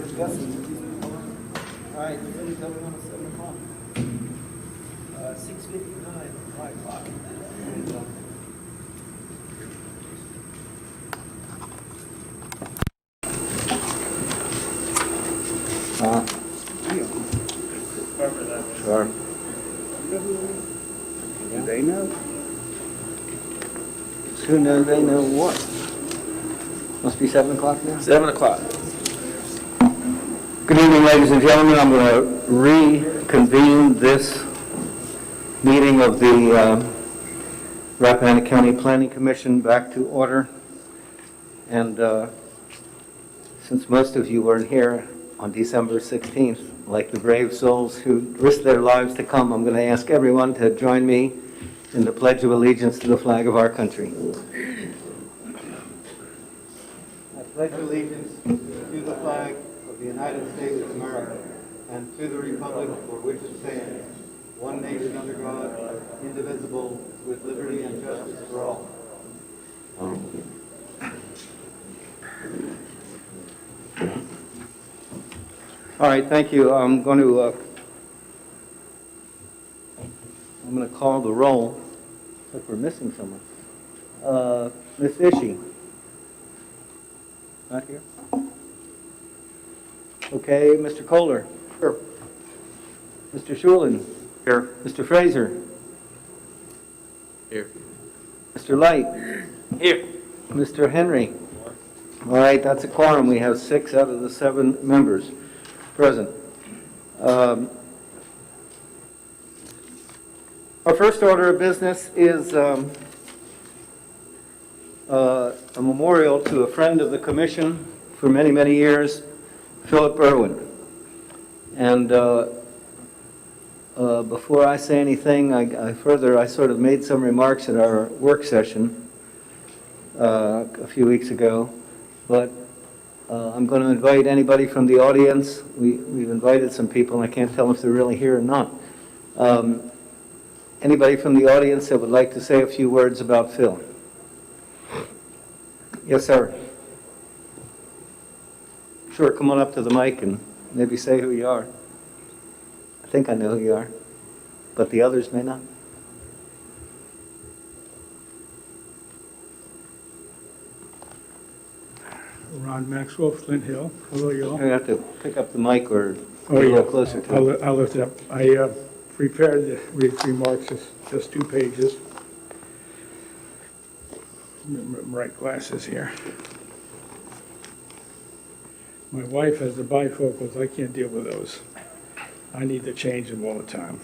All right, we're going on at 7 o'clock. 6:59, 5 o'clock. Sure. Do they know? Who knows they know what? Must be 7 o'clock now? 7 o'clock. Good evening, ladies and gentlemen. I'm going to reconvene this meeting of the Rappahannock County Planning Commission back to order. And since most of you weren't here on December 16th, like the brave souls who risked their lives to come, I'm going to ask everyone to join me in the Pledge of Allegiance to the flag of our country. I pledge allegiance to the flag of the United States of America and to the republic for which it stands, one nation under God, indivisible, with liberty and justice for all. All right, thank you. I'm going to call the roll. Looks like we're missing someone. Ms. Ishii. Not here? Okay, Mr. Kohler. Here. Mr. Schulin. Here. Mr. Fraser. Here. Mr. Light. Here. Mr. Henry. All right, that's a quorum. We have 6 out of the 7 members present. Our first order of business is a memorial to a friend of the commission for many, many years, Philip Irwin. And before I say anything, I sort of made some remarks at our work session a few weeks ago, but I'm going to invite anybody from the audience. We've invited some people, and I can't tell if they're really here or not. Anybody from the audience that would like to say a few words about Phil? Yes, sir. Sure, come on up to the mic and maybe say who you are. I think I know who you are, but the others may not. Ron Maxwell, Flint Hill. Hello, y'all. You have to pick up the mic or get a little closer to it. I'll lift it up. I prepared the remarks, just 2 pages. Right glasses here. My wife has the bifocals. I can't deal with those. I need to change them all the time.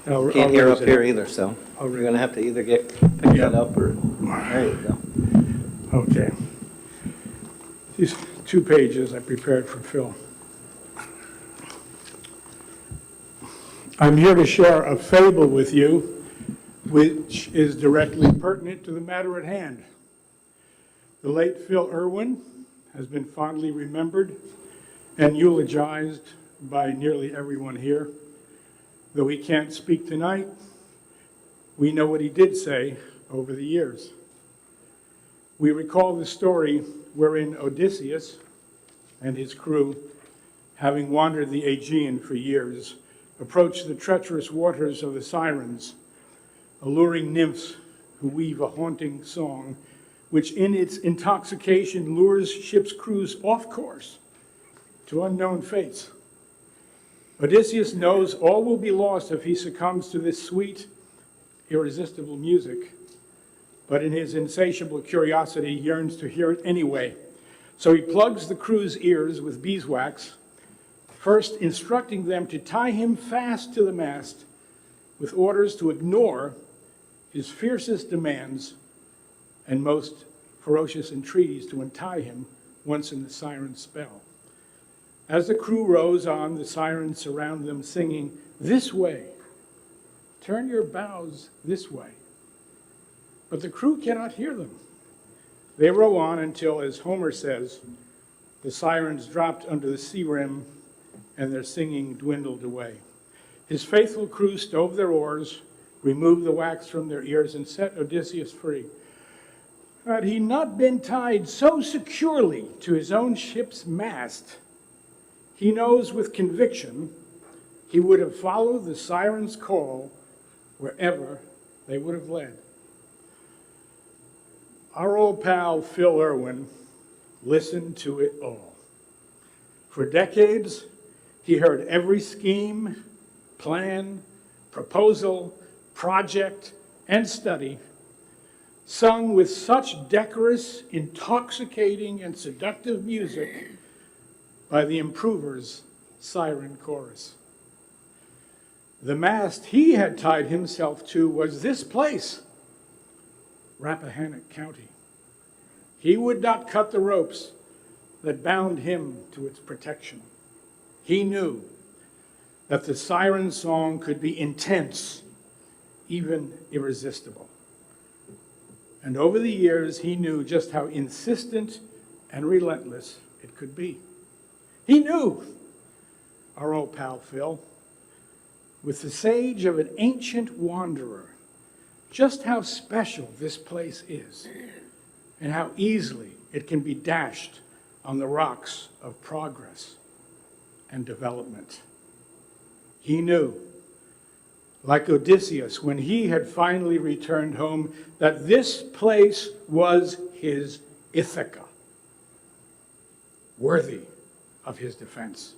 Can't hear up here either, so we're going to have to either pick that up or... There you go. Okay. These 2 pages I prepared for Phil. I'm here to share a fable with you, which is directly pertinent to the matter at hand. The late Phil Irwin has been fondly remembered and eulogized by nearly everyone here. Though he can't speak tonight, we know what he did say over the years. We recall the story wherein Odysseus and his crew, having wandered the Aegean for years, approached the treacherous waters of the Sirens, alluring nymphs who weave a haunting song, which in its intoxication lures ships' crews off course to unknown fates. Odysseus knows all will be lost if he succumbs to this sweet, irresistible music, but in his insatiable curiosity yearns to hear it anyway. So he plugs the crew's ears with beeswax, first instructing them to tie him fast to the mast with orders to ignore his fiercest demands and most ferocious entreaties to untie him once in the siren's spell. As the crew rows on, the sirens surround them, singing, "This way, turn your bows this way." But the crew cannot hear them. They row on until, as Homer says, the sirens dropped under the sea rim and their singing dwindled away. His faithful crew stove their oars, removed the wax from their ears, and set Odysseus free. Had he not been tied so securely to his own ship's mast, he knows with conviction he would have followed the siren's call wherever they would have led. Our old pal Phil Irwin listened to it all. For decades, he heard every scheme, plan, proposal, project, and study sung with such decorous, intoxicating, and seductive music by the improvers' siren chorus. The mast he had tied himself to was this place, Rappahannock County. He would not cut the ropes that bound him to its protection. He knew that the siren song could be intense, even irresistible. And over the years, he knew just how insistent and relentless it could be. He knew, our old pal Phil, with the sage of an ancient wanderer, just how special this place is and how easily it can be dashed on the rocks of progress and development. He knew, like Odysseus, when he had finally returned home, that this place was his Ithaca, worthy of his defense.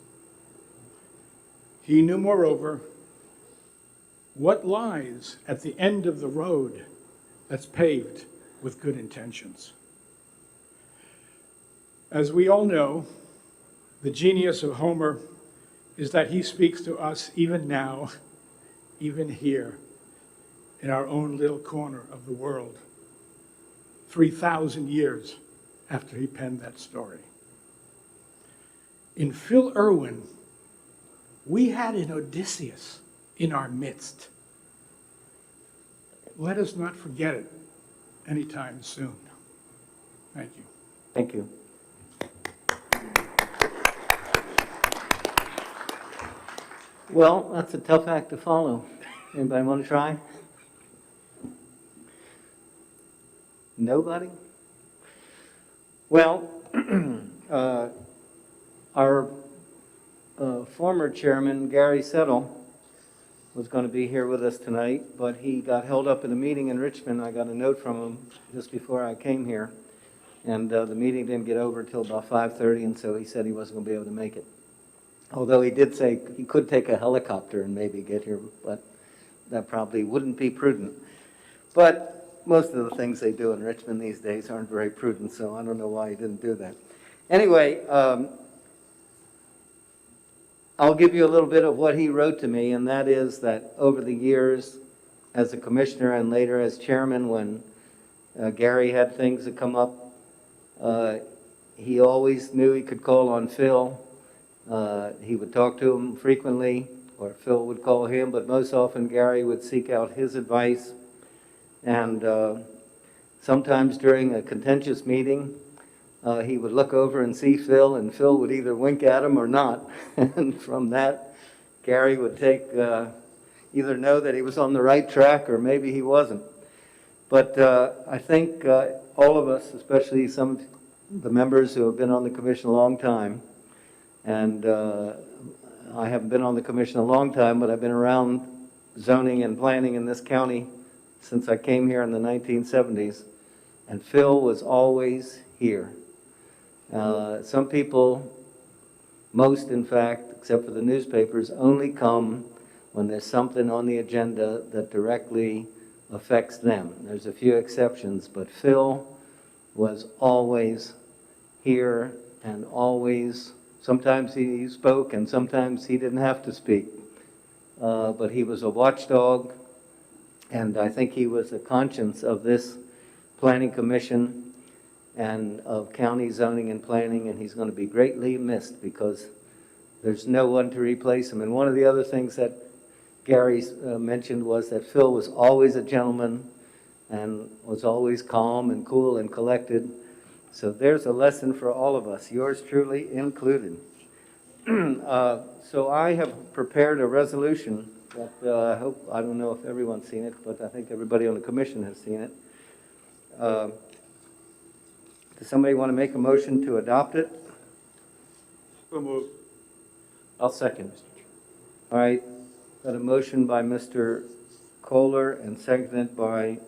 He knew, moreover, what lies at the end of the road that's paved with good intentions. As we all know, the genius of Homer is that he speaks to us even now, even here, in our own little corner of the world, 3,000 years after he penned that story. In Phil Irwin, we had an Odysseus in our midst. Let us not forget it anytime soon. Thank you. Thank you. Well, that's a tough act to follow. Anybody want to try? Nobody? Well, our former chairman, Gary Settle, was going to be here with us tonight, but he got held up in a meeting in Richmond. I got a note from him just before I came here, and the meeting didn't get over until about 5:30, and so he said he wasn't going to be able to make it. Although he did say he could take a helicopter and maybe get here, but that probably wouldn't be prudent. But most of the things they do in Richmond these days aren't very prudent, so I don't know why he didn't do that. Anyway, I'll give you a little bit of what he wrote to me, and that is that over the years, as a commissioner and later as chairman, when Gary had things that come up, he always knew he could call on Phil. He would talk to him frequently, or Phil would call him, but most often Gary would seek out his advice. And sometimes during a contentious meeting, he would look over and see Phil, and Phil would either wink at him or not. And from that, Gary would take either know that he was on the right track or maybe he wasn't. But I think all of us, especially some of the members who have been on the commission a long time, and I haven't been on the commission a long time, but I've been around zoning and planning in this county since I came here in the 1970s, and Phil was always here. Some people, most in fact, except for the newspapers, only come when there's something on the agenda that directly affects them. There's a few exceptions, but Phil was always here and always, sometimes he spoke and sometimes he didn't have to speak. But he was a watchdog, and I think he was the conscience of this planning commission and of county zoning and planning, and he's going to be greatly missed because there's no one to replace him. And one of the other things that Gary mentioned was that Phil was always a gentleman and was always calm and cool and collected. So there's a lesson for all of us, yours truly included. So I have prepared a resolution that I don't know if everyone's seen it, but I think everybody on the commission has seen it. Does somebody want to make a motion to adopt it? So moved. I'll second. All right, got a motion by Mr. Kohler and seconded by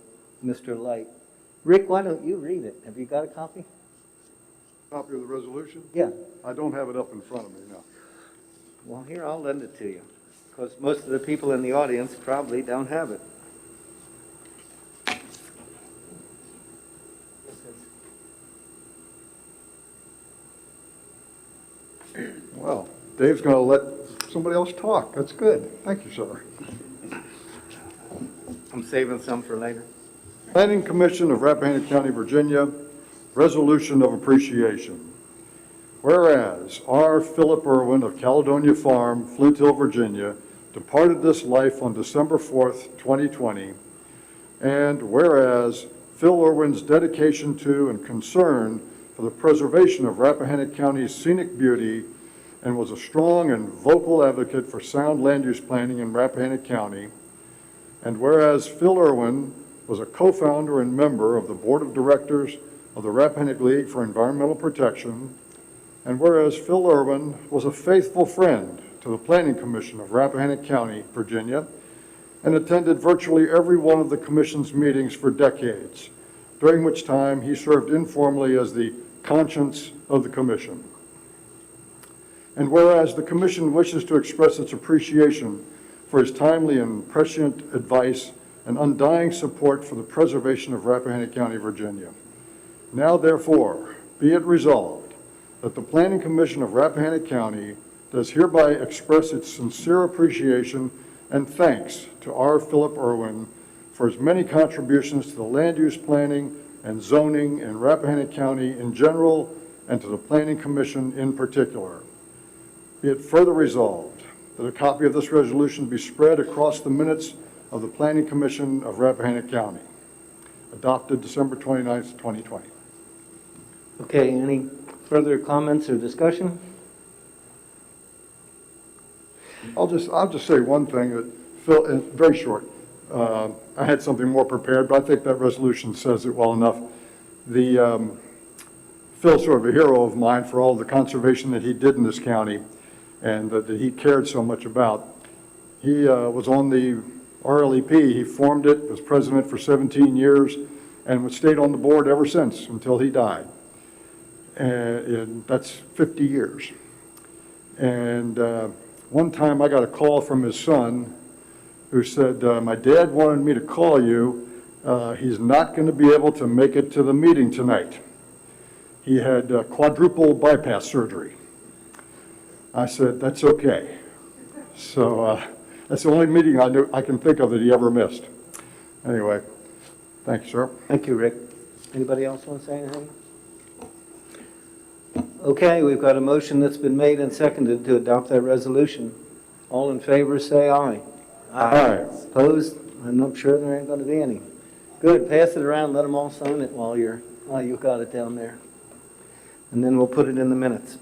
Mr. Light. Rick, why don't you read it? Have you got a copy? Copy of the resolution? Yeah. I don't have it up in front of me now. Well, here, I'll lend it to you, because most of the people in the audience probably don't have it. Well, Dave's going to let somebody else talk. That's good. Thank you, sir. I'm saving some for later. Planning Commission of Rappahannock County, Virginia, Resolution of Appreciation. Whereas R. Philip Irwin of Caledonia Farm, Flint Hill, Virginia, departed this life on December 4th, 2020, and whereas Phil Irwin's dedication to and concern for the preservation of Rappahannock County's scenic beauty and was a strong and vocal advocate for sound land use planning in Rappahannock County, and whereas Phil Irwin was a co-founder and member of the Board of Directors of the Rappahannock League for Environmental Protection, and whereas Phil Irwin was a faithful friend to the Planning Commission of Rappahannock County, Virginia, and attended virtually every one of the commission's meetings for decades, during which time he served informally as the conscience of the commission. And whereas the commission wishes to express its appreciation for his timely and prescient advice and undying support for the preservation of Rappahannock County, Virginia. Now, therefore, be it resolved that the Planning Commission of Rappahannock County does hereby express its sincere appreciation and thanks to R. Philip Irwin for his many contributions to the land use planning and zoning in Rappahannock County in general and to the Planning Commission in particular. Be it further resolved that a copy of this resolution be spread across the minutes of the Planning Commission of Rappahannock County, adopted December 29th, 2020. Okay, any further comments or discussion? I'll just say one thing that Phil, very short. I had something more prepared, but I think that resolution says it well enough. Phil's sort of a hero of mine for all the conservation that he did in this county and that he cared so much about. He was on the RLEP. He formed it, was president for 17 years, and stayed on the board ever since until he died. And that's 50 years. And one time I got a call from his son who said, my dad wanted me to call you. He's not going to be able to make it to the meeting tonight. He had quadruple bypass surgery. I said, that's okay. So that's the only meeting I can think of that he ever missed. Anyway, thank you, sir. Thank you, Rick. Anybody else want to say anything? Okay, we've got a motion that's been made and seconded to adopt that resolution. All in favor, say aye. Aye. Opposed? I'm not sure there ain't going to be any. Good, pass it around, let them all sign it while you've got it down there. And then we'll put it in the minutes.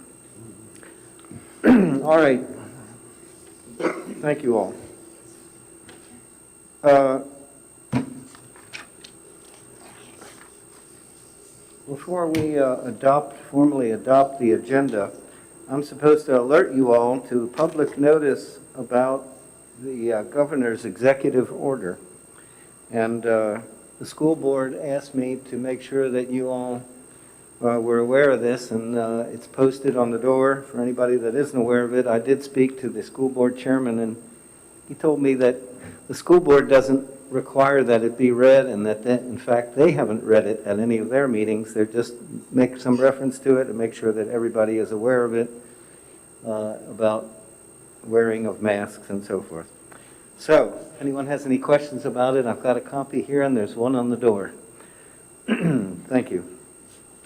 All right. Thank you all. Before we formally adopt the agenda, I'm supposed to alert you all to public notice about the governor's executive order. And the school board asked me to make sure that you all were aware of this, and it's posted on the door for anybody that isn't aware of it. I did speak to the school board chairman, and he told me that the school board doesn't require that it be read, and that in fact they haven't read it at any of their meetings. They just make some reference to it and make sure that everybody is aware of it, about wearing of masks and so forth. So, if anyone has any questions about it, I've got a copy here and there's one on the door. Thank you.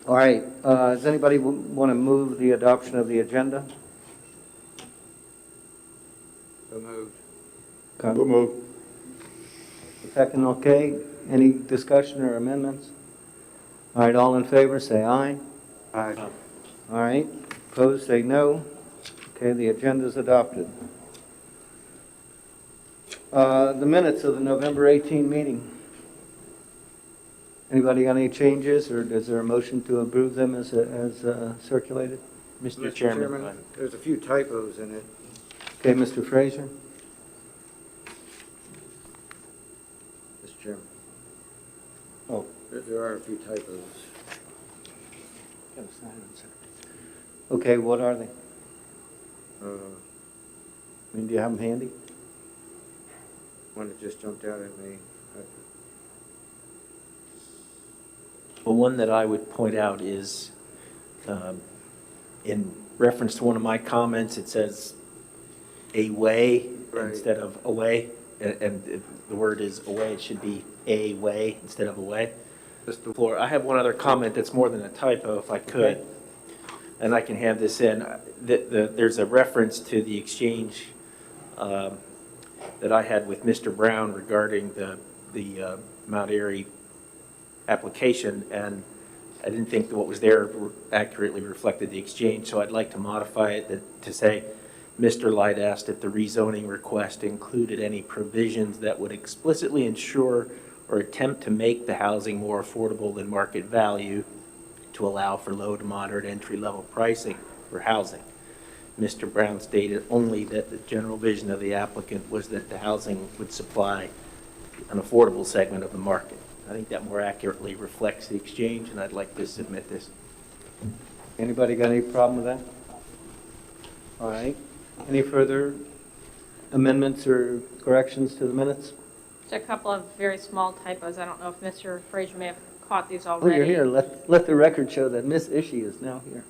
All right, does anybody want to move the adoption of the agenda? So moved. Okay. So moved. Second, okay. Any discussion or amendments? All right, all in favor, say aye. Aye. All right, opposed, say no. Okay, the agenda is adopted. The minutes of the November 18 meeting. Anybody got any changes, or is there a motion to approve them as circulated? Mr. Chairman, There's a few typos in it. Okay, Mr. Frazier? Mr. Chairman. Oh. There are a few typos. Okay, what are they? Uh, Do you have them handy? One that just jumped out at me. well, one that I would point out is, in reference to one of my comments, it says a way Right. instead of away, and the word is away, it should be a way instead of away. Just the Floor, I have one other comment that's more than a typo, if I could, and I can have this in. There's a reference to the exchange that I had with Mr. Brown regarding the Mount Airy application, and I didn't think that what was there accurately reflected the exchange, so I'd like to modify it to say, Mr. Light asked if the rezoning request included any provisions that would explicitly ensure or attempt to make the housing more affordable than market value to allow for low to moderate entry-level pricing for housing. Mr. Brown stated only that the general vision of the applicant was that the housing would supply an affordable segment of the market. I think that more accurately reflects the exchange, and I'd like to submit this. Anybody got any problem with that? All right. Any further amendments or corrections to the minutes? Just a couple of very small typos. I don't know if Mr. Frazier may have caught these Oh, already. you're here. Let the record show that Miss Ishii is now here.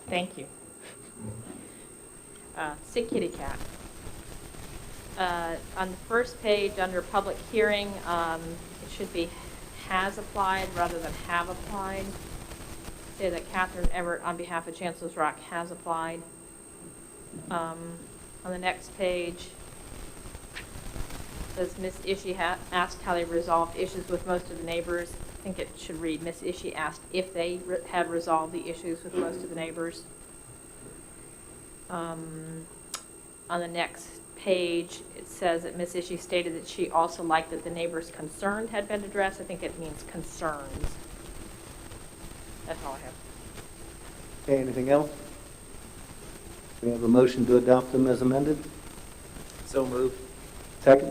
Thank you. Sick kitty cat. On the first page, under public hearing, it should be has applied rather than have applied. Say that Catherine Everett, on behalf of Chancellor's Rock, has applied. On the next page, says Miss Ishii asked how they resolved issues with most of the neighbors. I think it should read, Miss Ishii asked if they had resolved the issues with most of the neighbors. On the next page, it says that Miss Ishii stated that she also liked that the neighbors concerned had been addressed. I think it means concerns. That's all I have. Okay, anything else? We have a motion to adopt them as amended. So moved. Second?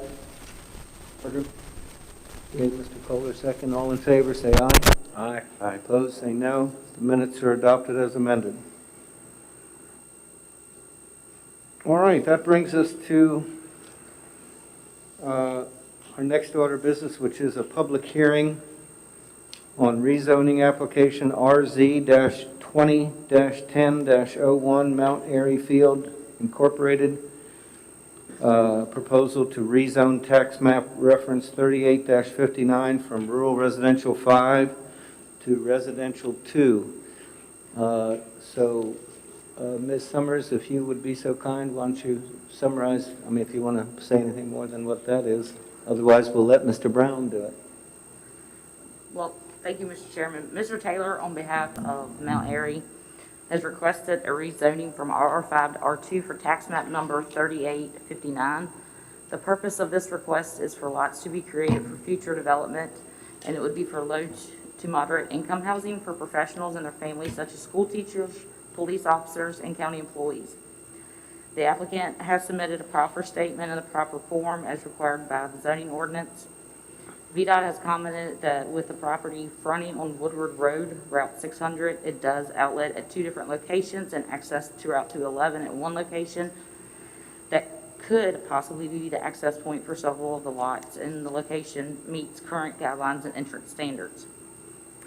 Okay, Mr. Kohler, second. All in favor, say aye. Aye. Aye. Opposed, say no. The minutes are adopted as amended. All right, that brings us to our next order of business, which is a public hearing on rezoning application RZ-20-10-01 Mount Airy Field Incorporated. Proposal to rezone tax map reference 38-59 from rural residential 5 to residential 2. Ms. Summers, if you would be so kind, why don't you summarize, if you want to say anything more than what that is. Otherwise, we'll let Mr. Brown do it. Well, thank you, Mr. Chairman. Mr. Taylor, on behalf of Mount Airy, has requested a rezoning from RR5 to R2 for tax map number 3859. The purpose of this request is for lots to be created for future development, and it would be for low to moderate income housing for professionals and their families, such as school teachers, police officers, and county employees. The applicant has submitted a proper statement in the proper form as required by the zoning ordinance. VDOT has commented that with the property fronting on Woodward Road, Route 600, it does outlet at 2 different locations and access to Route 211 at 1 location. That could possibly be the access point for several of the lots, and the location meets current guidelines and entrance standards.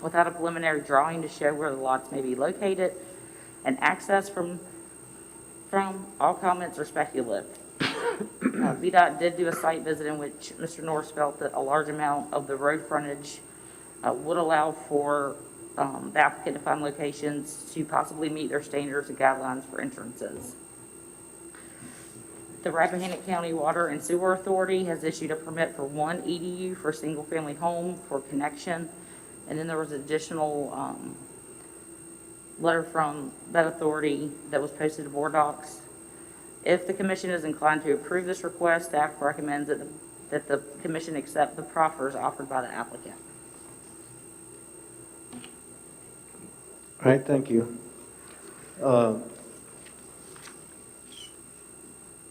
Without a preliminary drawing to show where the lots may be located, and access from all comments are speculative. VDOT did do a site visit in which Mr. Norris felt that a large amount of the road frontage would allow for the applicant to find locations to possibly meet their standards and guidelines for entrances. The Rappahannock County Water and Sewer Authority has issued a permit for 1 EDU for a single-family home for connection, and then there was additional letter from that authority that was posted to board docs. If the commission is inclined to approve this request, staff recommends that the commission accept the proffers offered by the applicant. right, thank you.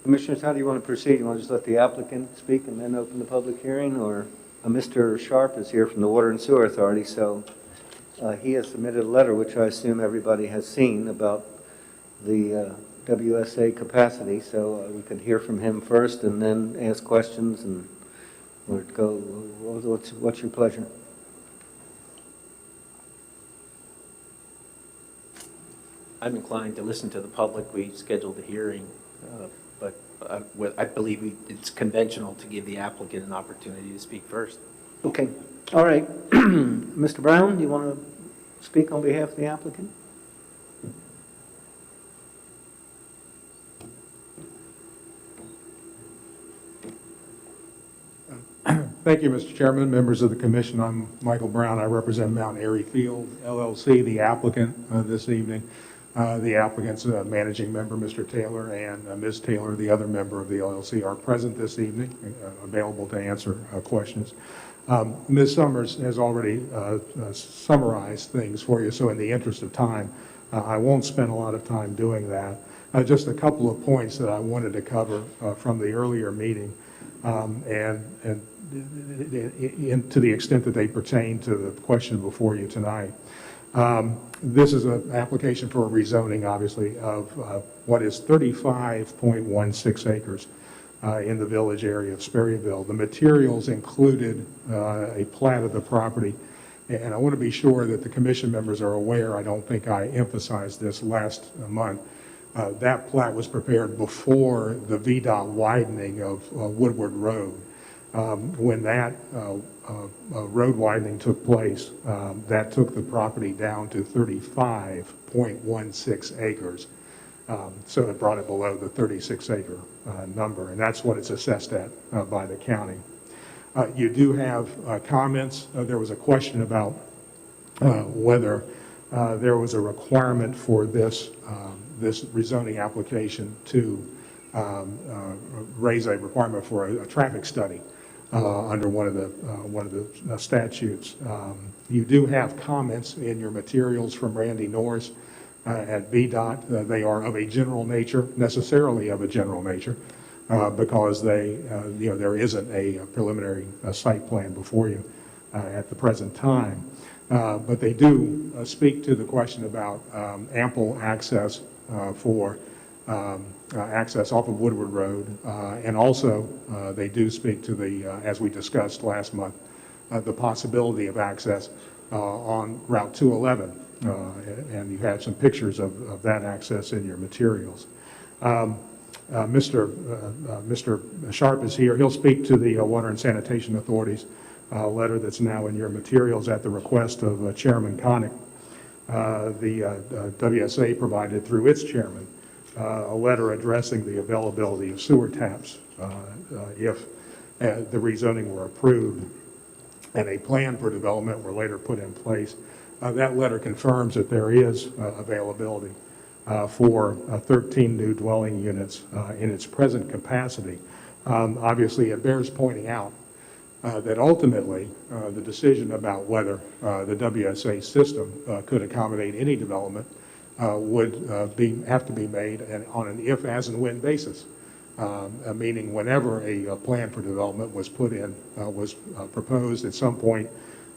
Commissioners, how do you want to proceed? You want to just let the applicant speak and then open the public hearing? Or Mr. Sharp is here from the Water and Sewer Authority, so he has submitted a letter, which I assume everybody has seen, about the WSA capacity, so we could hear from him first and then ask questions, and we'll go. What's your pleasure? I'm inclined to listen to the public. We scheduled a hearing, but I believe it's conventional to give the applicant an opportunity to speak first. Okay. All right. Mr. Brown, do you want to speak on behalf of the applicant? Thank you, Mr. Chairman, members of the commission. I'm Michael Brown. I represent Mount Airy Field, LLC, the applicant this evening. The applicant's managing member, Mr. Taylor, and Ms. Taylor, the other member of the LLC, are present this evening, available to answer questions. Ms. Summers has already summarized things for you, so in the interest of time, I won't spend a lot of time doing that. Just a couple of points that I wanted to cover from the earlier meeting, and to the extent that they pertain to the question before you tonight. This is an application for a rezoning, obviously, of what is 35.16 acres in the village area of Sperryville. The materials included a plat of the property, and I want to be sure that the commission members are aware, I don't think I emphasized this last month, that plat was prepared before the VDOT widening of Woodward Road. When that road widening took place, that took the property down to 35.16 acres. So it brought it below the 36-acre number, and that's what it's assessed at by the county. You do have comments. There was a question about whether there was a requirement for this rezoning application to raise a requirement for a traffic study under one of the statutes. You do have comments in your materials from Randy Norris at VDOT. They are of a general nature, necessarily of a general nature, because there isn't a preliminary site plan before you at the present time. But they do speak to the question about ample access for access off of Woodward Road, and also they do speak to the, as we discussed last month, the possibility of access on Route 211, and you have some pictures of that access in your materials. Mr. Sharp is here. He'll speak to the Water and Sanitation Authority's letter that's now in your materials at the request of Chairman Connick. The WSA provided through its chairman a letter addressing the availability of sewer taps if the rezoning were approved and a plan for development were later put in place. That letter confirms that there is availability for 13 new dwelling units in its present capacity. Obviously, it bears pointing out that ultimately the decision about whether the WSA system could accommodate any development would have to be made on an if, as, and when basis, meaning whenever a plan for development was put in, was proposed at some point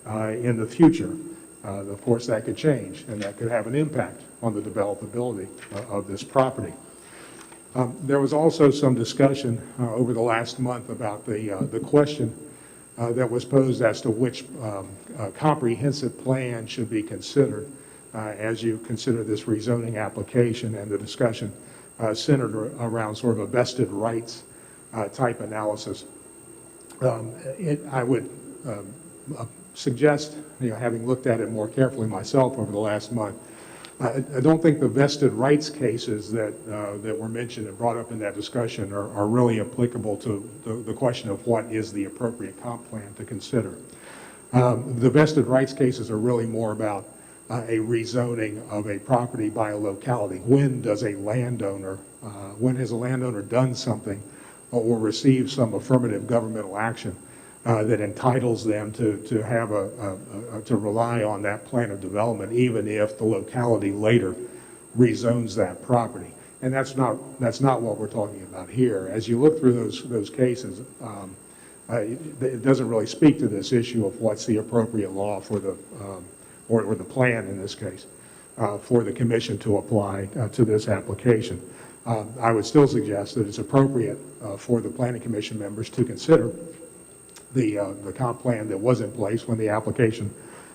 in the future. Of course, that could change, and that could have an impact on the developability of this property. There was also some discussion over the last month about the question that was posed as to which comprehensive plan should be considered as you consider this rezoning application, and the discussion centered around sort of a vested rights type analysis. I would suggest, having looked at it more carefully myself over the last month, I don't think the vested rights cases that were mentioned and brought up in that discussion are really applicable to the question of what is the appropriate comp plan to consider. The vested rights cases are really more about a rezoning of a property by a locality. When has a landowner done something or received some affirmative governmental action that entitles them to have to rely on that plan of development, even if the locality later rezones that property. And that's not what we're talking about here. As you look through those cases, it doesn't really speak to this issue of what's the appropriate law for the or the plan in this case for the commission to apply to this application. I would still suggest that it's appropriate for the planning commission members to consider the comp plan that was in place when the application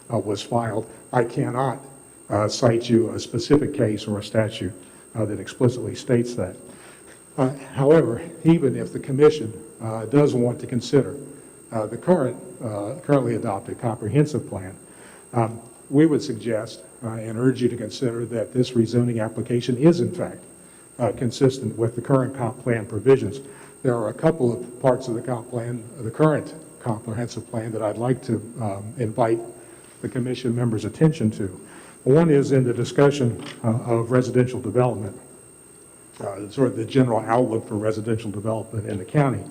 was filed. I cannot cite you a specific case or a statute that explicitly states that. However, even if the commission does want to consider the currently adopted comprehensive plan, we would suggest and urge you to consider that this rezoning application is in fact consistent with the current comp plan provisions. There are a couple of parts of the comp plan, the current comprehensive plan, that I'd like to invite the commission members' attention to. One is in the discussion of residential development, sort of the general outlook for residential development in the county.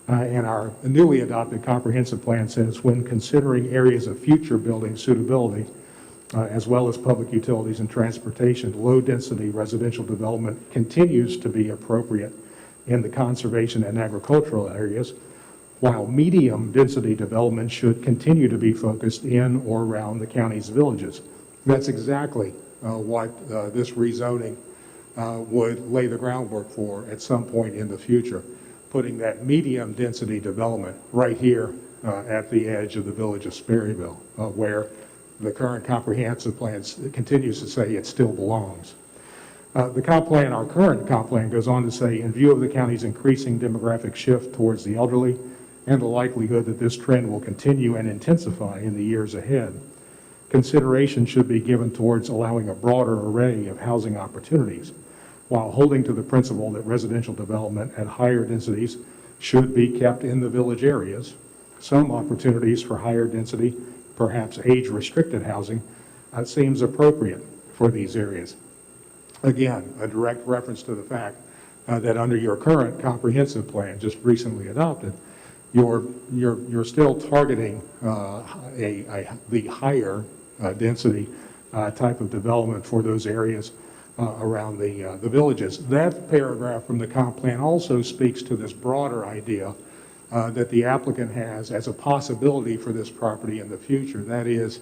And our newly adopted comprehensive plan says, when considering areas of future building suitability, as well as public utilities and transportation, low-density residential development continues to be appropriate in the conservation and agricultural areas, while medium-density development should continue to be focused in or around the county's villages. That's exactly what this rezoning would lay the groundwork for at some point in the future, putting that medium-density development right here at the edge of the village of Sperryville, where the current comprehensive plan continues to say it still belongs. The comp plan, our current comp plan, goes on to say, in view of the county's increasing demographic shift towards the elderly and the likelihood that this trend will continue and intensify in the years ahead, consideration should be given towards allowing a broader array of housing opportunities, while holding to the principle that residential development at higher densities should be kept in the village areas. Some opportunities for higher density, perhaps age-restricted housing, seems appropriate for these areas. Again, a direct reference to the fact that under your current comprehensive plan, just recently adopted, you're still targeting the higher density type of development for those areas around the villages. That paragraph from the comp plan also speaks to this broader idea that the applicant has as a possibility for this property in the future. That is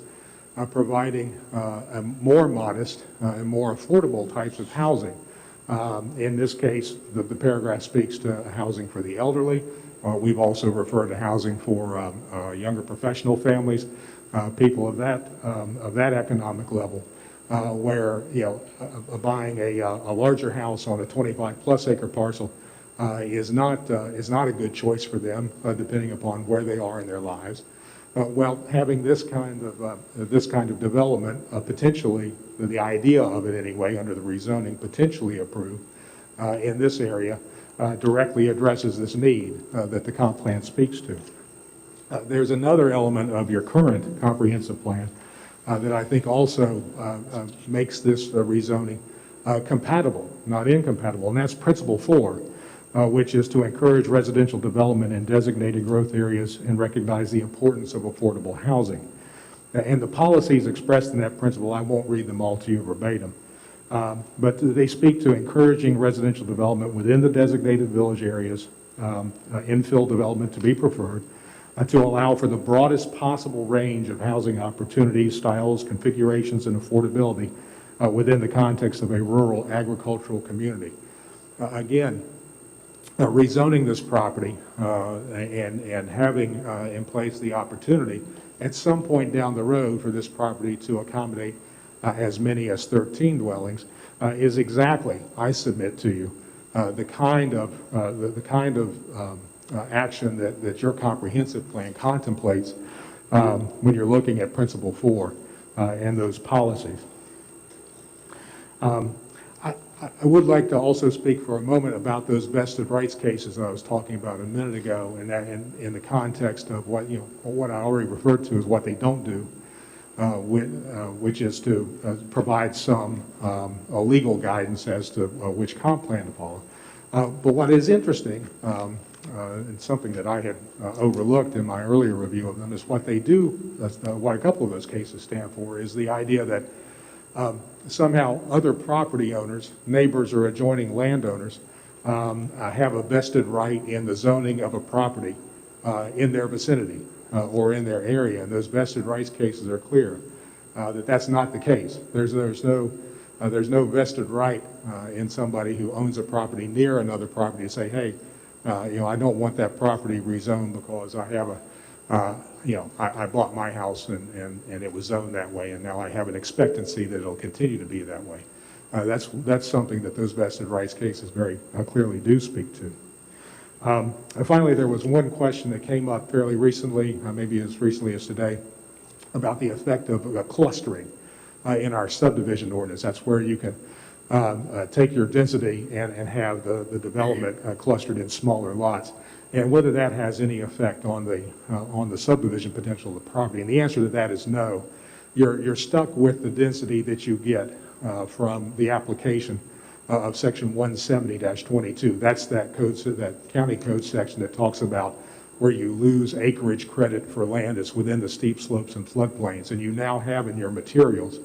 providing a more modest and more affordable types of housing. In this case, the paragraph speaks to housing for the elderly. We've also referred to housing for younger professional families, people of that economic level, where buying a larger house on a 25-plus acre parcel is not a good choice for them, depending upon where they are in their lives. Well, having this kind of development, potentially, the idea of it anyway, under the rezoning, potentially approved in this area, directly addresses this need that the comp plan speaks to. There's another element of your current comprehensive plan that I think also makes this rezoning compatible, not incompatible, and that's Principle 4, which is to encourage residential development in designated growth areas and recognize the importance of affordable housing. And the policies expressed in that principle, I won't read them all to you verbatim, but they speak to encouraging residential development within the designated village areas, infill development to be preferred, to allow for the broadest possible range of housing opportunities, styles, configurations, and affordability within the context of a rural agricultural community. Again, rezoning this property and having in place the opportunity at some point down the road for this property to accommodate as many as 13 dwellings is exactly, I submit to you, the kind of action that your comprehensive plan contemplates when you're looking at Principle 4 and those policies. I would like to also speak for a moment about those vested rights cases that I was talking about a minute ago, and that in the context of what I already referred to as what they don't do, which is to provide some legal guidance as to which comp plan to follow. But what is interesting, and something that I had overlooked in my earlier review of them, is what they do, what a couple of those cases stand for, is the idea that somehow other property owners, neighbors or adjoining landowners, have a vested right in the zoning of a property in their vicinity or in their area. And those vested rights cases are clear that that's not the case. There's no vested right in somebody who owns a property near another property to say, hey, I don't want that property rezoned because I have I bought my house and it was zoned that way, and now I have an expectancy that it'll continue to be that way. That's something that those vested rights cases very clearly do speak to. And finally, there was one question that came up fairly recently, maybe as recently as today, about the effect of clustering in our subdivision ordinance. That's where you can take your density and have the development clustered in smaller lots, and whether that has any effect on the subdivision potential of the property. And the answer to that is no. You're stuck with the density that you get from the application of section 170-22. That's that county code section that talks about where you lose acreage credit for land that's within the steep slopes and floodplains. And you now have in your materials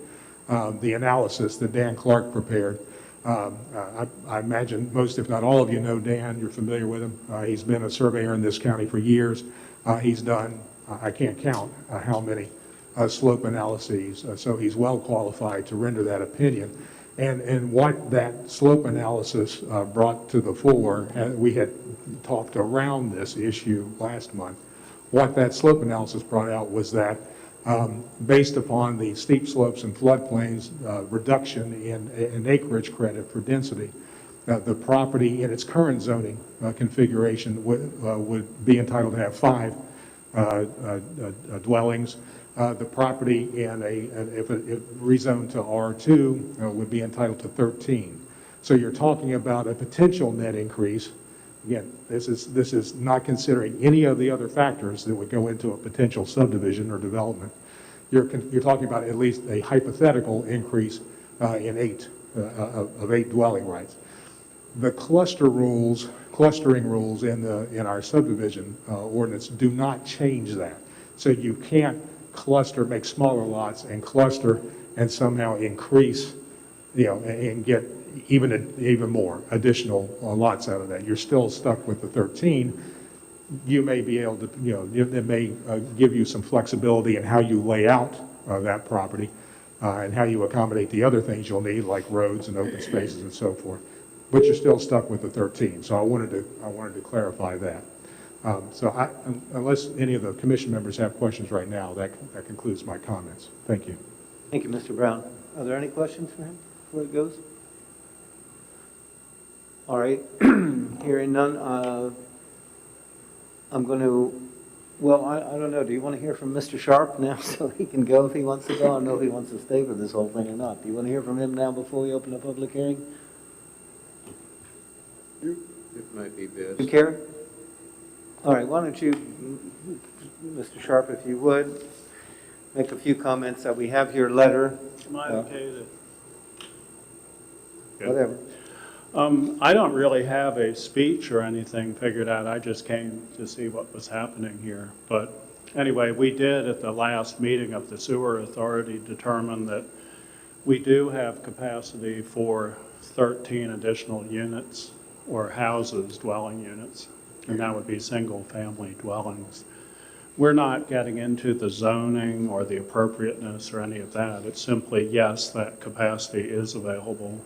the analysis that Dan Clark prepared. I imagine most, if not all of you know Dan. You're familiar with him. He's been a surveyor in this county for years. He's done, I can't count how many slope analyses, so he's well qualified to render that opinion. And what that slope analysis brought to the fore, and we had talked around this issue last month, what that slope analysis brought out was that based upon the steep slopes and floodplains reduction in acreage credit for density, the property in its current zoning configuration would be entitled to have 5 dwellings. The property if it rezoned to R2 would be entitled to 13. So you're talking about a potential net increase. Again, this is not considering any of the other factors that would go into a potential subdivision or development. You're talking about at least a hypothetical increase in 8 dwelling rights. The clustering rules in our subdivision ordinance do not change that. So you can't make smaller lots and cluster and somehow increase, and get even more additional lots out of that. You're still stuck with the 13. You may be able to, it may give you some flexibility in how you lay out that property and how you accommodate the other things you'll need, like roads and open spaces and so forth. But you're still stuck with the 13. So I wanted to clarify that. Unless any of the commission members have questions right now, that concludes my comments. Thank you. Thank you, Mr. Brown. Are there any questions for him before he goes? All right, hearing none, I'm going to, well, I don't know. Do you want to hear from Mr. Sharp now so he can go if he wants to go? I don't know if he wants to stay for this whole thing or not. Do you want to hear from him now before we open the public hearing? It might be best. You care? All right, why don't you, Mr. Sharp, if you would, make a few comments that we have your letter. Am I okay to? Whatever. I don't really have a speech or anything figured out. I just came to see what was happening here. But anyway, we did at the last meeting of the Sewer Authority determine that we do have capacity for 13 additional units or houses, dwelling units, and that would be single-family dwellings. We're not getting into the zoning or the appropriateness or any of that. It's simply, yes, that capacity is available.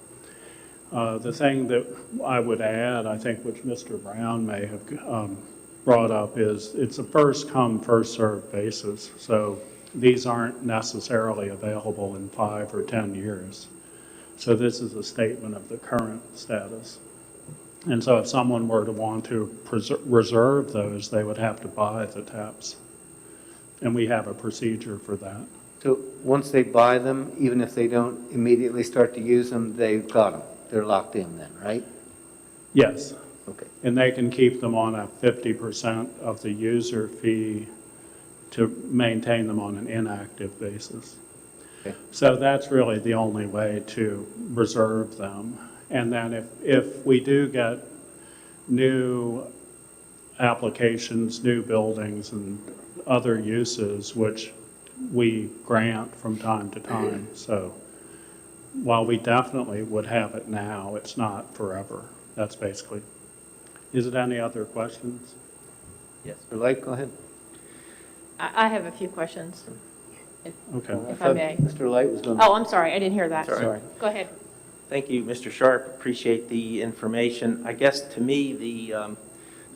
The thing that I would add, I think, which Mr. Brown may have brought up, is it's a first-come, first-served basis. So these aren't necessarily available in 5 or 10 years. So this is a statement of the current status. And so if someone were to want to reserve those, they would have to buy the taps. And we have a procedure for that. So once they buy them, even if they don't immediately start to use them, they've got them. They're locked in then, right? Yes. Okay. And they can keep them on a 50% of the user fee to maintain them on an inactive basis. Okay. So that's really the only way to reserve them. And then if we do get new applications, new buildings, and other uses, which we grant from time to time. So while we definitely would have it now, it's not forever. That's basically. Is it any other questions? Yes, Mr. Light, go ahead. I have a few questions, Okay. if I may. Mr. Light was going to... Oh, I'm sorry, I didn't hear that. Sorry. Go ahead. Thank you, Mr. Sharp. Appreciate the information. I guess to me, the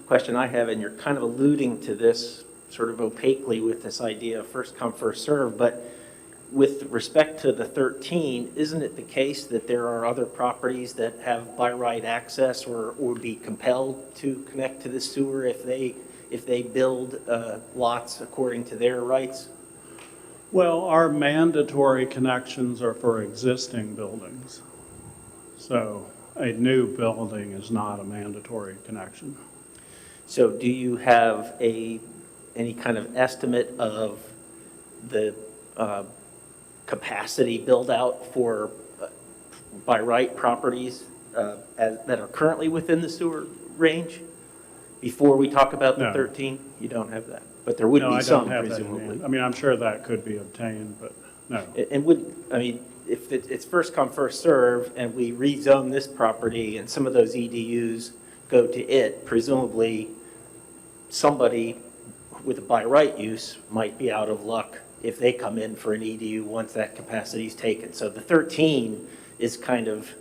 question I have, and you're kind of alluding to this sort of opaquely with this idea of first come, first serve, but with respect to the 13, isn't it the case that there are other properties that have by right access or would be compelled to connect to the sewer if they build lots according to their rights? Well, our mandatory connections are for existing buildings. So a new building is not a mandatory connection. So do you have any kind of estimate of the capacity build out for by right properties that are currently within the sewer range? Before we talk about the No. 13? You don't have that, but there would No, be I some don't have that in presumably. hand. I mean, I'm sure that could be obtained, but no. And if it's first come, first serve, and we rezone this property and some of those EDUs go to it, presumably somebody with a by right use might be out of luck if they come in for an EDU once that capacity is taken. So the 13 is kind of,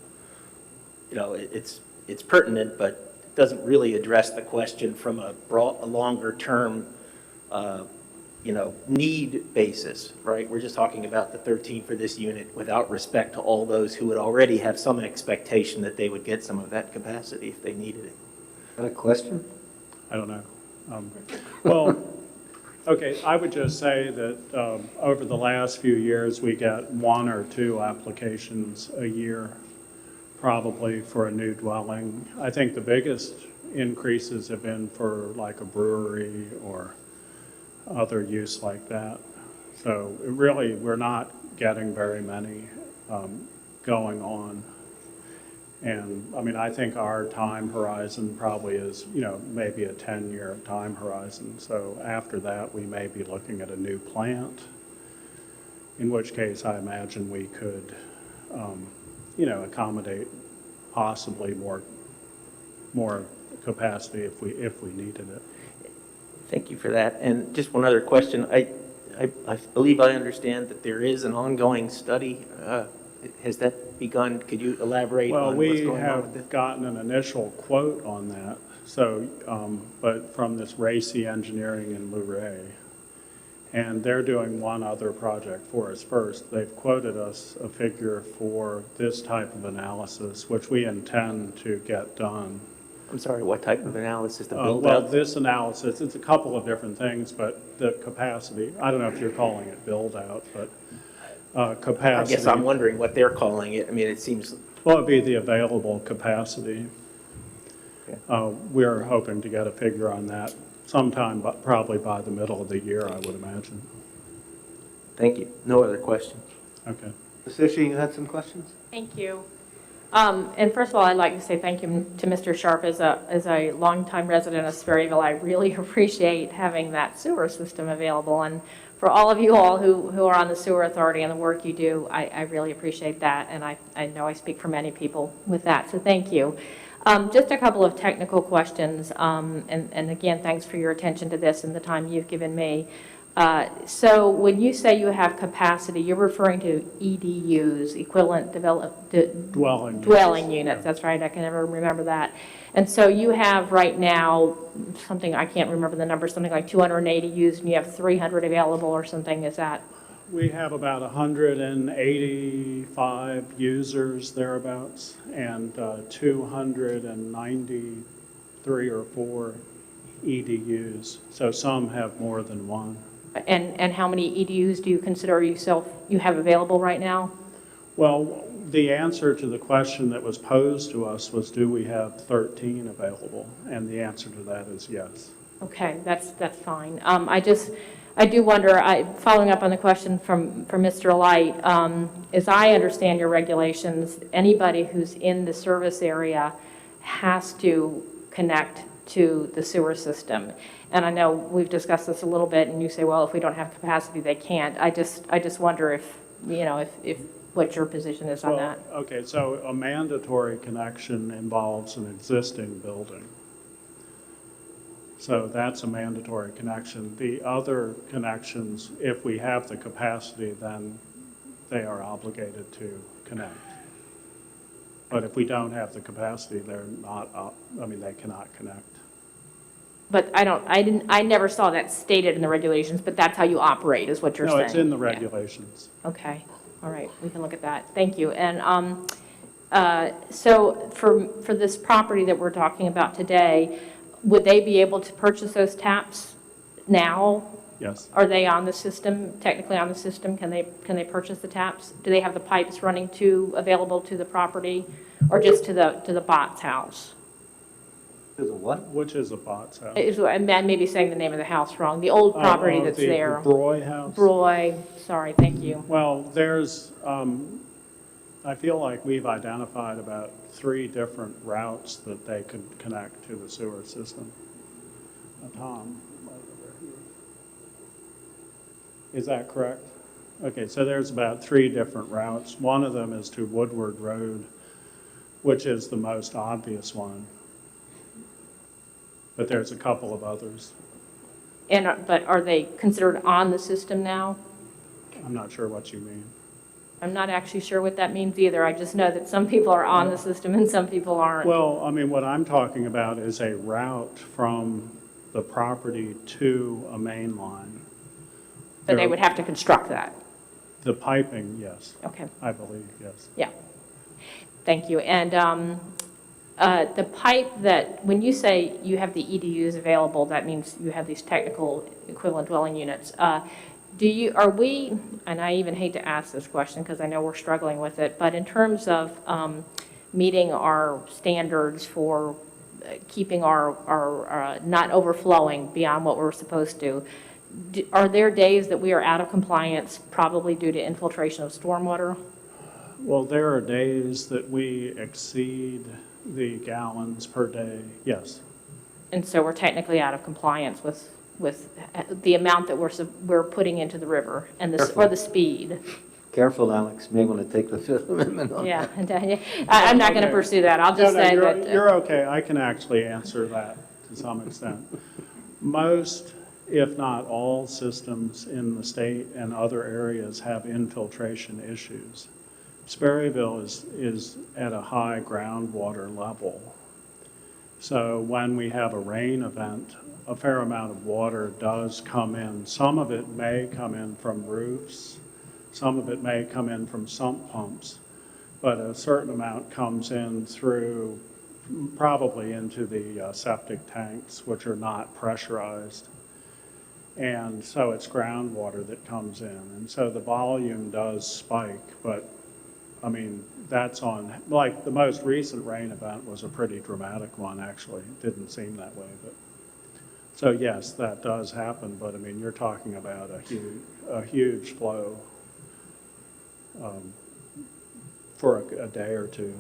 it's pertinent, but it doesn't really address the question from a longer term need basis, right? We're just talking about the 13 for this unit without respect to all those who would already have some expectation that they would get some of that capacity if they needed it. Got a question? I don't know. Well, okay, I would just say that over the last few years, we get 1 or 2 applications a year, probably for a new dwelling. I think the biggest increases have been for like a brewery or other use like that. So really, we're not getting very many going on. And I mean, I think our time horizon probably is, maybe a 10-year time horizon. So after that, we may be looking at a new plant, in which case I imagine we could, accommodate possibly more capacity if we needed it. Thank you for that. And just one other question. I believe I understand that there is an ongoing study. Has that begun? Could you elaborate on what's going on with Well, it? we have gotten an initial quote on that, so, but from this Racy Engineering in Luray. And they're doing one other project for us first. They've quoted us a figure for this type of analysis, which we intend to get done. I'm sorry, what type of analysis? The build Well, out? this analysis, it's a couple of different things, but the capacity, I don't know if you're calling it build out, but I capacity. guess I'm wondering what they're calling it. I mean, it seems. Well, it'd be the available capacity. Okay. We're hoping to get a figure on that sometime, but probably by the middle of the year, I would imagine. Thank you. No other questions. Okay. Ms. Fisher, you had some questions? Thank you. And first of all, I'd like to say thank you to Mr. Sharp. As a longtime resident of Sperryville, I really appreciate having that sewer system available. And for all of you all who are on the sewer authority and the work you do, I really appreciate that. And I know I speak for many people with that, so thank you. Just a couple of technical questions. And again, thanks for your attention to this and the time you've given me. So when you say you have capacity, you're referring to EDUs, equivalent dwelling units. That's right, I can never remember that. And so you have right now something, I can't remember the number, something like 280 used, and you have 300 available or something, is that? We have about 185 users thereabouts, and 293 or 4 EDUs. So some have more than one. And how many EDUs do you consider you have available right now? Well, the answer to the question that was posed to us was, do we have 13 available? And the answer to that is yes. Okay, that's fine. I do wonder, following up on the question from Mr. Light, as I understand your regulations, anybody who's in the service area has to connect to the sewer system. And I know we've discussed this a little bit, and you say, well, if we don't have capacity, they can't. I just wonder if, if what your position is on that. Okay, so a mandatory connection involves an existing building. So that's a mandatory connection. The other connections, if we have the capacity, then they are obligated to connect. But if we don't have the capacity, they're not, they cannot connect. But I never saw that stated in the regulations, but that's how you operate, is what you're saying? No, it's in the Yeah. regulations. Okay, all right, we can look at that. Thank you. And so for this property that we're talking about today, would they be able to purchase those taps now? Yes. Are they on the system, technically on the system? Can they purchase the taps? Do they have the pipes running available to the property, or just to the bot's house? To the what? Which is a bot's house? I may be saying the name of the house wrong. The old property that's there. The Broy house? Broy, sorry, thank you. Well, there's, I feel like we've identified about 3 different routes that they could connect to the sewer system. Tom, right over here. Is that correct? Okay, so there's about 3 different routes. One of them is to Woodward Road, which is the most obvious one. But there's a couple of others. But are they considered on the system now? I'm not sure what you mean. I'm not actually sure what that means either. I just know that some people are on the system and some people aren't. Well, what I'm talking about is a route from the property to a main line. But they would have to construct that. The piping, yes. Okay, I believe, yes. yeah. Thank you. And the pipe that, when you say you have the EDUs available, that means you have these technical equivalent dwelling units. Are we, and I even hate to ask this question because I know we're struggling with it, but in terms of meeting our standards for keeping our not overflowing beyond what we're supposed to, are there days that we are out of compliance, probably due to infiltration of stormwater? Well, there are days that we exceed the gallons per day, yes. And so we're technically out of compliance with the amount that we're putting into the river and or the speed. Careful, Alex, may want to take the Fifth Amendment on Yeah, I'm not going to pursue that. I'll just say that. You're okay. I can actually answer that to some extent. Most, if not all, systems in the state and other areas have infiltration issues. Sperryville is at a high groundwater level. So when we have a rain event, a fair amount of water does come in. Some of it may come in from roofs. Some of it may come in from sump pumps. But a certain amount comes in through, probably into the septic tanks, which are not pressurized. And so it's groundwater that comes in. And so the volume does spike, but that's on, like the most recent rain event was a pretty dramatic one, actually. It didn't seem that way, but. So yes, that does happen, but you're talking about a huge flow for a day or two.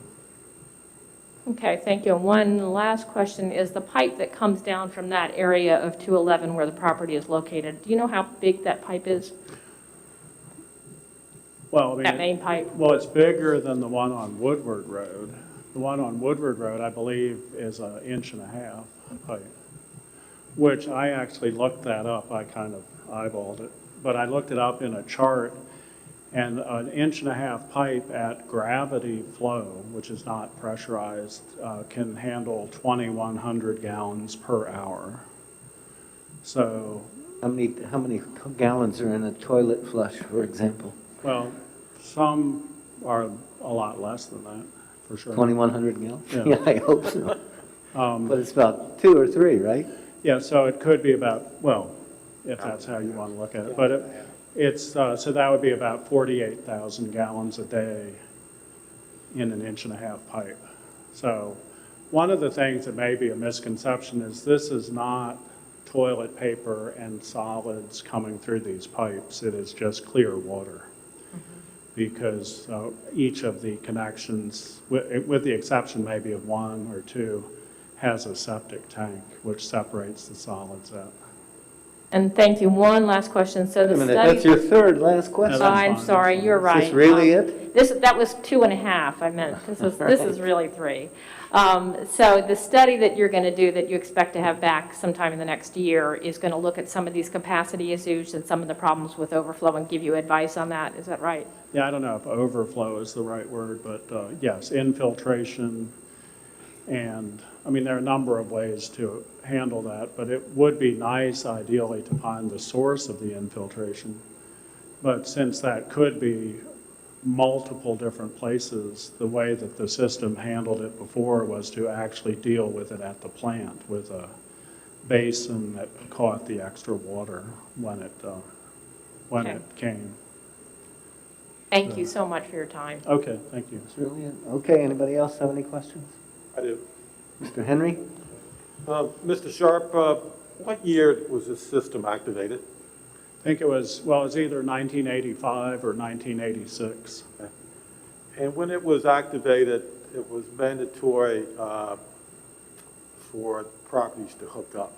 Okay, thank you. And one last question is the pipe that comes down from that area of 211 where the property is located. Do you know how big that pipe is? Well, that main pipe? Well, it's bigger than the one on Woodward Road. The one on Woodward Road, I believe, is 1.5 inches pipe, which I actually looked that up. I kind of eyeballed it, but I looked it up in a chart, and 1.5 inch pipe at gravity flow, which is not pressurized, can handle 2,100 gallons per hour. So How many gallons are in a toilet flush, for example? Well, some are a lot less than that, for sure. 2,100 gallons? Yeah. Yeah, I hope so. But it's about 2 or 3, right? Yeah, so it could be about, well, if that's how you want to look at it. But it's so that would be about 48,000 gallons a day in 1.5 inch pipe. So one of the things that may be a misconception is this is not toilet paper and solids coming through these pipes. It is just clear water. Because each of the connections, with the exception maybe of 1 or 2, has a septic tank, which separates the solids out. And thank you. One last question. So Wait a the minute, study. that's your third last question. that's I'm fine, sorry, that's you're fine. right. Is this really it? That was 2.5, I meant. This is really 3. So the study that you're going to do, that you expect to have back sometime in the next year, is going to look at some of these capacity issues and some of the problems with overflow and give you advice on that. Is that right? Yeah, I don't know if overflow is the right word, but yes, infiltration. And, I mean, there are a number of ways to handle that, but it would be nice, ideally, to find the source of the infiltration. But since that could be multiple different places, the way that the system handled it before was to actually deal with it at the plant with a basin that caught the extra water when it Okay. came. Thank you so much for your time. Okay, thank you. Brilliant. Okay, anybody else have any questions? I do. Mr. Henry? Mr. Sharp, what year was this system activated? I think it was, well, it was either 1985 or 1986. And when it was activated, it was mandatory for properties to hook up.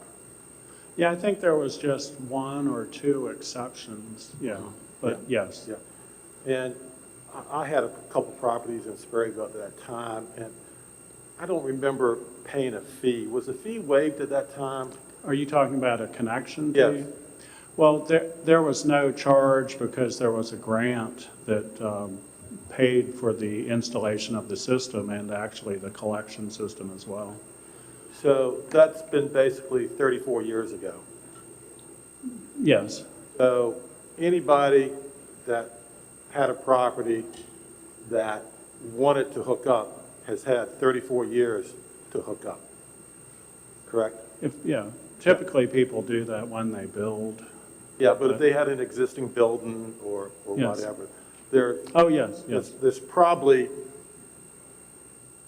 Yeah, I think there was just 1 or 2 exceptions, yeah, but yes. Yeah. And I had a couple properties in Spragueville at that time, and I don't remember paying a fee. Was the fee waived at that time? Are you talking about a connection fee? Yes. Well, there was no charge because there was a grant that paid for the installation of the system and actually the collection system as well. So that's been basically 34 years ago. Yes. So anybody that had a property that wanted to hook up has had 34 years to hook up, correct? Yeah, typically people do that when they build. Yeah, but if they had an existing building or Yes. whatever, there, Oh, yes, yes. there's probably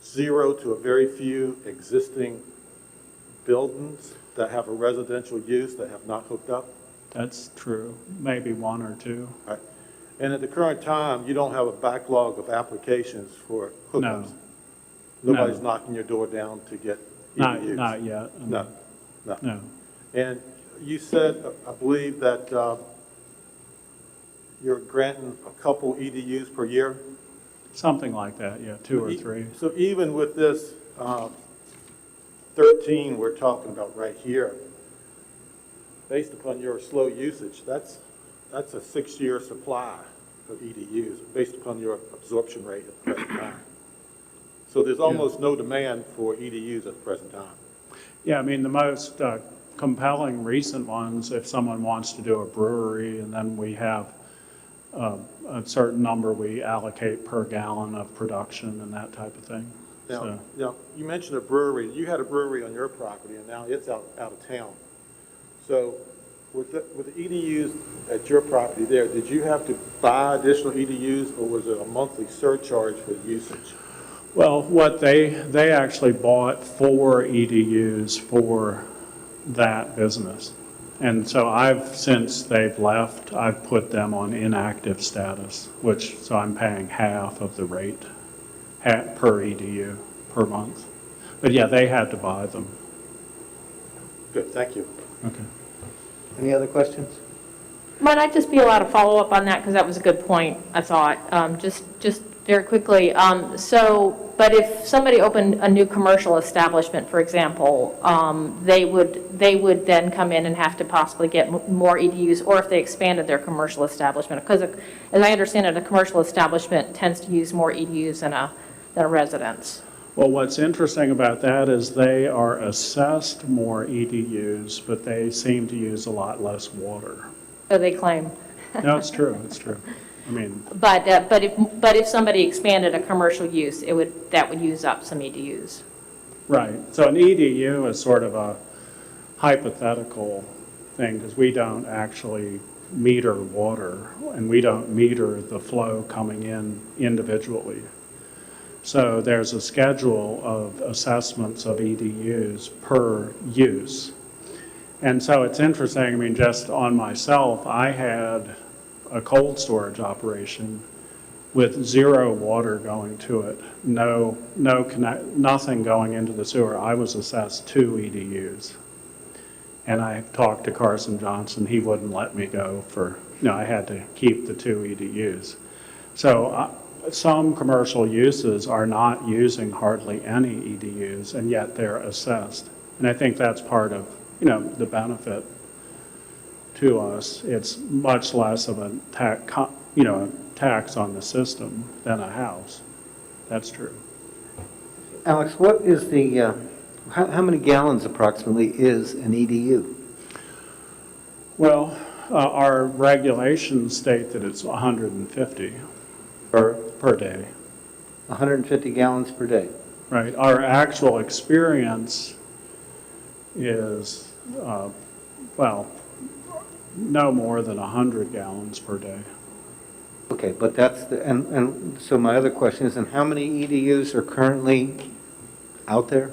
0 to a very few existing buildings that have a residential use that have not hooked up. That's true. Maybe 1 or 2. Right. And at the current time, you don't have a backlog of applications for hookups. No. Nobody's No. knocking your door down to get EDUs. Not yet. No, no. No. And you said, I believe, that you're granting a couple EDUs per year? Something like that, yeah, 2 or 3. So even with this 13 we're talking about right here, based upon your slow usage, that's a 6-year supply of EDUs based upon your absorption rate at the present time. So there's almost no demand for EDUs at the present time. Yeah, I mean, the most compelling recent ones, if someone wants to do a brewery, and then we have a certain number we allocate per gallon of production and that type of thing. Now, you mentioned a brewery. You had a brewery on your property, and now it's out of town. So with the EDUs at your property there, did you have to buy additional EDUs, or was it a monthly surcharge for usage? Well, what they actually bought 4 EDUs for that business. And so since they've left, I've put them on inactive status, so I'm paying half of the rate per EDU per month. But yeah, they had to buy them. Good, thank you. Okay. Any other questions? Might I just be allowed to follow up on that, because that was a good point, I thought, just very quickly. But if somebody opened a new commercial establishment, for example, they would then come in and have to possibly get more EDUs, or if they expanded their commercial establishment, because as I understand it, a commercial establishment tends to use more EDUs than a residence. Well, what's interesting about that is they are assessed more EDUs, but they seem to use a lot less water. So they claim. No, it's true, it's true. I mean, But if somebody expanded a commercial use, that would use up some EDUs. right. So an EDU is sort of a hypothetical thing, because we don't actually meter water, and we don't meter the flow coming in individually. So there's a schedule of assessments of EDUs per use. And so it's interesting, I mean, just on myself, I had a cold storage operation, with zero water going to it, nothing going into the sewer, I was assessed 2 EDUs. And I talked to Carson Johnson, he wouldn't let me go I had to keep the 2 EDUs. So some commercial uses are not using hardly any EDUs, and yet they're assessed. And I think that's part of, the benefit to us. It's much less of a tax on the system than a house. That's true. Alex, what is the, how many gallons approximately is an EDU? Well, our regulations state that it's 150 per day. 150 gallons per day. Right. Our actual experience is, no more than 100 gallons per day. Okay, but that's and so my other question is, and how many EDUs are currently out there?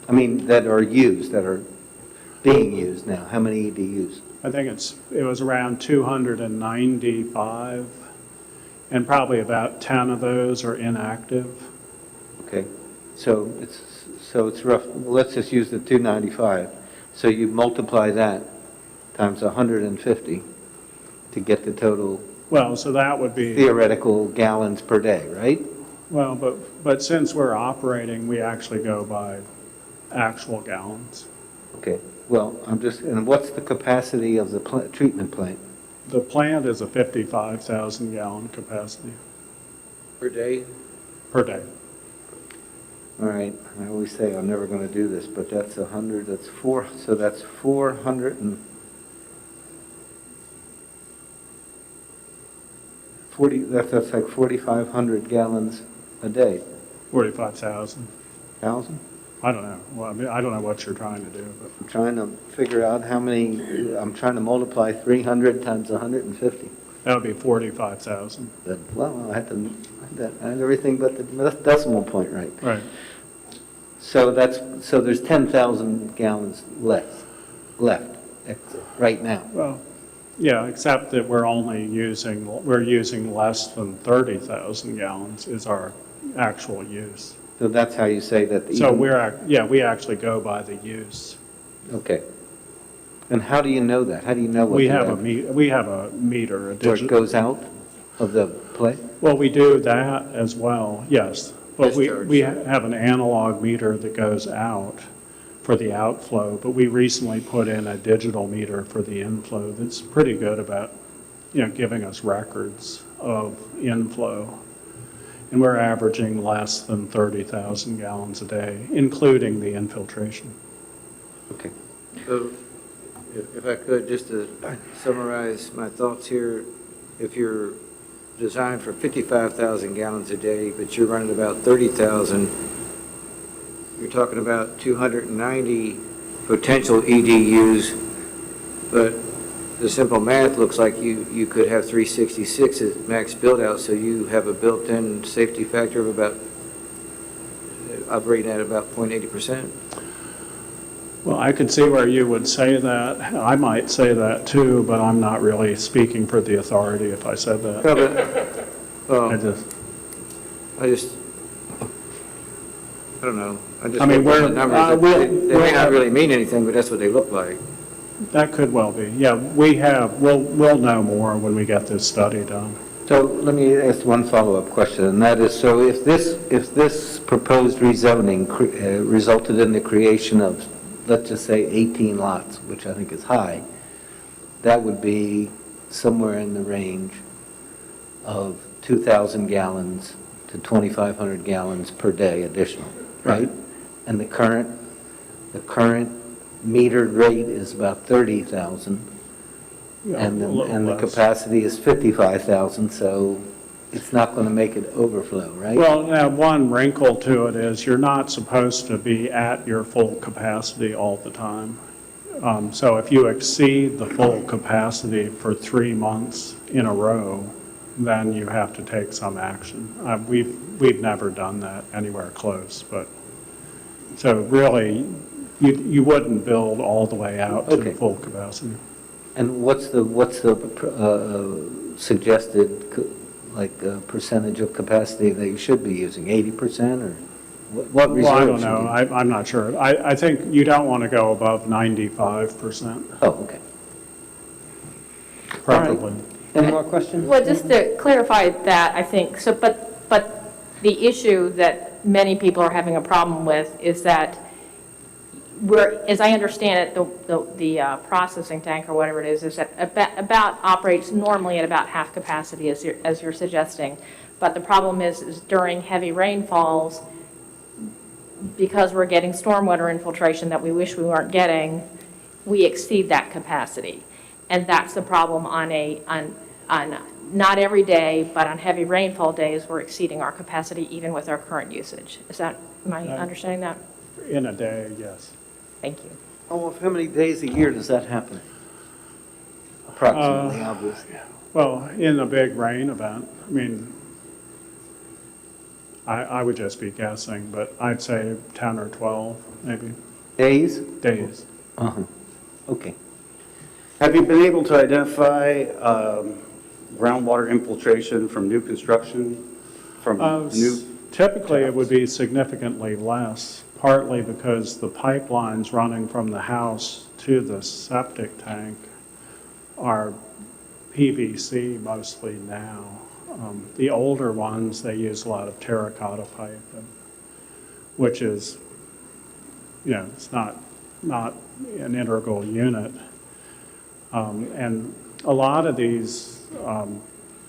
I mean, that are being used now. How many EDUs? I think it was around 295, and probably about 10 of those are inactive. Okay, so it's rough. Let's just use the 295. So you multiply that times 150 to get the total. Well, so that would be theoretical gallons per day, right? Well, but since we're operating, we actually go by actual gallons. Okay. Well, and what's the capacity of the treatment plant? The plant is a 55,000 gallon capacity. Per day? Per day. All right, I always say I'm never going to do this, but that's 100, that's 4, so that's 440, that's like 4,500 gallons a day. 45,000. 1,000? I don't know. Well, I mean, I don't know what you're trying to do, but. I'm trying to figure out how many, I'm trying to multiply 300 times 150. That would be 45,000. Well, I had everything but the decimal point right. Right. So there's 10,000 gallons left right now. Well, yeah, except that we're using less than 30,000 gallons is our actual use. So that's how you say that. So we actually go by the use. Okay. And how do you know that? How do you know what we have a meter, a where it goes out of the plate? Well, we do that as well, yes. But Discharge. we have an analog meter that goes out for the outflow, but we recently put in a digital meter for the inflow that's pretty good about, giving us records of inflow. And we're averaging less than 30,000 gallons a day, including the infiltration. Okay. So, if I could, just to summarize my thoughts here, if you're designed for 55,000 gallons a day, but you're running about 30,000, you're talking about 290 potential EDUs, but the simple math looks like you could have 366 as max build out, so you have a built-in safety factor of about operating at about 0.80%. Well, I could see where you would say that. I might say that too, but I'm not really speaking for the authority if I said that. Well, I just I don't know. I mean, looked at the numbers. They may not we'll- really mean anything, but that's what they look like. That could well be. Yeah, we'll know more when we get this study done. So let me ask one follow-up question, and that is, so if this proposed rezoning resulted in the creation of, let's just say, 18 lots, which I think is high, that would be somewhere in the range of 2,000 gallons to 2,500 gallons per day additional, right? And the current metered rate is about 30,000. Yeah, And a little the less. capacity is 55,000, so it's not going to make it overflow, right? Well, now, one wrinkle to it is you're not supposed to be at your full capacity all the time. So if you exceed the full capacity for 3 months in a row, then you have to take some action. We've never done that anywhere close, but, so really, you wouldn't build all the way out to Okay. full capacity. And what's the suggested like a percentage of capacity that you should be using, 80% or what Well, I don't reserves? know. I'm not sure. I think you don't want to go above 95%, Oh, okay. preferably. Any more questions? Well, just to clarify that, I think, so, but the issue that many people are having a problem with is that as I understand it, the processing tank or whatever it is that about operates normally at about half capacity as you're suggesting. But the problem is during heavy rainfalls, because we're getting stormwater infiltration that we wish we weren't getting, we exceed that capacity. And that's the problem on not every day, but on heavy rainfall days, we're exceeding our capacity even with our current usage. Am I understanding that? In a day, yes. Thank you. How many days a year does that happen? Approximately, obviously. Well, in a big rain event, I mean, I would just be guessing, but I'd say 10 or 12, maybe, Days? days. Uh-huh. Okay. Have you been able to identify groundwater infiltration from new construction, from new? Typically, it would be significantly less, partly because the pipelines running from the house to the septic tank are PVC mostly now. The older ones, they use a lot of terracotta pipe, which is, it's not an integral unit. And a lot of these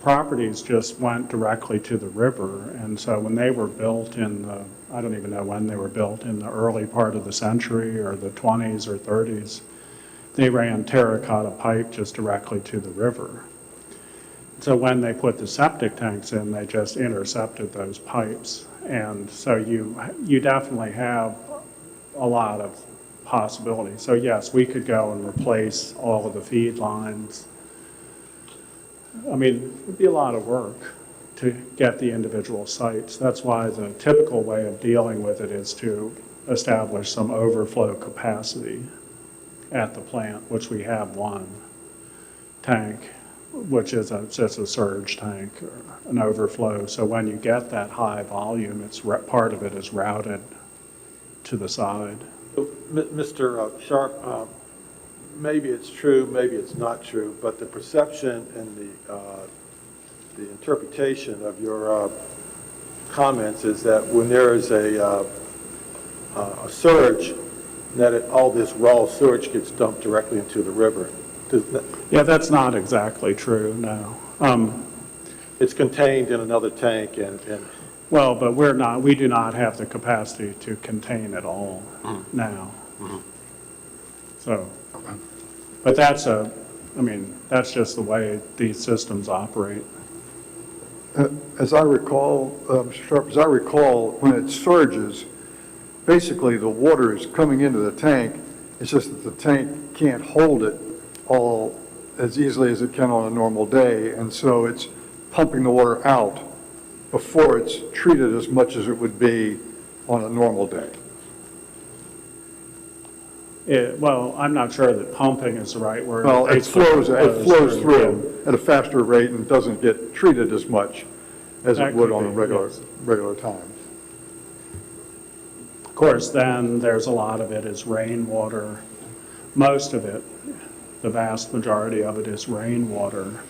properties just went directly to the river. And so when they were built I don't even know when they were built, in the early part of the century or the 20s or 30s, they ran terracotta pipe just directly to the river. So when they put the septic tanks in, they just intercepted those pipes. And so you definitely have a lot of possibilities. So yes, we could go and replace all of the feed lines. I mean, it would be a lot of work to get the individual sites. That's why the typical way of dealing with it is to establish some overflow capacity at the plant, which we have one tank, which is just a surge tank, or an overflow. So when you get that high volume, part of it is routed to the side. Mr. Sharp, maybe it's true, maybe it's not true, but the perception and the interpretation of your comments is that when there is a surge, that all this raw sewage gets dumped directly into the river. Yeah, that's not exactly true, no. It's contained in another tank and Well, but we do not have the capacity to contain it all now. So, but that's just the way these systems operate. As I recall, Mr. Sharp, when it surges, basically the water is coming into the tank. It's just that the tank can't hold it all as easily as it can on a normal day, and so it's pumping the water out before it's treated as much as it would be on a normal day. Well, I'm not sure that pumping is the right word. Well, it flows through yeah. at a faster rate and doesn't get treated as much as That it would could on a be, regular time. Of course, then there's a lot of it is rainwater. Most of it, the vast majority of it is rainwater.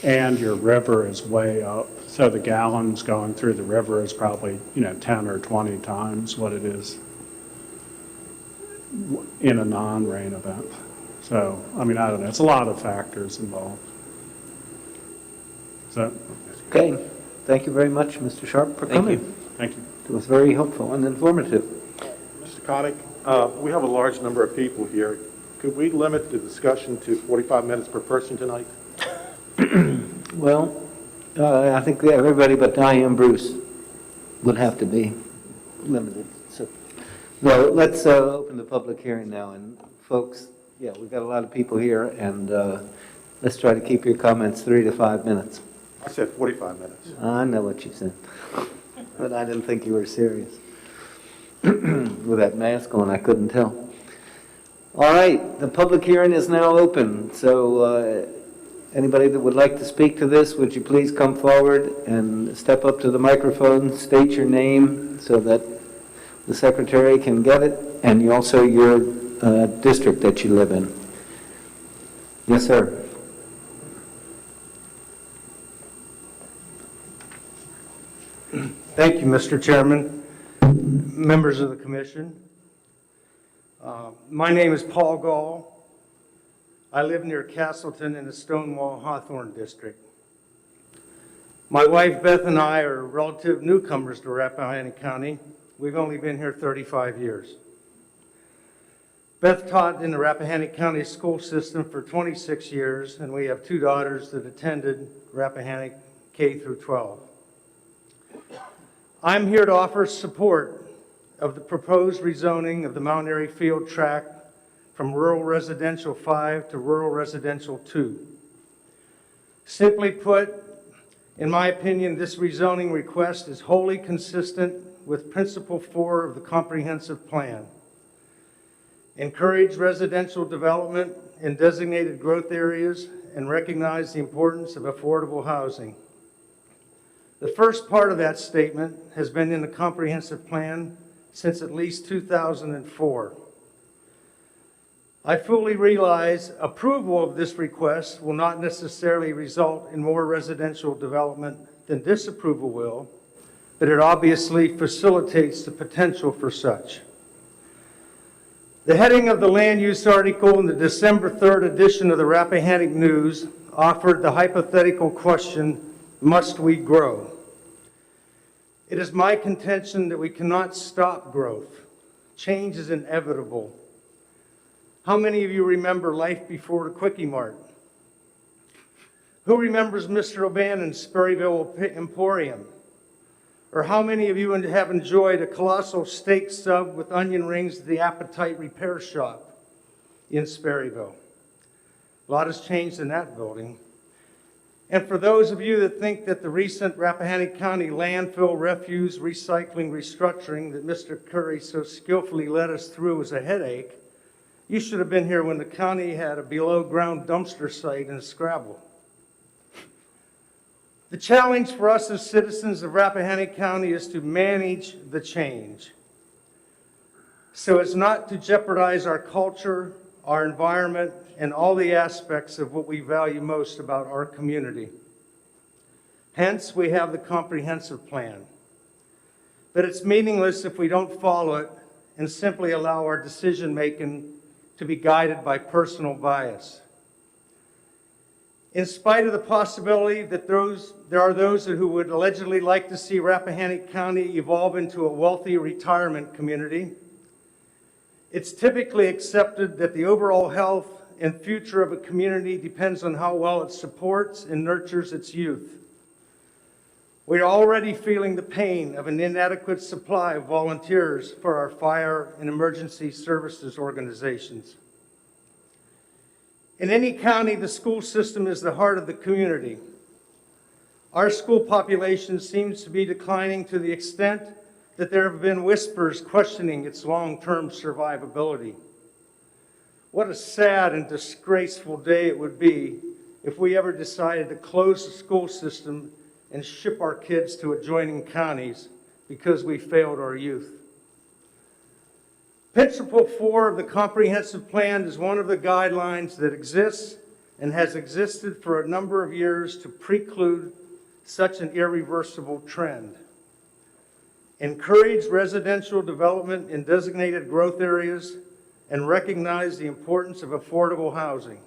And your river is way up. So the gallons going through the river is probably, 10 or 20 times what it is in a non-rain event. So, I don't know. It's a lot of factors involved. So, Okay. Thank you very much, Mr. Sharp, for coming. thank you. It was very helpful and informative. Mr. Connick, we have a large number of people here. Could we limit the discussion to 45 minutes per person tonight? Well, I think everybody but Diane and Bruce would have to be limited. So, well, let's open the public hearing now. And folks, we've got a lot of people here, and let's try to keep your comments 3 to 5 minutes. I said 45 minutes. I know what you said, but I didn't think you were serious. With that mask on, I couldn't tell. All right, the public hearing is now open. So Anybody that would like to speak to this, would you please come forward and step up to the microphone, state your name so that the secretary can get it, and you also your district that you live in. Yes, sir. Thank you, Mr. Chairman, members of the commission. My name is Paul Gall. I live near Castleton in the Stonewall Hawthorne district. My wife Beth and I are relative newcomers to Rappahannock County. We've only been here 35 years. Beth taught in the Rappahannock County school system for 26 years, and we have 2 daughters that attended Rappahannock K through 12. I'm here to offer support of the proposed rezoning of the Mount Airy Field tract from Rural Residential 5 to Rural Residential 2. Simply put, in my opinion, this rezoning request is wholly consistent with Principle 4 of the Comprehensive Plan. Encourage residential development in designated growth areas and recognize the importance of affordable housing. The first part of that statement has been in the Comprehensive Plan since at least 2004. I fully realize approval of this request will not necessarily result in more residential development than disapproval will, but it obviously facilitates the potential for such. The heading of the land use article in the December 3rd edition of the Rappahannock News offered the hypothetical question, must we grow? It is my contention that we cannot stop growth. Change is inevitable. How many of you remember life before the Quickie Mart? Who remembers Mr. O'Bannon's Sperryville Emporium? Or how many of you have enjoyed a colossal steak sub with onion rings at the Appetite Repair Shop in Sperryville? A lot has changed in that building. And for those of you that think that the recent Rappahannock County landfill refuse recycling restructuring that Mr. Curry so skillfully led us through was a headache, you should have been here when the county had a below-ground dumpster site in Scrabble. The challenge for us as citizens of Rappahannock County is to manage the change so as not to jeopardize our culture, our environment, and all the aspects of what we value most about our community. Hence, we have the comprehensive plan. But it's meaningless if we don't follow it and simply allow our decision-making to be guided by personal bias. In spite of the possibility that there are those who would allegedly like to see Rappahannock County evolve into a wealthy retirement community, it's typically accepted that the overall health and future of a community depends on how well it supports and nurtures its youth. We're already feeling the pain of an inadequate supply of volunteers for our fire and emergency services organizations. In any county, the school system is the heart of the community. Our school population seems to be declining to the extent that there have been whispers questioning its long-term survivability. What a sad and disgraceful day it would be if we ever decided to close the school system and ship our kids to adjoining counties because we failed our youth. Principle 4 of the Comprehensive Plan is one of the guidelines that exists and has existed for a number of years to preclude such an irreversible trend. Encourage residential development in designated growth areas and recognize the importance of affordable housing.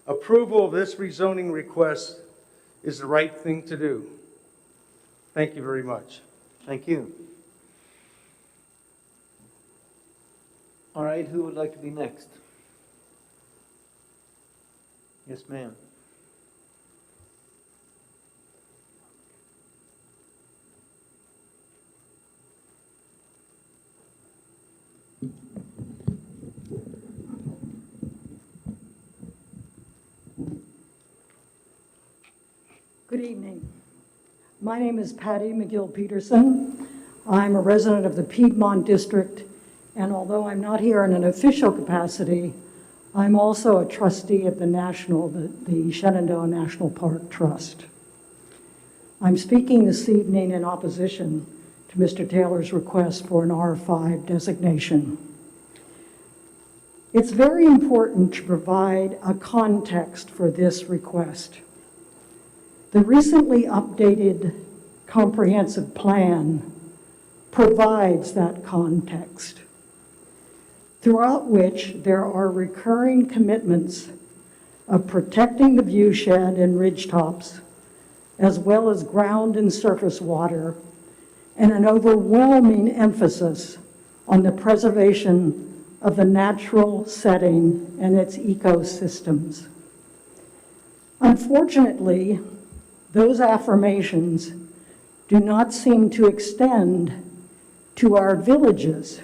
Approval of this rezoning request is the right thing to do. Thank you very much. Thank you. All right, who would like to be next? Yes, ma'am. Good evening. My name is Patty Mcgill Peterson. I'm a resident of the Piedmont District, and although I'm not here in an official capacity, I'm also a trustee of the Shenandoah National Park Trust. I'm speaking this evening in opposition to Mr. Taylor's request for an R5 designation. It's very important to provide a context for this request. The recently updated comprehensive plan provides that context, throughout which there are recurring commitments of protecting the viewshed and ridgetops, as well as ground and surface water, and an overwhelming emphasis on the preservation of the natural setting and its ecosystems. Unfortunately, those affirmations do not seem to extend to our villages,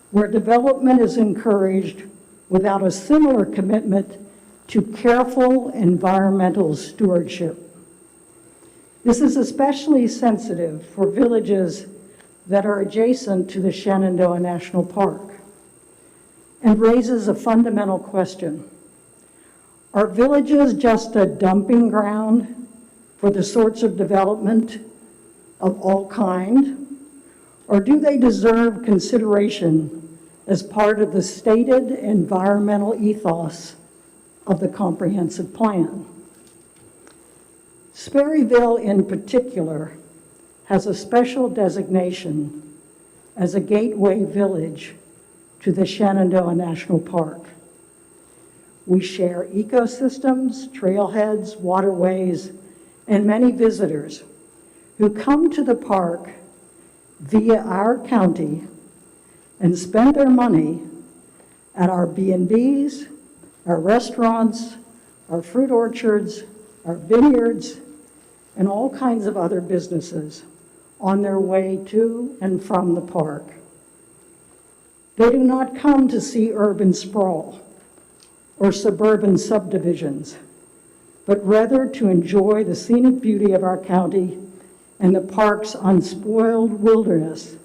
where development is encouraged without a similar commitment to careful environmental stewardship. This is especially sensitive for villages that are adjacent to the Shenandoah National Park and raises a fundamental question. Are villages just a dumping ground for the sorts of development of all kind, or do they deserve consideration as part of the stated environmental ethos of the comprehensive plan? Sperryville in particular has a special designation as a gateway village to the Shenandoah National Park. We share ecosystems, trailheads, waterways, and many visitors who come to the park via our county and spend their money at our B&Bs, our restaurants, our fruit orchards, our vineyards, and all kinds of other businesses on their way to and from the park. They do not come to see urban sprawl or suburban subdivisions, but rather to enjoy the scenic beauty of our county and the park's unspoiled wilderness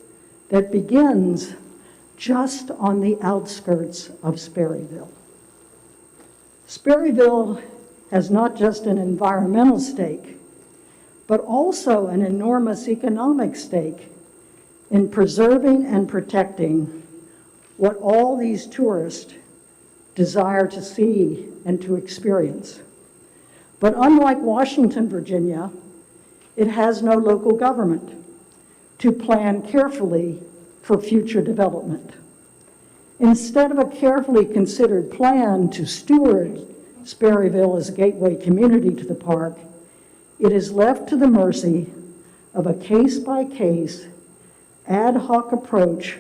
that begins just on the outskirts of Sperryville. Sperryville has not just an environmental stake, but also an enormous economic stake in preserving and protecting what all these tourists desire to see and to experience. But unlike Washington, Virginia, it has no local government to plan carefully for future development. Instead of a carefully considered plan to steward Sperryville as a gateway community to the park, it is left to the mercy of a case-by-case, ad hoc approach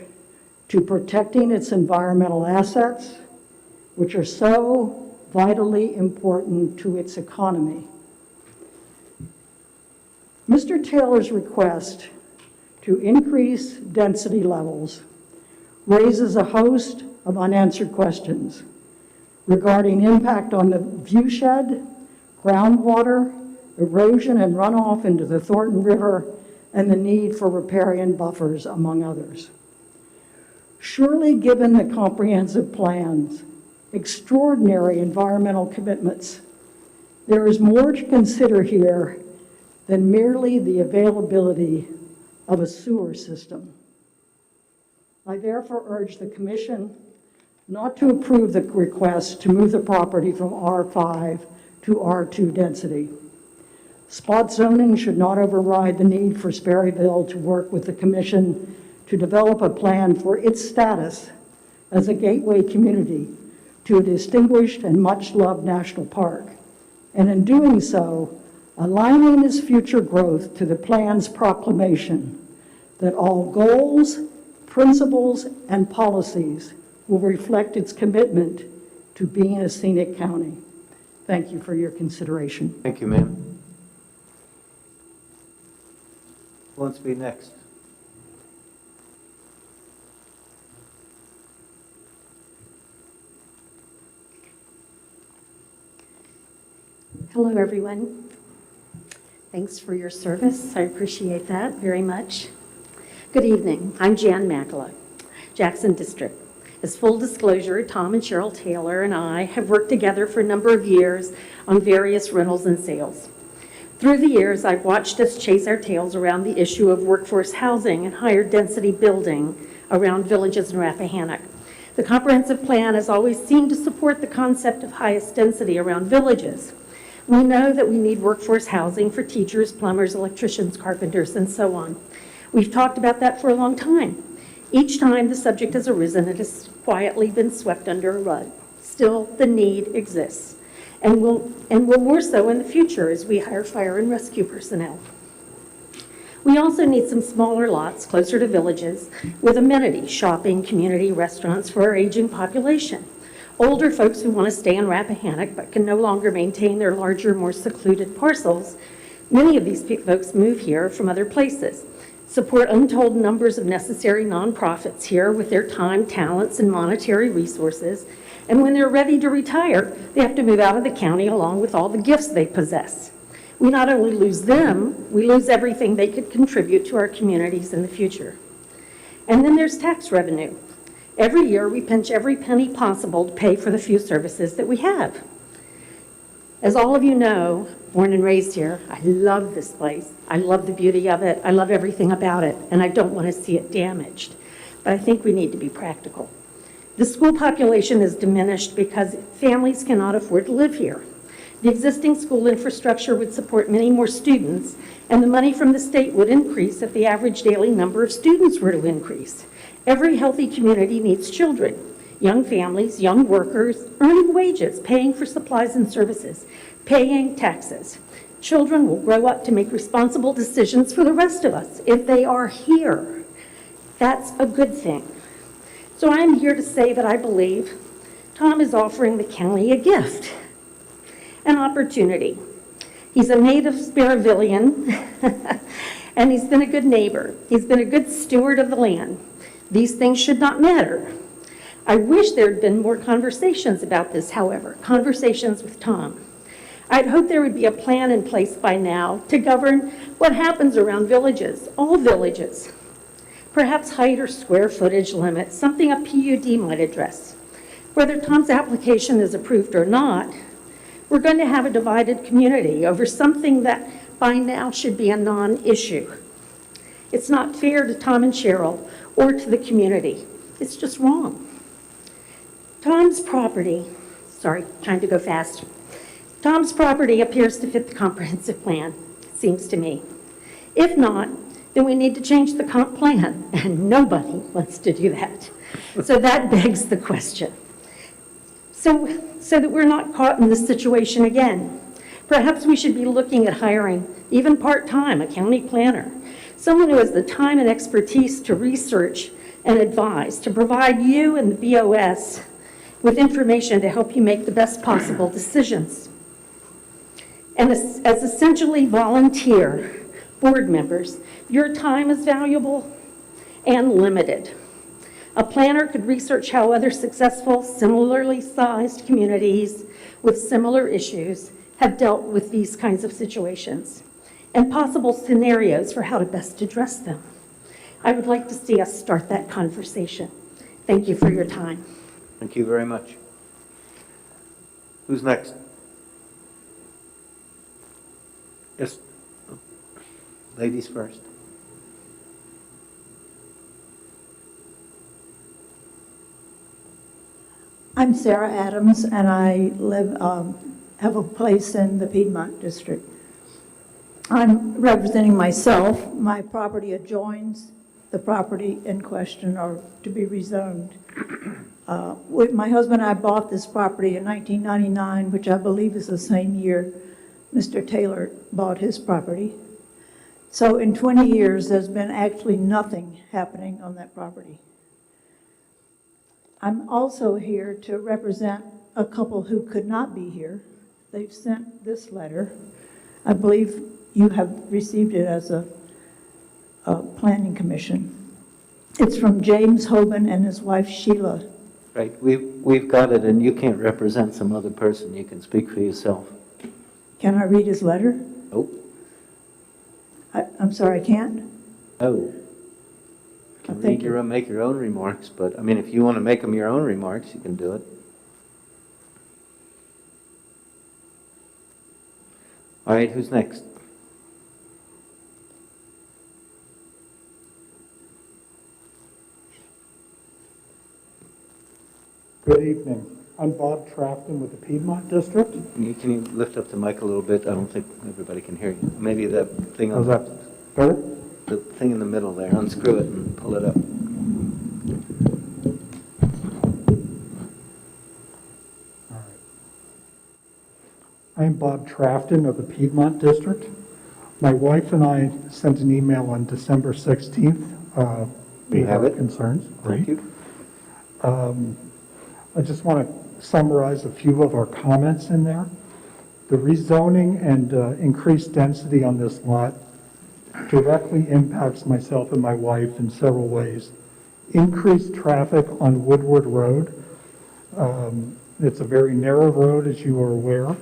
to protecting its environmental assets, which are so vitally important to its economy. Mr. Taylor's request to increase density levels raises a host of unanswered questions regarding impact on the viewshed, groundwater, erosion and runoff into the Thornton River, and the need for riparian buffers, among others. Surely, given the comprehensive plan's extraordinary environmental commitments, there is more to consider here than merely the availability of a sewer system. I therefore urge the Commission not to approve the request to move the property from R5 to R2 density. Spot zoning should not override the need for Sperryville to work with the Commission to develop a plan for its status as a gateway community to a distinguished and much-loved national park, and in doing so, aligning its future growth to the plan's proclamation that all goals, principles, and policies will reflect its commitment to being a scenic county. Thank you for your consideration. Thank you, ma'am. Who wants to be next? Hello, everyone. Thanks for your service. I appreciate that very much. Good evening. I'm Jan Makala, Jackson District. As full disclosure, Tom and Cheryl Taylor and I have worked together for a number of years on various rentals and sales. Through the years, I've watched us chase our tails around the issue of workforce housing and higher density building around villages in Rappahannock. The comprehensive plan has always seemed to support the concept of highest density around villages. We know that we need workforce housing for teachers, plumbers, electricians, carpenters, and so on. We've talked about that for a long time. Each time the subject has arisen, it has quietly been swept under a rug. Still, the need exists, and will more so in the future as we hire fire and rescue personnel. We also need some smaller lots closer to villages with amenities, shopping, community, restaurants for our aging population. Older folks who want to stay in Rappahannock but can no longer maintain their larger, more secluded parcels. Many of these folks move here from other places, support untold numbers of necessary nonprofits here with their time, talents, and monetary resources. And when they're ready to retire, they have to move out of the county along with all the gifts they possess. We not only lose them, we lose everything they could contribute to our communities in the future. And then there's tax revenue. Every year, we pinch every penny possible to pay for the few services that we have. As all of you know, born and raised here, I love this place. I love the beauty of it. I love everything about it, and I don't want to see it damaged. But I think we need to be practical. The school population is diminished because families cannot afford to live here. The existing school infrastructure would support many more students, and the money from the state would increase if the average daily number of students were to increase. Every healthy community needs children, young families, young workers, earning wages, paying for supplies and services, paying taxes. Children will grow up to make responsible decisions for the rest of us if they are here. That's a good thing. So I'm here to say that I believe Tom is offering the county a gift, an opportunity. He's a native Sparrovillian, and he's been a good neighbor. He's been a good steward of the land. These things should not matter. I wish there had been more conversations about this, however, conversations with Tom. I'd hope there would be a plan in place by now to govern what happens around villages, all villages. Perhaps height or square footage limits, something a PUD might address. Whether Tom's application is approved or not, we're going to have a divided community over something that by now should be a non-issue. It's not fair to Tom and Cheryl or to the community. It's just wrong. Tom's property, sorry, trying to go fast. Tom's property appears to fit the comprehensive plan, it seems to me. If not, then we need to change the comp plan, and nobody wants to do that. So that begs the question. So that we're not caught in this situation again, perhaps we should be looking at hiring, even part-time, a county planner, someone who has the time and expertise to research and advise, to provide you and the BOS with information to help you make the best possible decisions. And as essentially volunteer board members, your time is valuable and limited. A planner could research how other successful, similarly sized communities with similar issues have dealt with these kinds of situations and possible scenarios for how to best address them. I would like to see us start that conversation. Thank you for your time. Thank you very much. Who's next? Yes. Ladies first. I'm Sarah Adams, and I have a place in the Piedmont District. I'm representing myself. My property adjoins the property in question, or to be rezoned. My husband and I bought this property in 1999, which I believe is the same year Mr. Taylor bought his property. So in 20 years, there's been actually nothing happening on that property. I'm also here to represent a couple who could not be here. They've sent this letter. I believe you have received it as a planning commission. It's from James Hoban and his wife Sheila. Right, we've got it, and you can't represent some other person. You can speak for yourself. Can I read his letter? Oh. I'm sorry, I can't? Oh. can Thank read make your own remarks, but, I mean, if you want to make them your own remarks, you can do it. All right, who's next? Good evening. I'm Bob Trafton with the Piedmont District. Can you lift up the mic a little bit? I don't think everybody can hear you. Maybe the thing How's on that better? the thing in the middle there, unscrew it and pull it up. All right. I'm Bob Trafton of the Piedmont District. My wife and I sent an email on December 16th. You have it? Concerns. Thank Great. you. I just want to summarize a few of our comments in there. The rezoning and increased density on this lot directly impacts myself and my wife in several ways. Increased traffic on Woodward Road. It's a very narrow road, as you are aware.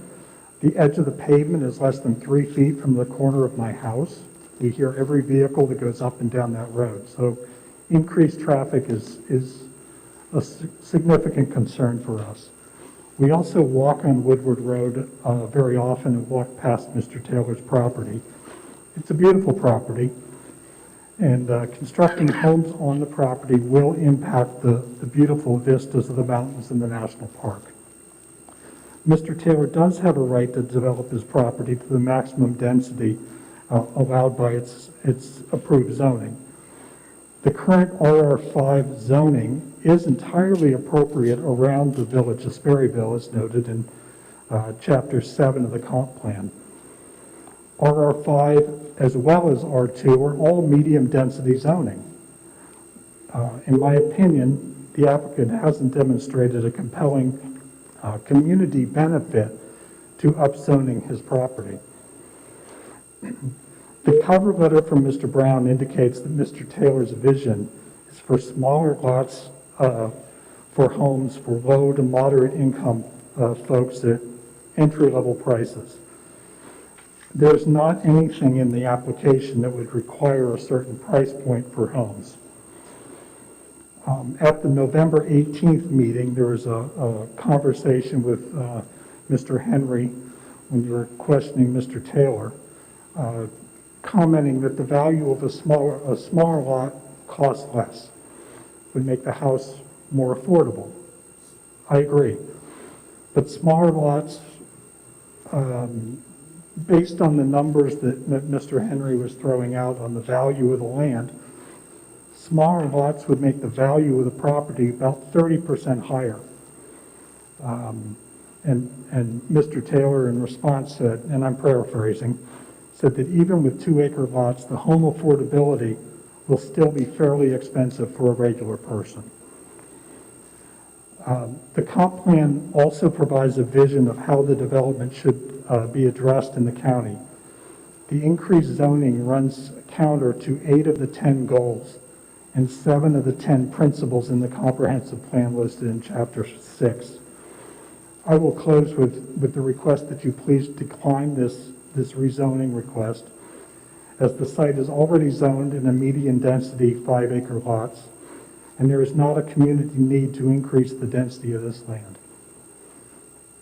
The edge of the pavement is less than 3 feet from the corner of my house. We hear every vehicle that goes up and down that road. So increased traffic is a significant concern for us. We also walk on Woodward Road very often and walk past Mr. Taylor's property. It's a beautiful property, and constructing homes on the property will impact the beautiful vistas of the mountains in the national park. Mr. Taylor does have a right to develop his property to the maximum density allowed by its approved zoning. The current RR5 zoning is entirely appropriate around the village of Sperryville, as noted in Chapter 7 of the comp plan. RR5 as well as R2 are all medium density zoning. In my opinion, the applicant hasn't demonstrated a compelling community benefit to upzoning his property. The cover letter from Mr. Brown indicates that Mr. Taylor's vision is for smaller lots for homes for low to moderate income folks at entry-level prices. There's not anything in the application that would require a certain price point for homes. At the November 18th meeting, there was a conversation with Mr. Henry when you were questioning Mr. Taylor, commenting that the value of a smaller lot costs less, would make the house more affordable. I agree. But smaller lots, based on the numbers that Mr. Henry was throwing out on the value of the land, smaller lots would make the value of the property about 30% higher. And Mr. Taylor in response said, and I'm paraphrasing, said that even with 2-acre lots, the home affordability will still be fairly expensive for a regular person. The comp plan also provides a vision of how the development should be addressed in the county. The increased zoning runs counter to 8 of the 10 goals and 7 of the 10 principles in the comprehensive plan listed in Chapter 6. I will close with the request that you please decline this rezoning request, as the site is already zoned in a median density 5-acre lots, and there is not a community need to increase the density of this land.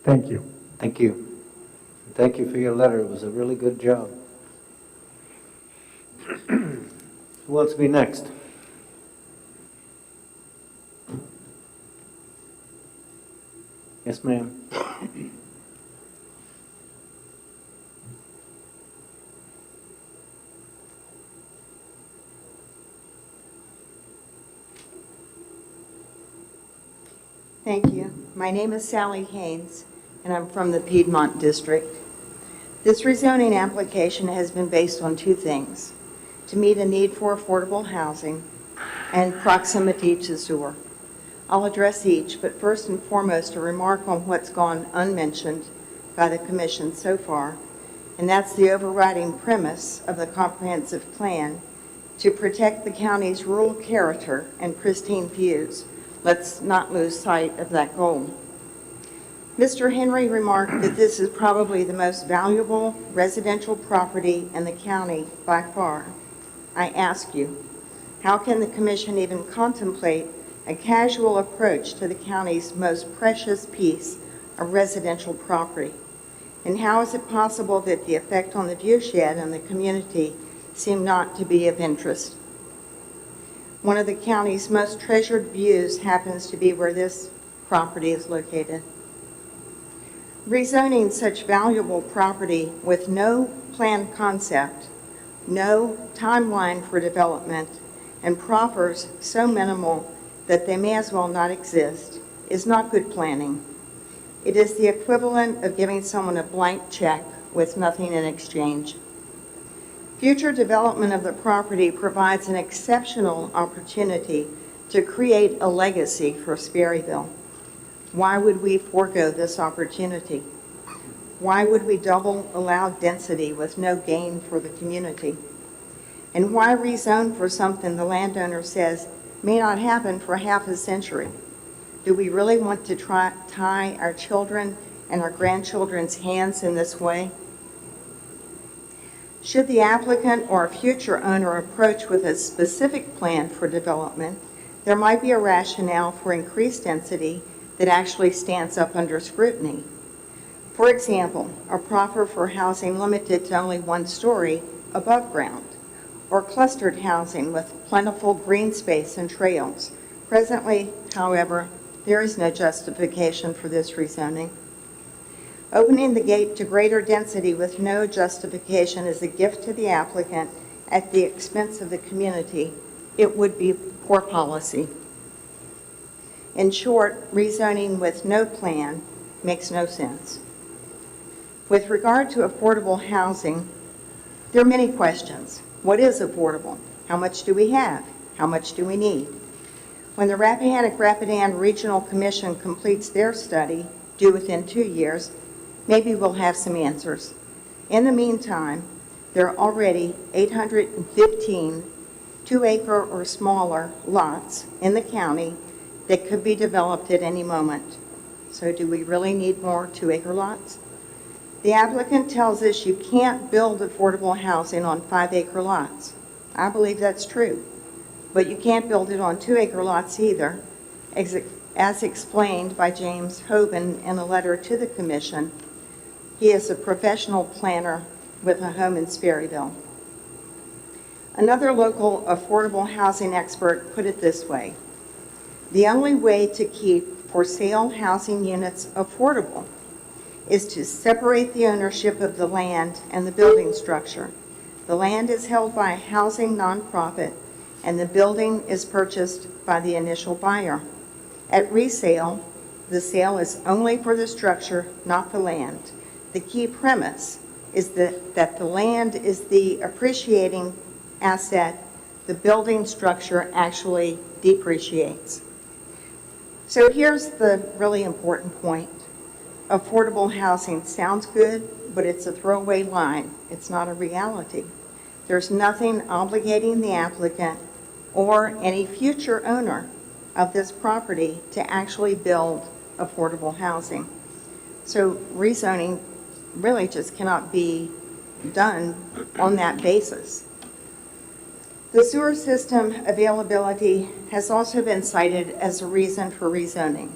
Thank you. Thank you. Thank you for your letter. It was a really good job. Who wants to be next? Yes, ma'am. Thank you. My name is Sally Haynes, and I'm from the Piedmont District. This rezoning application has been based on 2 things: to meet a need for affordable housing and proximity to sewer. I'll address each, but first and foremost, a remark on what's gone unmentioned by the Commission so far, and that's the overriding premise of the comprehensive plan to protect the county's rural character and pristine views. Let's not lose sight of that goal. Mr. Henry remarked that this is probably the most valuable residential property in the county by far. I ask you, How can the commission even contemplate a casual approach to the county's most precious piece of residential property? And how is it possible that the effect on the viewshed and the community seem not to be of interest? One of the county's most treasured views happens to be where this property is located. Rezoning such valuable property with no planned concept, no timeline for development, and proffers so minimal that they may as well not exist is not good planning. It is the equivalent of giving someone a blank check with nothing in exchange. Future development of the property provides an exceptional opportunity to create a legacy for Sperryville. Why would we forego this opportunity? Why would we double allowed density with no gain for the community? And why rezone for something the landowner says may not happen for half a century? Do we really want to tie our children and our grandchildren's hands in this way? Should the applicant or a future owner approach with a specific plan for development, there might be a rationale for increased density that actually stands up under scrutiny. For example, a proffer for housing limited to only 1 story above ground, or clustered housing with plentiful green space and trails. Presently, however, there is no justification for this rezoning. Opening the gate to greater density with no justification is a gift to the applicant at the expense of the community. It would be poor policy. In short, rezoning with no plan makes no sense. With regard to affordable housing, there are many questions. What is affordable? How much do we have? How much do we need? When the Rappahannock-Rapidan Regional Commission completes their study, due within 2 years, maybe we'll have some answers. In the meantime, there are already 815 2-acre or smaller lots in the county that could be developed at any moment. So do we really need more 2-acre lots? The applicant tells us you can't build affordable housing on 5-acre lots. I believe that's true, but you can't build it on 2-acre lots either, as explained by James Hoban in a letter to the commission. He is a professional planner with a home in Sperryville. Another local affordable housing expert put it this way: the only way to keep for sale housing units affordable is to separate the ownership of the land and the building structure. The land is held by a housing nonprofit, and the building is purchased by the initial buyer. At resale, the sale is only for the structure, not the land. The key premise is that the land is the appreciating asset, the building structure actually depreciates. So here's the really important point. Affordable housing sounds good, but it's a throwaway line. It's not a reality. There's nothing obligating the applicant or any future owner of this property to actually build affordable housing. So rezoning really just cannot be done on that basis. The sewer system availability has also been cited as a reason for rezoning.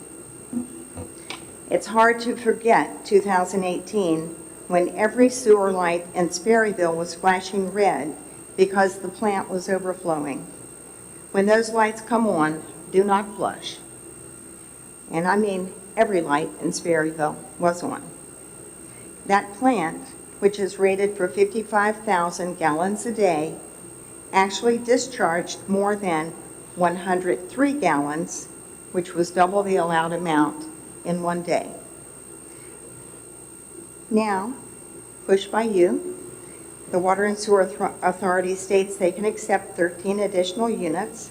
It's hard to forget 2018 when every sewer light in Sperryville was flashing red because the plant was overflowing. When those lights come on, do not flush. And I mean every light in Sperryville was on. That plant, which is rated for 55,000 gallons a day, actually discharged more than 103 gallons, which was double the allowed amount, in one day. Now, pushed by you, the Water and Sewer Authority states they can accept 13 additional units.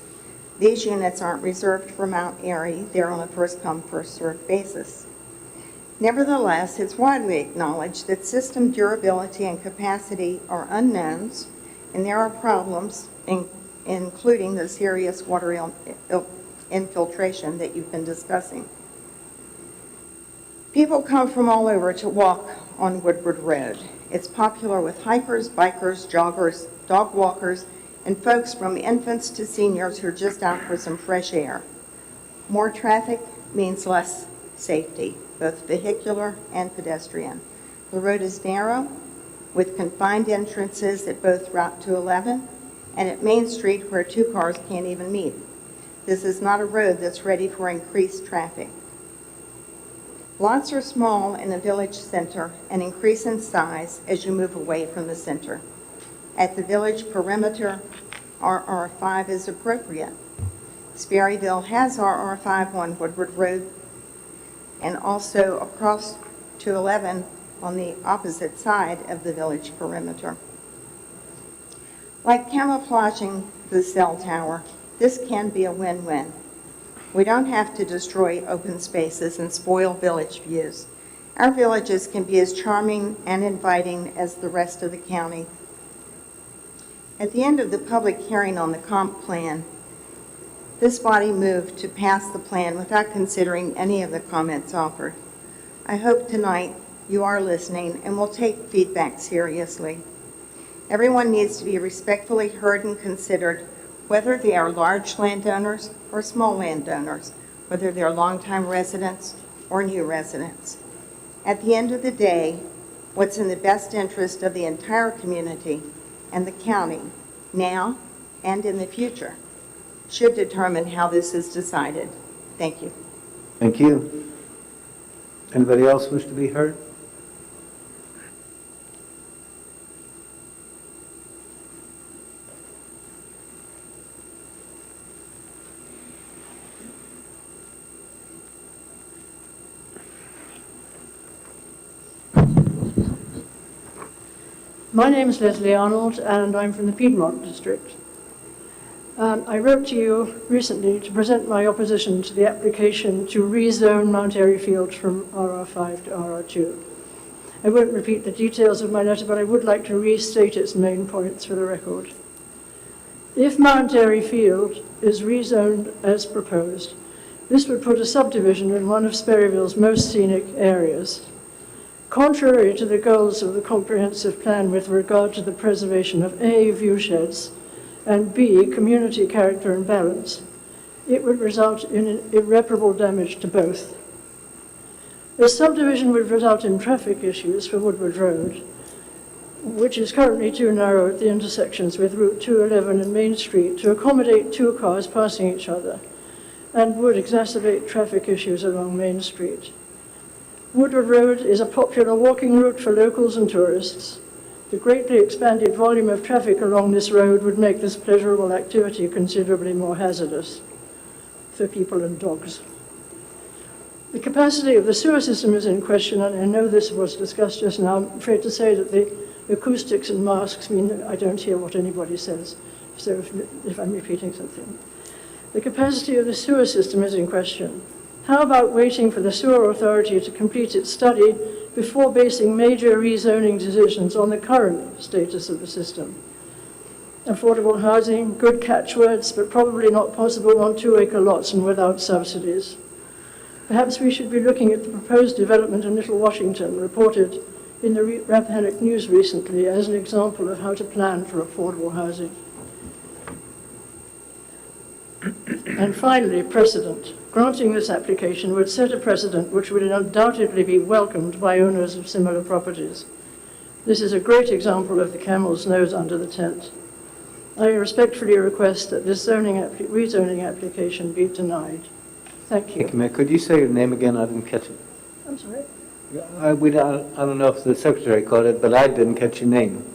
These units aren't reserved for Mount Airy. They're on a first-come, first-served basis. Nevertheless, it's widely acknowledged that system durability and capacity are unknowns, and there are problems, including the serious water infiltration that you've been discussing. People come from all over to walk on Woodward Road. It's popular with hikers, bikers, joggers, dog walkers, and folks from infants to seniors who are just out for some fresh air. More traffic means less safety, both vehicular and pedestrian. The road is narrow, with confined entrances at both Route 211 and at Main Street where two cars can't even meet. This is not a road that's ready for increased traffic. Lots are small in the village center and increase in size as you move away from the center. At the village perimeter, RR5 is appropriate. Sperryville has RR5 on Woodward Road and also across 211 on the opposite side of the village perimeter. Like camouflaging the cell tower, this can be a win-win. We don't have to destroy open spaces and spoil village views. Our villages can be as charming and inviting as the rest of the county. At the end of the public hearing on the comp plan, this body moved to pass the plan without considering any of the comments offered. I hope tonight you are listening and will take feedback seriously. Everyone needs to be respectfully heard and considered, whether they are large landowners or small landowners, whether they're longtime residents or new residents. At the end of the day, what's in the best interest of the entire community and the county, now and in the future, should determine how this is decided. Thank you. Thank you. Anybody else wish to be heard? My name is Leslie Arnold, and I'm from the Piedmont district. I wrote to you recently to present my opposition to the application to rezone Mount Airy Fields from RR5 to RR2. I won't repeat the details of my letter, but I would like to restate its main points for the record. If Mount Airy Field is rezoned as proposed, this would put a subdivision in one of Sperryville's most scenic areas. Contrary to the goals of the comprehensive plan with regard to the preservation of A, viewsheds, and B, community character and balance, it would result in irreparable damage to both. The subdivision would result in traffic issues for Woodward Road, which is currently too narrow at the intersections with Route 211 and Main Street to accommodate two cars passing each other, and would exacerbate traffic issues along Main Street. Woodward Road is a popular walking route for locals and tourists. The greatly expanded volume of traffic along this road would make this pleasurable activity considerably more hazardous for people and dogs. The capacity of the sewer system is in question, and I know this was discussed just now. I'm afraid to say that the acoustics and masks mean that I don't hear what anybody says, so if I'm repeating something. The capacity of the sewer system is in question. How about waiting for the sewer authority to complete its study before basing major rezoning decisions on the current status of the system? Affordable housing, good catchwords, but probably not possible on 2-acre lots and without subsidies. Perhaps we should be looking at the proposed development in Little Washington, reported in the Rappahannock News recently, as an example of how to plan for affordable housing. And finally, precedent. Granting this application would set a precedent which would undoubtedly be welcomed by owners of similar properties. This is a great example of the camel's nose under the tent. I respectfully request that this rezoning application be denied. Thank you. Thank you, Mayor. Could you say your name again? I didn't catch it. I'm sorry? I don't know if the secretary caught it, but I didn't catch your name.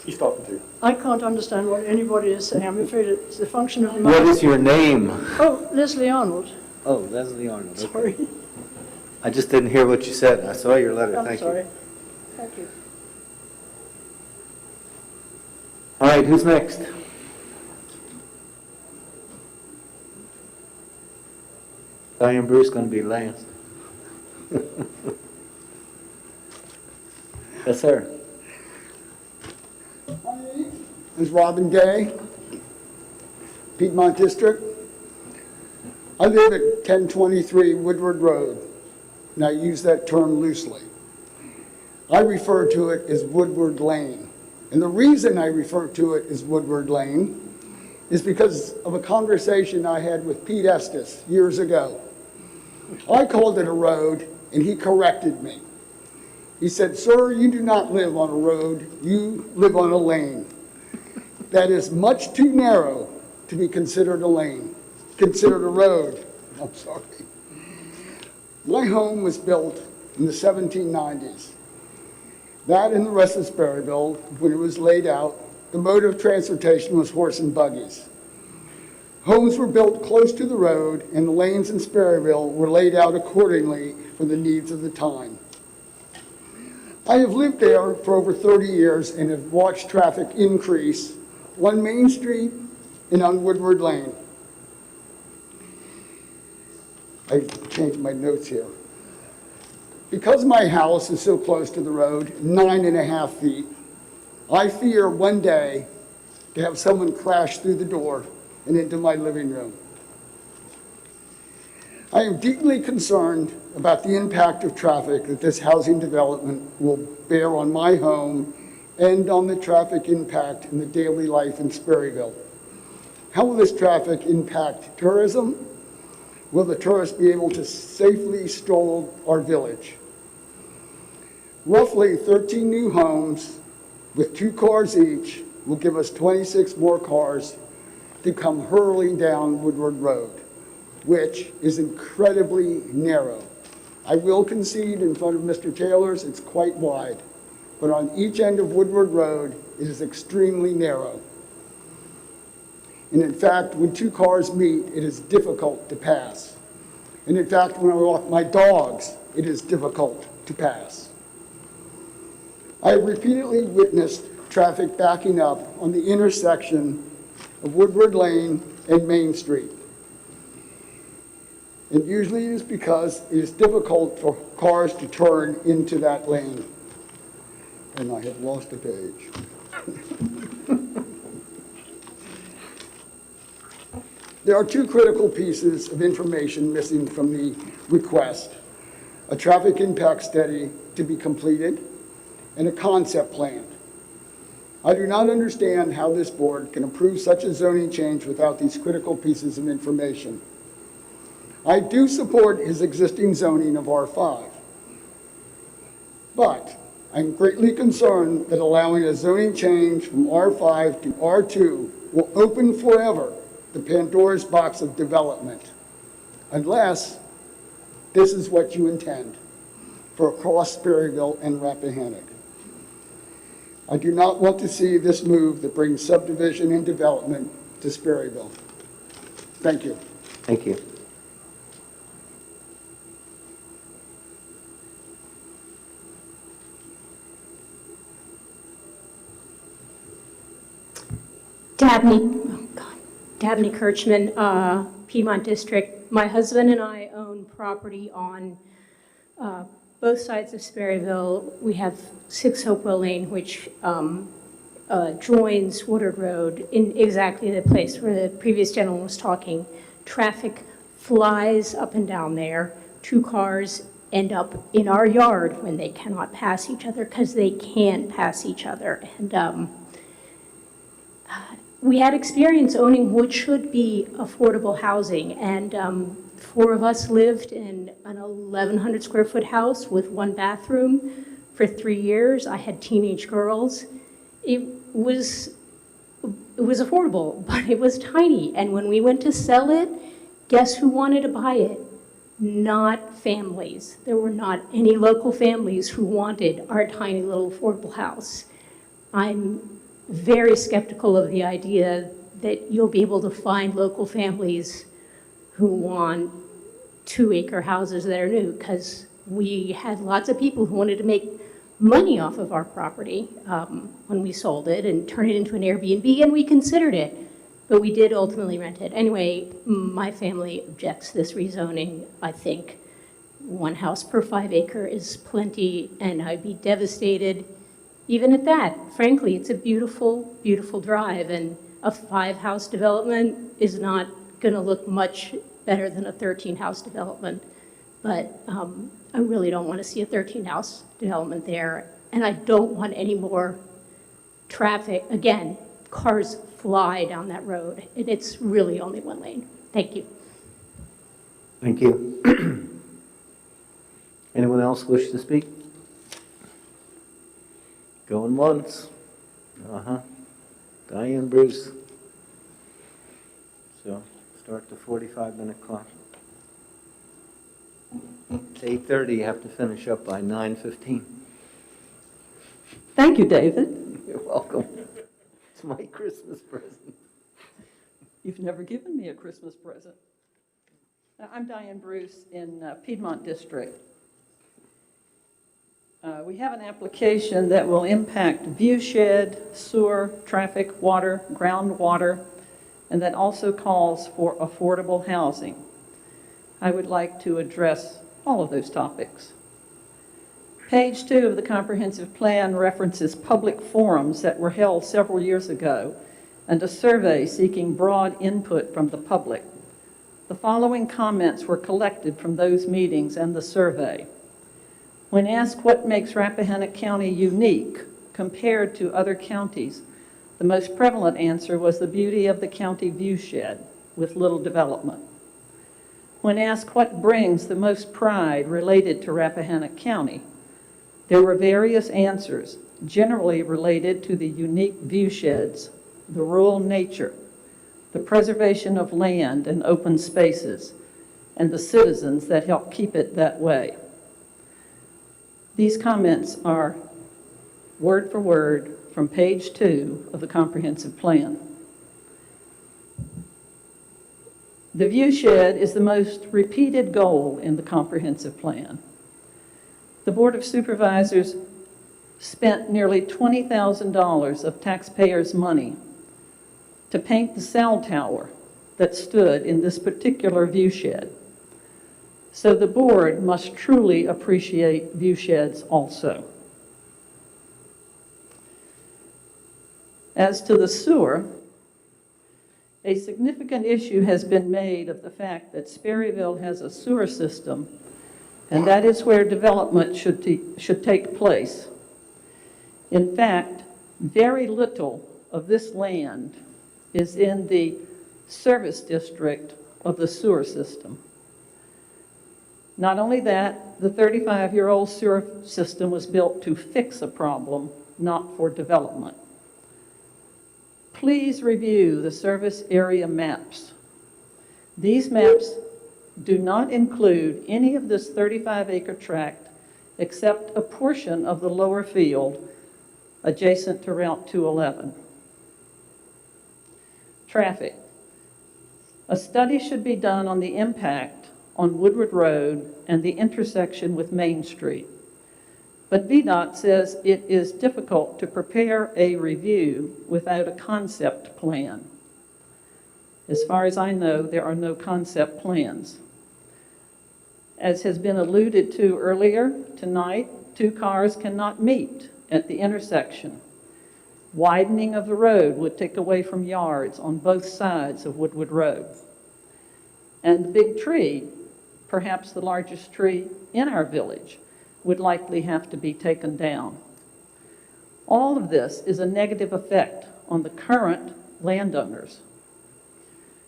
He's talking to you. I can't understand what anybody is saying. I'm afraid it's the function of the What is your name? Oh, Leslie Arnold. Oh, Leslie Arnold. Okay. Sorry. I just didn't hear what you said. I saw your letter. I'm Thank sorry. you. Thank you. All right, who's next? Diane Bruce going to be last. Yes, sir. This is Robin Gay, Piedmont District. I live at 1023 Woodward Road, and I use that term loosely. I refer to it as Woodward Lane. And the reason I refer to it as Woodward Lane is because of a conversation I had with Pete Estes years ago. I called it a road, and he corrected me. He said, "Sir, you do not live on a road, you live on a lane. That is much too narrow to be considered a lane, considered a road." I'm sorry. My home was built in the 1790s. That and the rest of Sperryville, when it was laid out, the mode of transportation was horse and buggies. Homes were built close to the road, and the lanes in Sperryville were laid out accordingly for the needs of the time. I have lived there for over 30 years and have watched traffic increase on Main Street and on Woodward Lane. I changed my notes here. Because my house is so close to the road, 9.5 feet, I fear one day to have someone crash through the door and into my living room. I am deeply concerned about the impact of traffic that this housing development will bear on my home and on the traffic impact in the daily life in Sperryville. How will this traffic impact tourism? Will the tourists be able to safely stroll our village? Roughly 13 new homes with 2 cars each will give us 26 more cars to come hurling down Woodward Road, which is incredibly narrow. I will concede in front of Mr. Taylor's, it's quite wide, but on each end of Woodward Road, it is extremely narrow. And in fact, when 2 cars meet, it is difficult to pass. And in fact, when I walk my dogs, it is difficult to pass. I have repeatedly witnessed traffic backing up on the intersection of Woodward Lane and Main Street. And usually it is because it is difficult for cars to turn into that lane. And I have lost a page. There are 2 critical pieces of information missing from the request: a traffic impact study to be completed and a concept plan. I do not understand how this board can approve such a zoning change without these critical pieces of information. I do support his existing zoning of R5, but I'm greatly concerned that allowing a zoning change from R5 to R2 will open forever the Pandora's box of development, unless this is what you intend for across Sperryville and Rappahannock. I do not want to see this move that brings subdivision and development to Sperryville. Thank you. Thank you. Dabney Kirchman, Piedmont District. My husband and I own property on both sides of Sperryville. We have 6 Hopewell Lane, which joins Woodward Road in exactly the place where the previous gentleman was talking. Traffic flies up and down there. 2 cars end up in our yard when they cannot pass each other because they can't pass each other. And we had experience owning what should be affordable housing, and 4 of us lived in an 1,100 square foot house with 1 bathroom for 3 years. I had teenage girls. It was affordable, but it was tiny. And when we went to sell it, guess who wanted to buy it? Not families. There were not any local families who wanted our tiny little affordable house. I'm very skeptical of the idea that you'll be able to find local families who want 2-acre houses that are new, because we had lots of people who wanted to make money off of our property when we sold it and turn it into an Airbnb, and we considered it, but we did ultimately rent it. Anyway, my family objects to this rezoning. I think 1 house per 5 acre is plenty, and I'd be devastated even at that. Frankly, it's a beautiful, beautiful drive, and a 5-house development is not going to look much better than a 13-house development. But I really don't want to see a 13-house development there, and I don't want any more traffic. Again, cars fly down that road, and it's really only one lane. Thank you. Thank you. Anyone else wish to speak? Going once. Diane Bruce. So start the 45-minute clock. It's 8:30, you have to finish up by 9:15. Thank you, David. You're welcome. It's my Christmas present. You've never given me a Christmas present. I'm Diane Bruce in Piedmont District. We have an application that will impact viewshed, sewer, traffic, water, groundwater, and that also calls for affordable housing. I would like to address all of those topics. Page 2 of the comprehensive plan references public forums that were held several years ago and a survey seeking broad input from the public. The following comments were collected from those meetings and the survey. When asked what makes Rappahannock County unique compared to other counties, the most prevalent answer was the beauty of the county viewshed with little development. When asked what brings the most pride related to Rappahannock County, there were various answers, generally related to the unique viewsheds, the rural nature, the preservation of land and open spaces, and the citizens that help keep it that way. These comments are word for word from page 2 of the comprehensive plan. The viewshed is the most repeated goal in the comprehensive plan. The Board of Supervisors spent nearly $20,000 of taxpayers' money to paint the cell tower that stood in this particular viewshed. So the board must truly appreciate viewsheds also. As to the sewer, a significant issue has been made of the fact that Sperryville has a sewer system, and that is where development should take place. In fact, very little of this land is in the service district of the sewer system. Not only that, the 35-year-old sewer system was built to fix a problem, not for development. Please review the service area maps. These maps do not include any of this 35-acre tract except a portion of the lower field adjacent to Route 211. Traffic. A study should be done on the impact on Woodward Road and the intersection with Main Street. But VDOT says it is difficult to prepare a review without a concept plan. As far as I know, there are no concept plans. As has been alluded to earlier tonight, two cars cannot meet at the intersection. Widening of the road would take away from yards on both sides of Woodward Road. And the big tree, perhaps the largest tree in our village, would likely have to be taken down. All of this is a negative effect on the current landowners.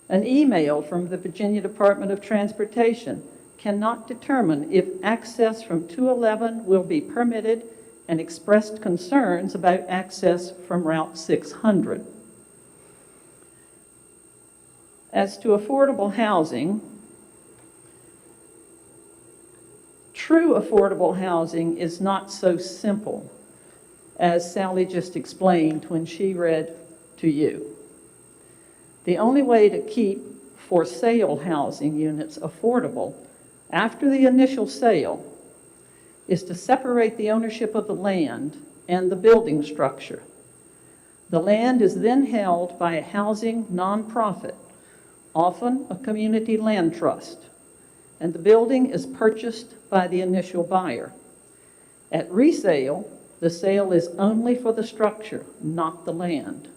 An email from the Virginia Department of Transportation cannot determine if access from 211 will be permitted and expressed concerns about access from Route 600. As to affordable housing, true affordable housing is not so simple as Sally just explained when she read to you. The only way to keep for sale housing units affordable after the initial sale is to separate the ownership of the land and the building structure. The land is then held by a housing nonprofit, often a community land trust, and the building is purchased by the initial buyer. At resale, the sale is only for the structure, not the land.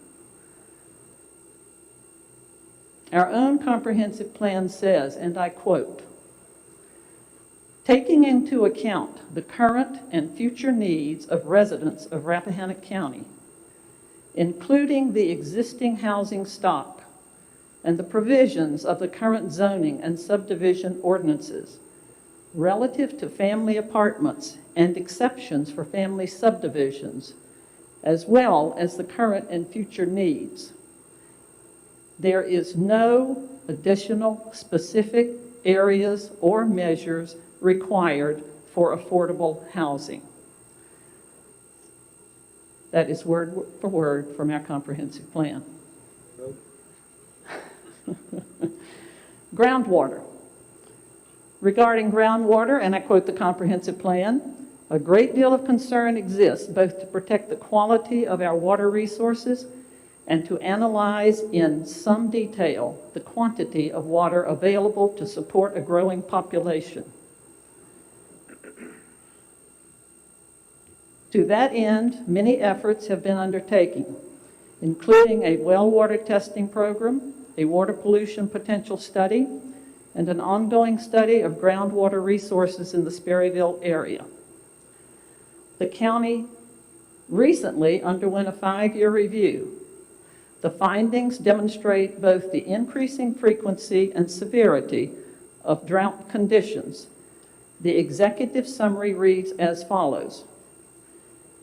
Our own comprehensive plan says, and I quote, "Taking into account the current and future needs of residents of Rappahannock County, including the existing housing stock and the provisions of the current zoning and subdivision ordinances relative to family apartments and exceptions for family subdivisions, as well as the current and future needs. There is no additional specific areas or measures required for affordable housing. That is word for word from our comprehensive plan. Groundwater. Regarding groundwater, and I quote the comprehensive plan, a great deal of concern exists both to protect the quality of our water resources and to analyze in some detail the quantity of water available to support a growing population. To that end, many efforts have been undertaken, including a well water testing program, a water pollution potential study, and an ongoing study of groundwater resources in the Sperryville area. The county recently underwent a 5-year review. The findings demonstrate both the increasing frequency and severity of drought conditions. The executive summary reads as follows,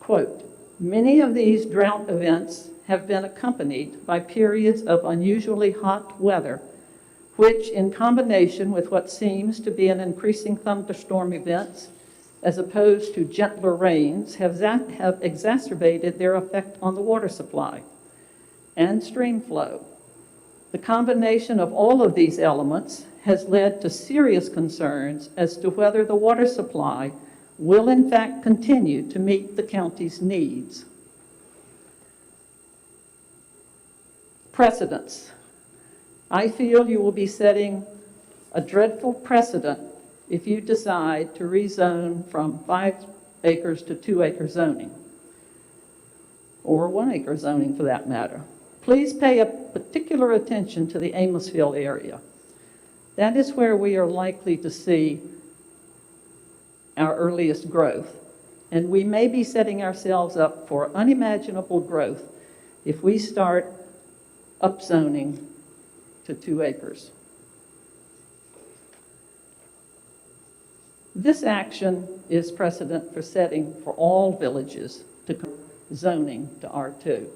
quote, "Many of these drought events have been accompanied by periods of unusually hot weather, which, in combination with what seems to be an increasing thunderstorm events, as opposed to gentler rains, have exacerbated their effect on the water supply and stream flow. The combination of all of these elements has led to serious concerns as to whether the water supply will in fact continue to meet the county's needs." Precedents. I feel you will be setting a dreadful precedent if you decide to rezone from 5 acres to 2 acre zoning, or 1 acre zoning for that matter. Please pay a particular attention to the Amosville area. That is where we are likely to see our earliest growth, and we may be setting ourselves up for unimaginable growth if we start upzoning to 2 acres. This action is precedent for setting for all villages to zoning to R2.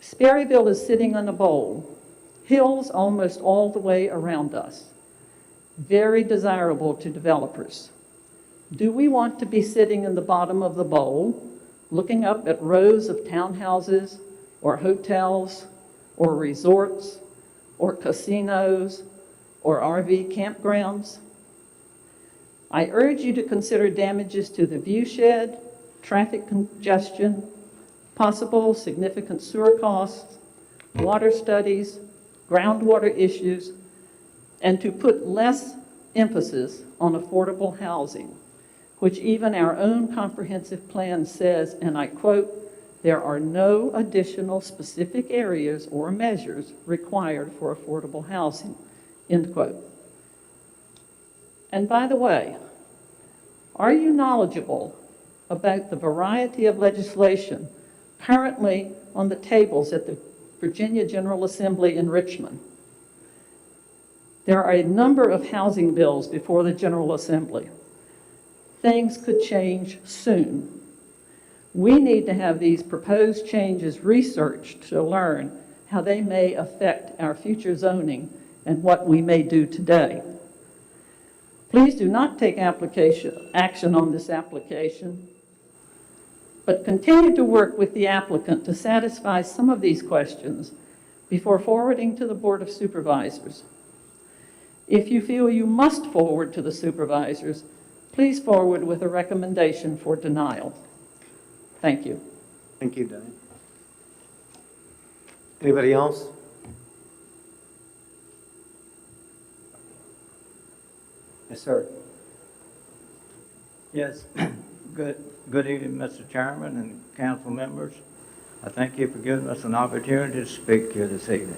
Sperryville is sitting on a bowl, hills almost all the way around us, very desirable to developers. Do we want to be sitting in the bottom of the bowl, looking up at rows of townhouses or hotels or resorts or casinos or RV campgrounds? I urge you to consider damages to the viewshed, traffic congestion, possible significant sewer costs, water studies, groundwater issues, and to put less emphasis on affordable housing, which even our own comprehensive plan says, and I quote, "There are no additional specific areas or measures required for affordable housing," end quote. And by the way, are you knowledgeable about the variety of legislation currently on the tables at the Virginia General Assembly in Richmond? There are a number of housing bills before the General Assembly. Things could change soon. We need to have these proposed changes researched to learn how they may affect our future zoning and what we may do today. Please do not take action on this application, but continue to work with the applicant to satisfy some of these questions before forwarding to the Board of Supervisors. If you feel you must forward to the supervisors, please forward with a recommendation for denial. Thank you. Thank you, Diane. Anybody else? Yes, sir. Yes. Good evening, Mr. Chairman and council members. I thank you for giving us an opportunity to speak here this evening.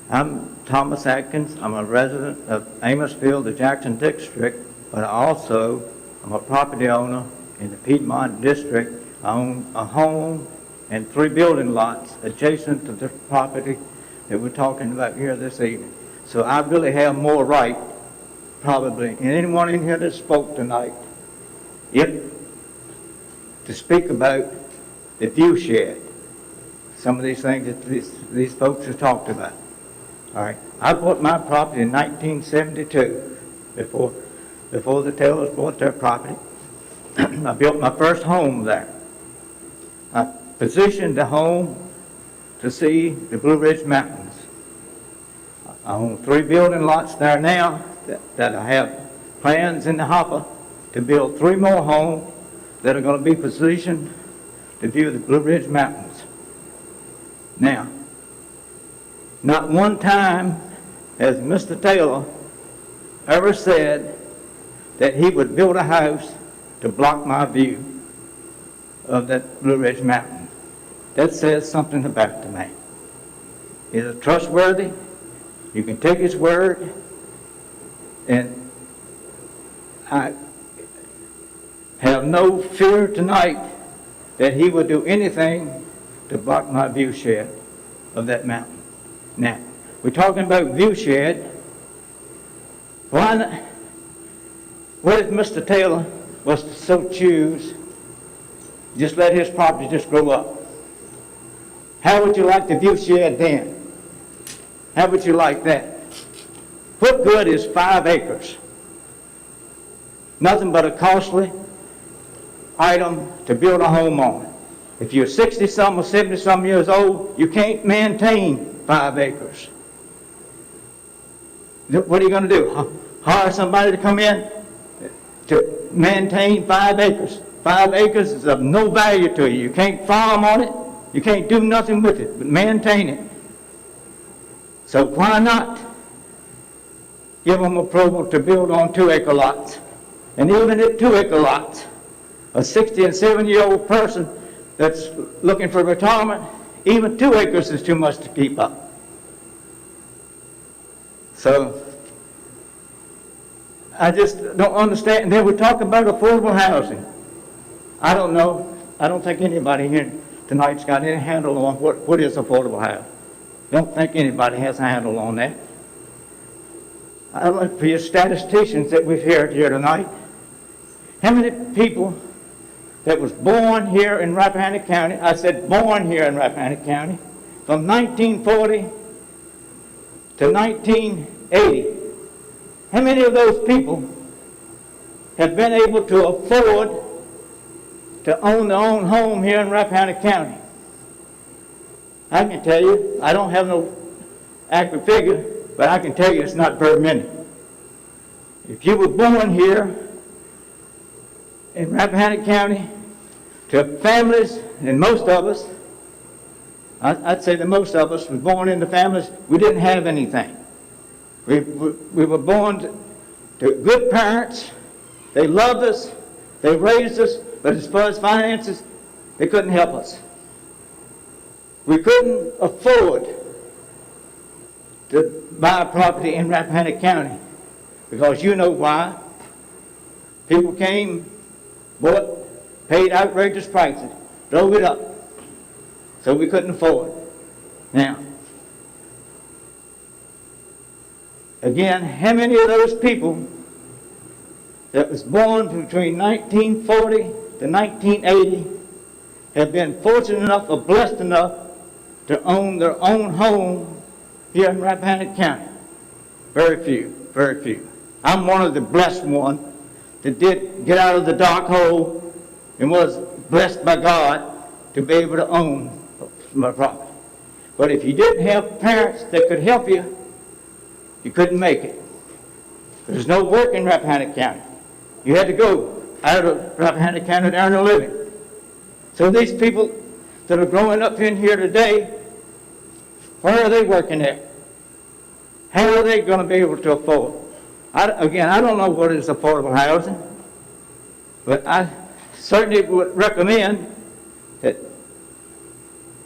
I'm Thomas Atkins. I'm a resident of Amosville, the Jackson District, but I'm a property owner in the Piedmont District. I own a home and 3 building lots adjacent to the property that we're talking about here this evening. So I really have more right, probably, than anyone in here that spoke tonight, to speak about the view shed. Some of these things that these folks have talked about. All right. I bought my property in 1972, before the Taylors bought their property. I built my first home there. I positioned the home to see the Blue Ridge Mountains. I own 3 building lots there now that I have plans in the hopper to build 3 more homes that are going to be positioned to view the Blue Ridge Mountains. Now, not one time has Mr. Taylor ever said that he would build a house to block my view of that Blue Ridge Mountain. That says something about the man. He's trustworthy. You can take his word. And I have no fear tonight that he would do anything to block my view shed of that mountain. Now, we're talking about view shed. Why not? What if Mr. Taylor was to so choose, just let his property just grow up? How would you like the view shed then? How would you like that? What good is 5 acres? Nothing but a costly item to build a home on. If you're 60-some or 70-some years old, you can't maintain 5 acres. What are you going to do? Hire somebody to come in to maintain 5 acres? 5 acres is of no value to you. You can't farm on it. You can't do nothing with it but maintain it. So why not give them approval to build on 2-acre lots? And even at 2-acre lots, a 60 and 70-year-old person that's looking for retirement, even 2 acres is too much to keep up. So I just don't understand. And then we talk about affordable housing. I don't know. I don't think anybody here tonight's got any handle on what is affordable housing. Don't think anybody has a handle on that. I'd like for your statisticians that we've heard here tonight, how many people that was born here in Rappahannock County, I said born here in Rappahannock County, from 1940 to 1980, how many of those people have been able to afford to own their own home here in Rappahannock County? I can tell you, I don't have no accurate figure, but I can tell you it's not very many. If you were born here in Rappahannock County to families, and most of us, I'd say that most of us were born into families, we didn't have anything. We were born to good parents. They loved us. They raised us. But as far as finances, they couldn't help us. We couldn't afford to buy a property in Rappahannock County because you know why. People came, bought, paid outrageous prices, drove it up. So we couldn't afford. Now, again, how many of those people that was born between 1940 to 1980 have been fortunate enough or blessed enough to own their own home here in Rappahannock County? Very few, very few. I'm one of the blessed ones that did get out of the dark hole and was blessed by God to be able to own my property. But if you didn't have parents that could help you, you couldn't make it. There's no work in Rappahannock County. You had to go out of Rappahannock County to earn a living. So these people that are growing up in here today, where are they working at? How are they going to be able to afford? I don't know what is affordable housing, but I certainly would recommend that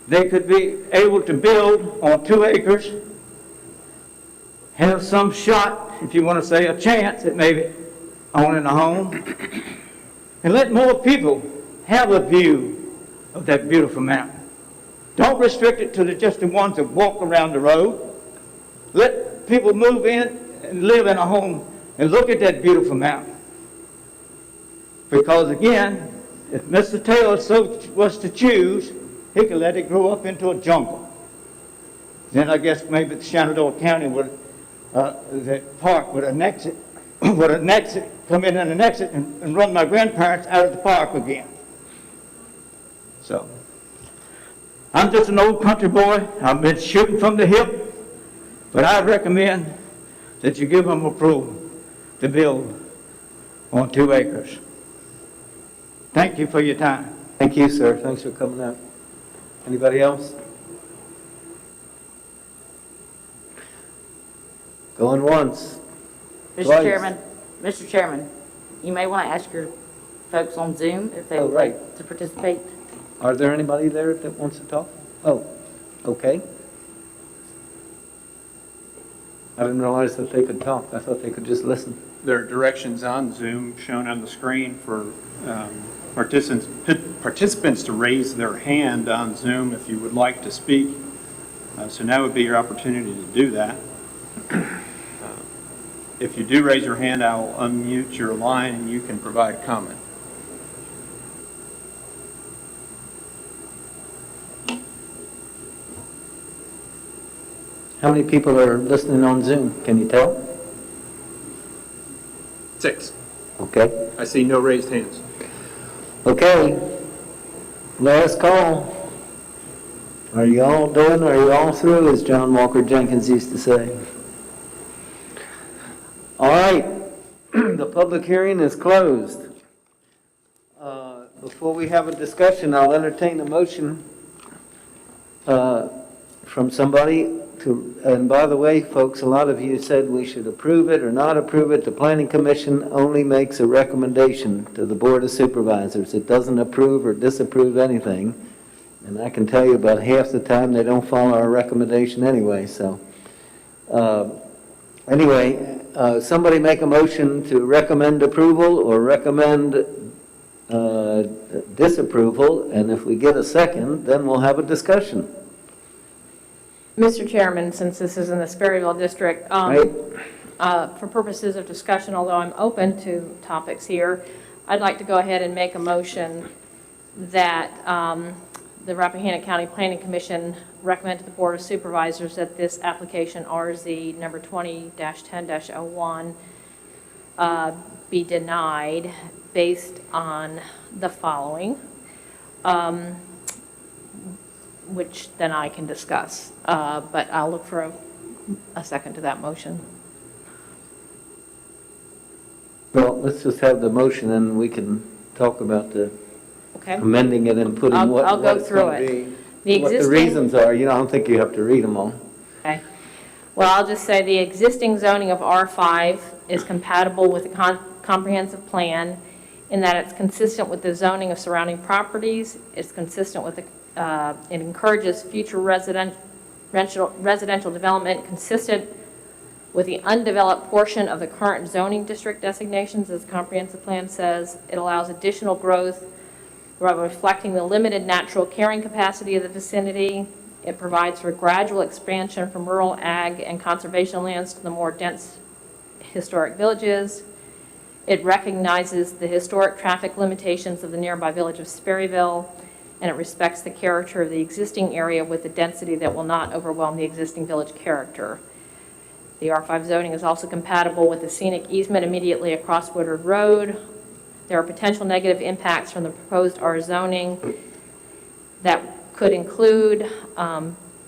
they could be able to build on 2 acres, have some shot, if you want to say a chance at maybe owning a home, and let more people have a view of that beautiful mountain. Don't restrict it to just the ones that walk around the road. Let people move in and live in a home and look at that beautiful mountain. Because again, if Mr. Taylor was to choose, he could let it grow up into a jungle. Then I guess maybe the Shenandoah County would, the park would annex it, come in and annex it and run my grandparents out of the park again. So, I'm just an old country boy. I've been shooting from the hip, but I recommend that you give them approval to build on 2 acres. Thank you for your time. Thank you, sir. Thanks for coming out. Anybody else? Going once. Twice. Mr. Chairman, you may want to ask your folks on Zoom if they would like to participate. Are there anybody there that wants to talk? Oh, okay. I didn't realize that they could talk. I thought they could just listen. There are directions on Zoom shown on the screen for participants to raise their hand on Zoom if you would like to speak. So now would be your opportunity to do that. If you do raise your hand, I will unmute your line and you can provide comment. How many people are listening on Zoom? Can you tell? 6. Okay. I see no raised hands. Okay. Last call. Are you all done? Are you all through, as John Walker Jenkins used to say? All right. The public hearing is closed. Before we have a discussion, I'll entertain a motion from somebody to, and by the way, folks, a lot of you said we should approve it or not approve it. The Planning Commission only makes a recommendation to the Board of Supervisors. It doesn't approve or disapprove anything. And I can tell you about half the time they don't follow our recommendation anyway. So anyway, somebody make a motion to recommend approval or recommend disapproval. And if we get a second, then we'll have a discussion. Mr. Chairman, since this is in the Sperryville District, for purposes of discussion, although I'm open to topics here, I'd like to go ahead and make a motion that the Rappahannock County Planning Commission recommend to the Board of Supervisors that this application RZ number 20-10-01 be denied based on the following. Which then I can discuss, but I'll look for a second to that motion. Well, let's just have the motion and we can talk about the amending it and putting I'll what go it's through going to it. be, what the reasons are. You know, I don't think you have to read them all. Okay. Well, I'll just say the existing zoning of R5 is compatible with the comprehensive plan in that it's consistent with the zoning of surrounding properties. It's consistent with the it encourages future residential development consistent with the undeveloped portion of the current zoning district designations, as the comprehensive plan says. It allows additional growth while reflecting the limited natural carrying capacity of the vicinity. It provides for gradual expansion from rural ag and conservation lands to the more dense historic villages. It recognizes the historic traffic limitations of the nearby village of Sperryville, and it respects the character of the existing area with a density that will not overwhelm the existing village character. The R5 zoning is also compatible with the scenic easement immediately across Woodward Road. There are potential negative impacts from the proposed R zoning that could include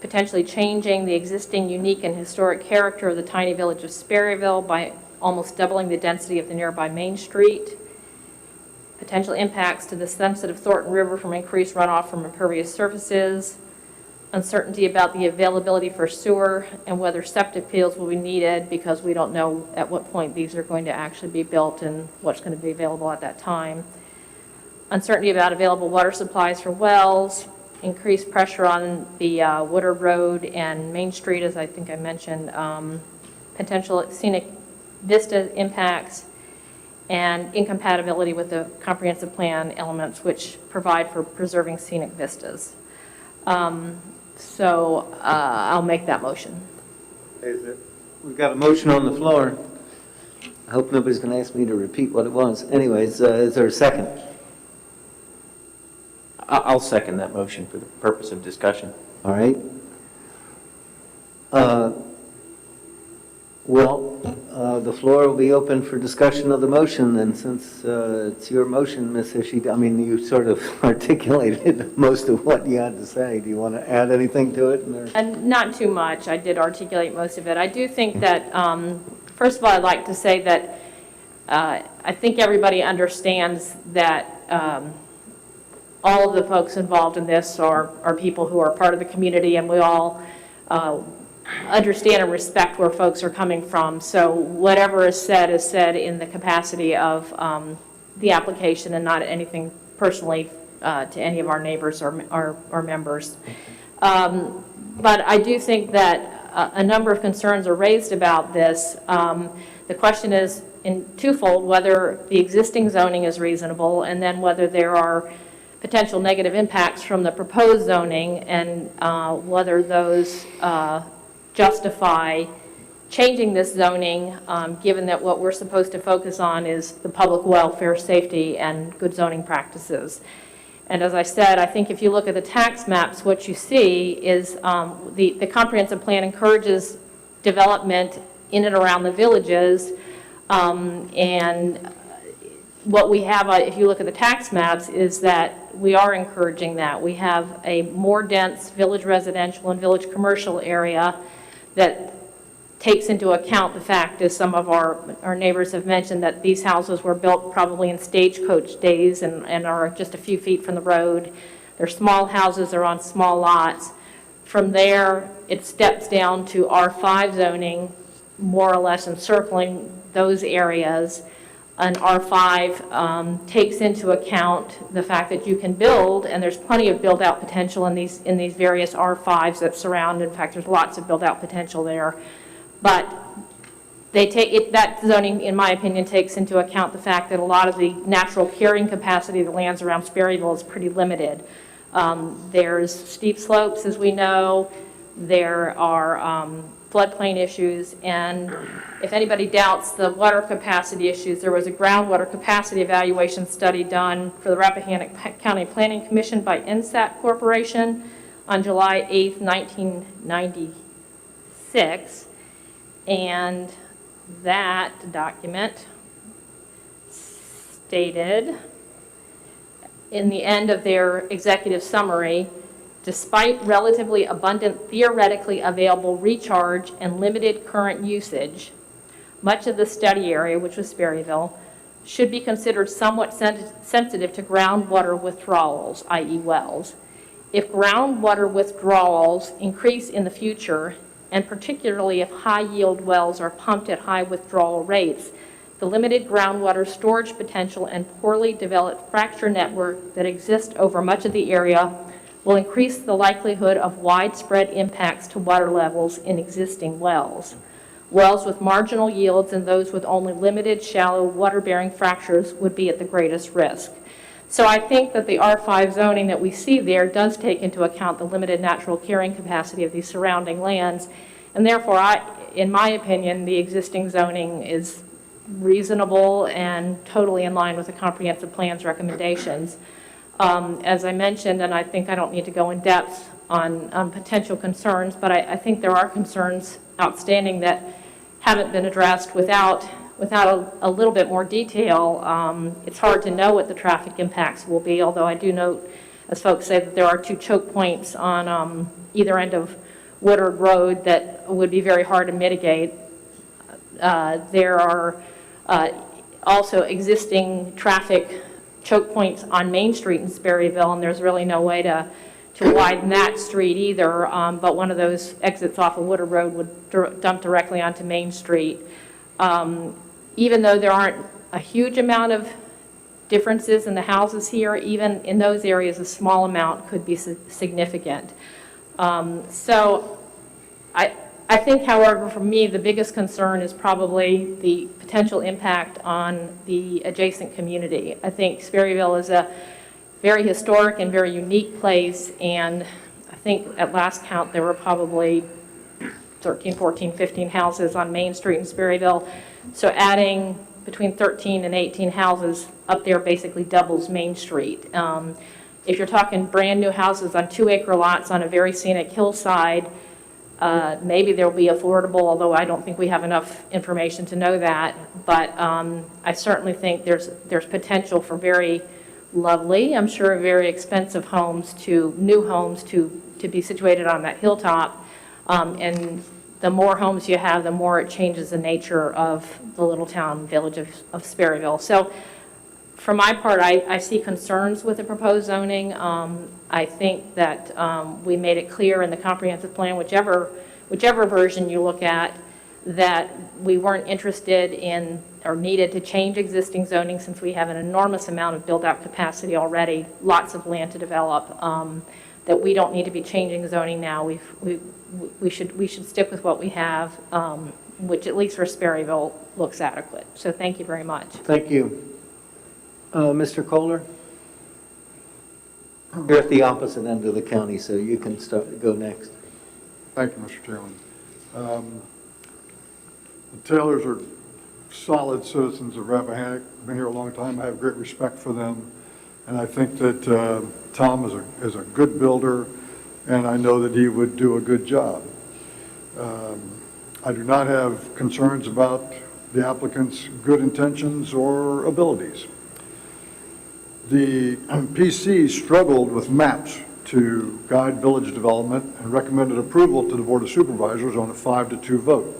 potentially changing the existing unique and historic character of the tiny village of Sperryville by almost doubling the density of the nearby Main Street. Potential impacts to the sensitive Thornton River from increased runoff from impervious surfaces, uncertainty about the availability for sewer and whether septic fields will be needed because we don't know at what point these are going to actually be built and what's going to be available at that time. Uncertainty about available water supplies for wells, increased pressure on the Woodward Road and Main Street, as I think I mentioned, potential scenic vista impacts, and incompatibility with the comprehensive plan elements which provide for preserving scenic vistas. So I'll make that motion. We've got a motion on the floor. I hope nobody's going to ask me to repeat what it was. Anyways, is there a second? I'll second that motion for the purpose of discussion. All right. The floor will be open for discussion of the motion, and since it's your motion, Ms. Ishii, I mean, you sort of articulated most of what you had to say. Do you want to add anything to it? And not too much. I did articulate most of it. I do think that, first of all, I'd like to say that I think everybody understands that all of the folks involved in this are people who are part of the community, and we all understand and respect where folks are coming from. So whatever is said in the capacity of the application and not anything personally to any of our neighbors or members. But I do think that a number of concerns are raised about this. The question is in twofold, whether the existing zoning is reasonable, and then whether there are potential negative impacts from the proposed zoning, and whether those justify changing this zoning, given that what we're supposed to focus on is the public welfare, safety, and good zoning practices. And as I said, I think if you look at the tax maps, what you see is the comprehensive plan encourages development in and around the villages, and what we have, if you look at the tax maps, is that we are encouraging that. We have a more dense village residential and village commercial area that takes into account the fact, as some of our neighbors have mentioned, that these houses were built probably in stagecoach days and are just a few feet from the road. They're small houses, they're on small lots. From there, it steps down to R5 zoning, more or less encircling those areas. And R5 takes into account the fact that you can build, and there's plenty of build-out potential in these various R5s that surround. In fact, there's lots of build-out potential there. But that zoning, in my opinion, takes into account the fact that a lot of the natural carrying capacity of the lands around Sperryville is pretty limited. There's steep slopes, as we know. There are floodplain issues, and if anybody doubts the water capacity issues, there was a groundwater capacity evaluation study done for the Rappahannock County Planning Commission by NSAT Corporation on July 8th, 1996, and that document stated in the end of their executive summary, despite relatively abundant theoretically available recharge and limited current usage, much of the study area, which was Sperryville, should be considered somewhat sensitive to groundwater withdrawals, i.e. wells. If groundwater withdrawals increase in the future, and particularly if high-yield wells are pumped at high withdrawal rates, the limited groundwater storage potential and poorly developed fracture network that exists over much of the area will increase the likelihood of widespread impacts to water levels in existing wells. Wells with marginal yields and those with only limited shallow water-bearing fractures would be at the greatest risk. So I think that the R5 zoning that we see there does take into account the limited natural carrying capacity of these surrounding lands, and therefore, in my opinion, the existing zoning is reasonable and totally in line with the comprehensive plan's recommendations. As I mentioned, and I think I don't need to go in depth on potential concerns, but I think there are concerns outstanding that haven't been addressed without a little bit more detail. It's hard to know what the traffic impacts will be, although I do note, as folks say, that there are 2 choke points on either end of Woodard Road that would be very hard to mitigate. There are also existing traffic choke points on Main Street in Sperryville, and there's really no way to widen that street either, but one of those exits off of Woodard Road would dump directly onto Main Street. Even though there aren't a huge amount of differences in the houses here, even in those areas a small amount could be significant. So I think, however, for me, the biggest concern is probably the potential impact on the adjacent community. I think Sperryville is a very historic and very unique place, and I think at last count, there were probably 13, 14, 15 houses on Main Street in Sperryville. So adding between 13 and 18 houses up there basically doubles Main Street. If you're talking brand-new houses on 2-acre lots on a very scenic hillside, maybe they'll be affordable, although I don't think we have enough information to know that. But I certainly think there's potential for very lovely, I'm sure very expensive new homes to be situated on that hilltop. And the more homes you have, the more it changes the nature of the little town village of Sperryville. So for my part, I see concerns with the proposed zoning. I think that we made it clear in the comprehensive plan, whichever version you look at, that we weren't interested in or needed to change existing zoning since we have an enormous amount of build-out capacity already, lots of land to develop, that we don't need to be changing zoning now. We should stick with what we have, which at least for Sperryville looks adequate. So thank you very much. Thank you. Mr. Kohler? You're at the opposite end of the county, so you can go next. Thank you, Mr. Chairman. The Taylors are solid citizens of Rappahannock. Been here a long time. I have great respect for them. And I think that Tom is a good builder, and I know that he would do a good job. I do not have concerns about the applicant's good intentions or abilities. The PC struggled with maps to guide village development and recommended approval to the Board of Supervisors on a 5-2 vote.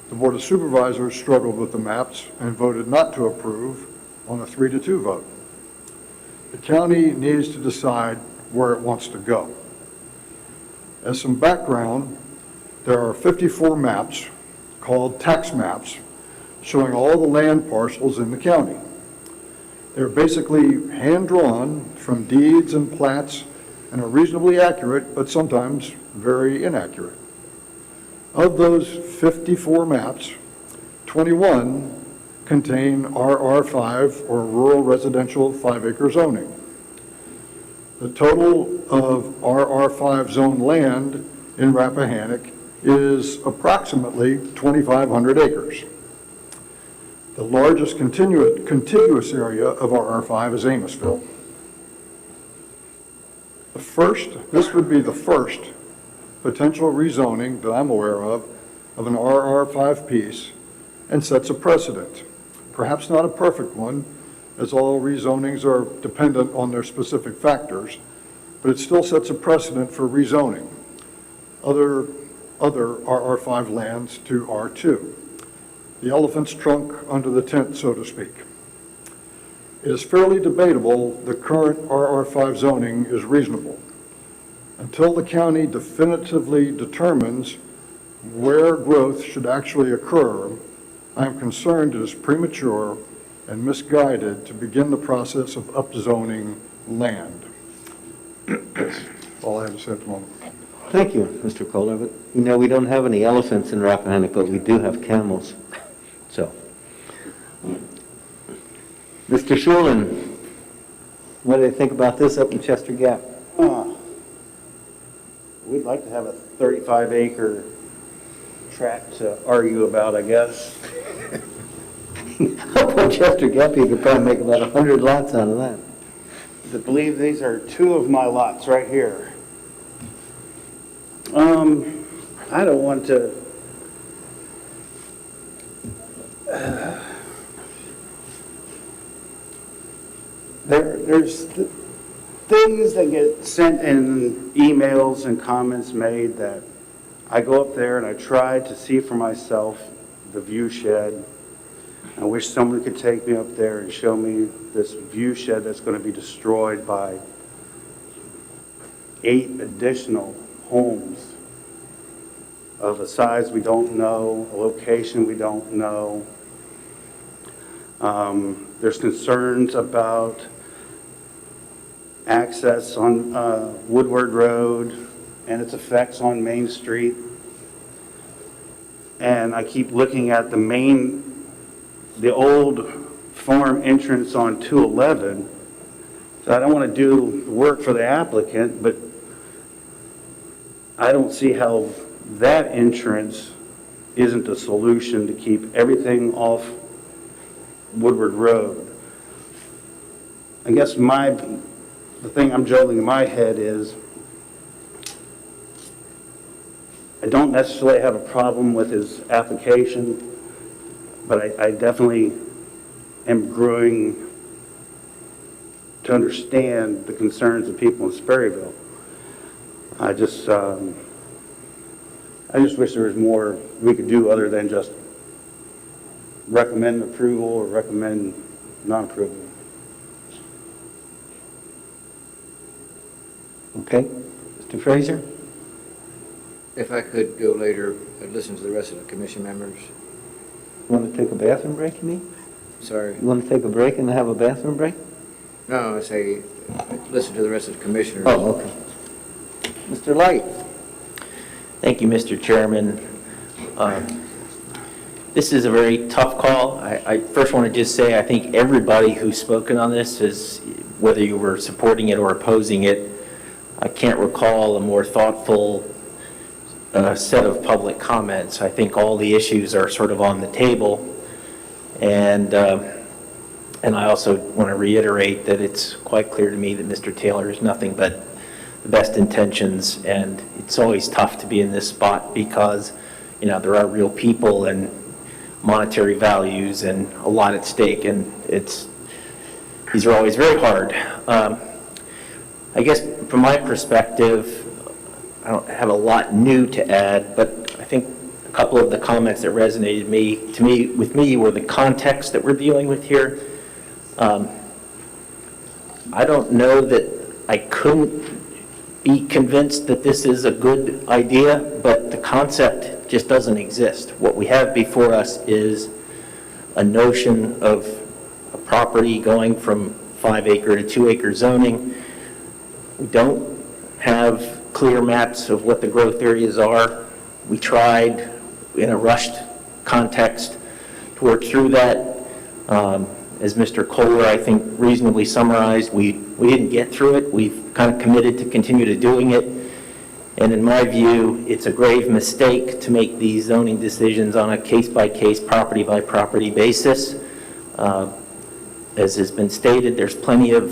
The Board of Supervisors struggled with the maps and voted not to approve on a 3-2 vote. The county needs to decide where it wants to go. As some background, there are 54 maps called tax maps showing all the land parcels in the county. They're basically hand-drawn from deeds and plats and are reasonably accurate, but sometimes very inaccurate. Of those 54 maps, 21 contain RR5 or Rural Residential 5-acre zoning. The total of RR5 zone land in Rappahannock is approximately 2,500 acres. The largest contiguous area of RR5 is Amosville. This would be the first potential rezoning that I'm aware of an RR5 piece, and sets a precedent. Perhaps not a perfect one, as all rezonings are dependent on their specific factors, but it still sets a precedent for rezoning other RR5 lands to R2. The elephant's trunk under the tent, so to speak. It is fairly debatable the current RR5 zoning is reasonable. Until the county definitively determines where growth should actually occur, I am concerned it is premature and misguided to begin the process of upzoning land. That's all I have to say at the moment. Thank you, Mr. Kohler. But, you know, we don't have any elephants in Rappahannock, but we do have camels. So, Mr. Shulin, what do you think about this up in Chester Gap? We'd like to have a 35-acre tract to argue about, I guess. Up in Chester Gap, you could probably make about 100 lots out of that. I believe these are 2 of my lots right here. I don't want to... There's things that get sent in emails and comments made that I go up there and I try to see for myself the view shed. I wish someone could take me up there and show me this view shed that's going to be destroyed by 8 additional homes of a size we don't know, a location we don't know. There's concerns about access on Woodward Road and its effects on Main Street. And I keep looking at the old farm entrance on 211. So I don't want to do work for the applicant, but I don't see how that entrance isn't a solution to keep everything off Woodward Road. I guess the thing I'm juggling in my head is, I don't necessarily have a problem with his application, but I definitely am growing to understand the concerns of people in Sperryville. I just wish there was more we could do other than just recommend approval or recommend non-approval. Okay. Mr. Fraser? If I could go later, I'd listen to the rest of the commission members. You want to take a bathroom break, you mean? Sorry. You want to take a break and have a bathroom break? No, I say, listen to the rest of the commissioners. Oh, okay. Mr. Light? Thank you, Mr. Chairman. This is a very tough call. I first want to just say I think everybody who's spoken on this is, whether you were supporting it or opposing it, I can't recall a more thoughtful set of public comments. I think all the issues are sort of on the table, and I also want to reiterate that it's quite clear to me that Mr. Taylor has nothing but the best intentions, and it's always tough to be in this spot because, you know, there are real people and monetary values and a lot at stake, and these are always very hard. I guess from my perspective, I don't have a lot new to add, but I think a couple of the comments that resonated with me were the context that we're dealing with here. I don't know that I couldn't be convinced that this is a good idea, but the concept just doesn't exist. What we have before us is a notion of a property going from 5-acre to 2-acre zoning. We don't have clear maps of what the growth areas are. We tried in a rushed context to work through that. As Mr. Kohler, I think, reasonably summarized, we didn't get through it. We've kind of committed to continue to doing it. And in my view, it's a grave mistake to make these zoning decisions on a case-by-case, property-by-property basis. As has been stated, there's plenty of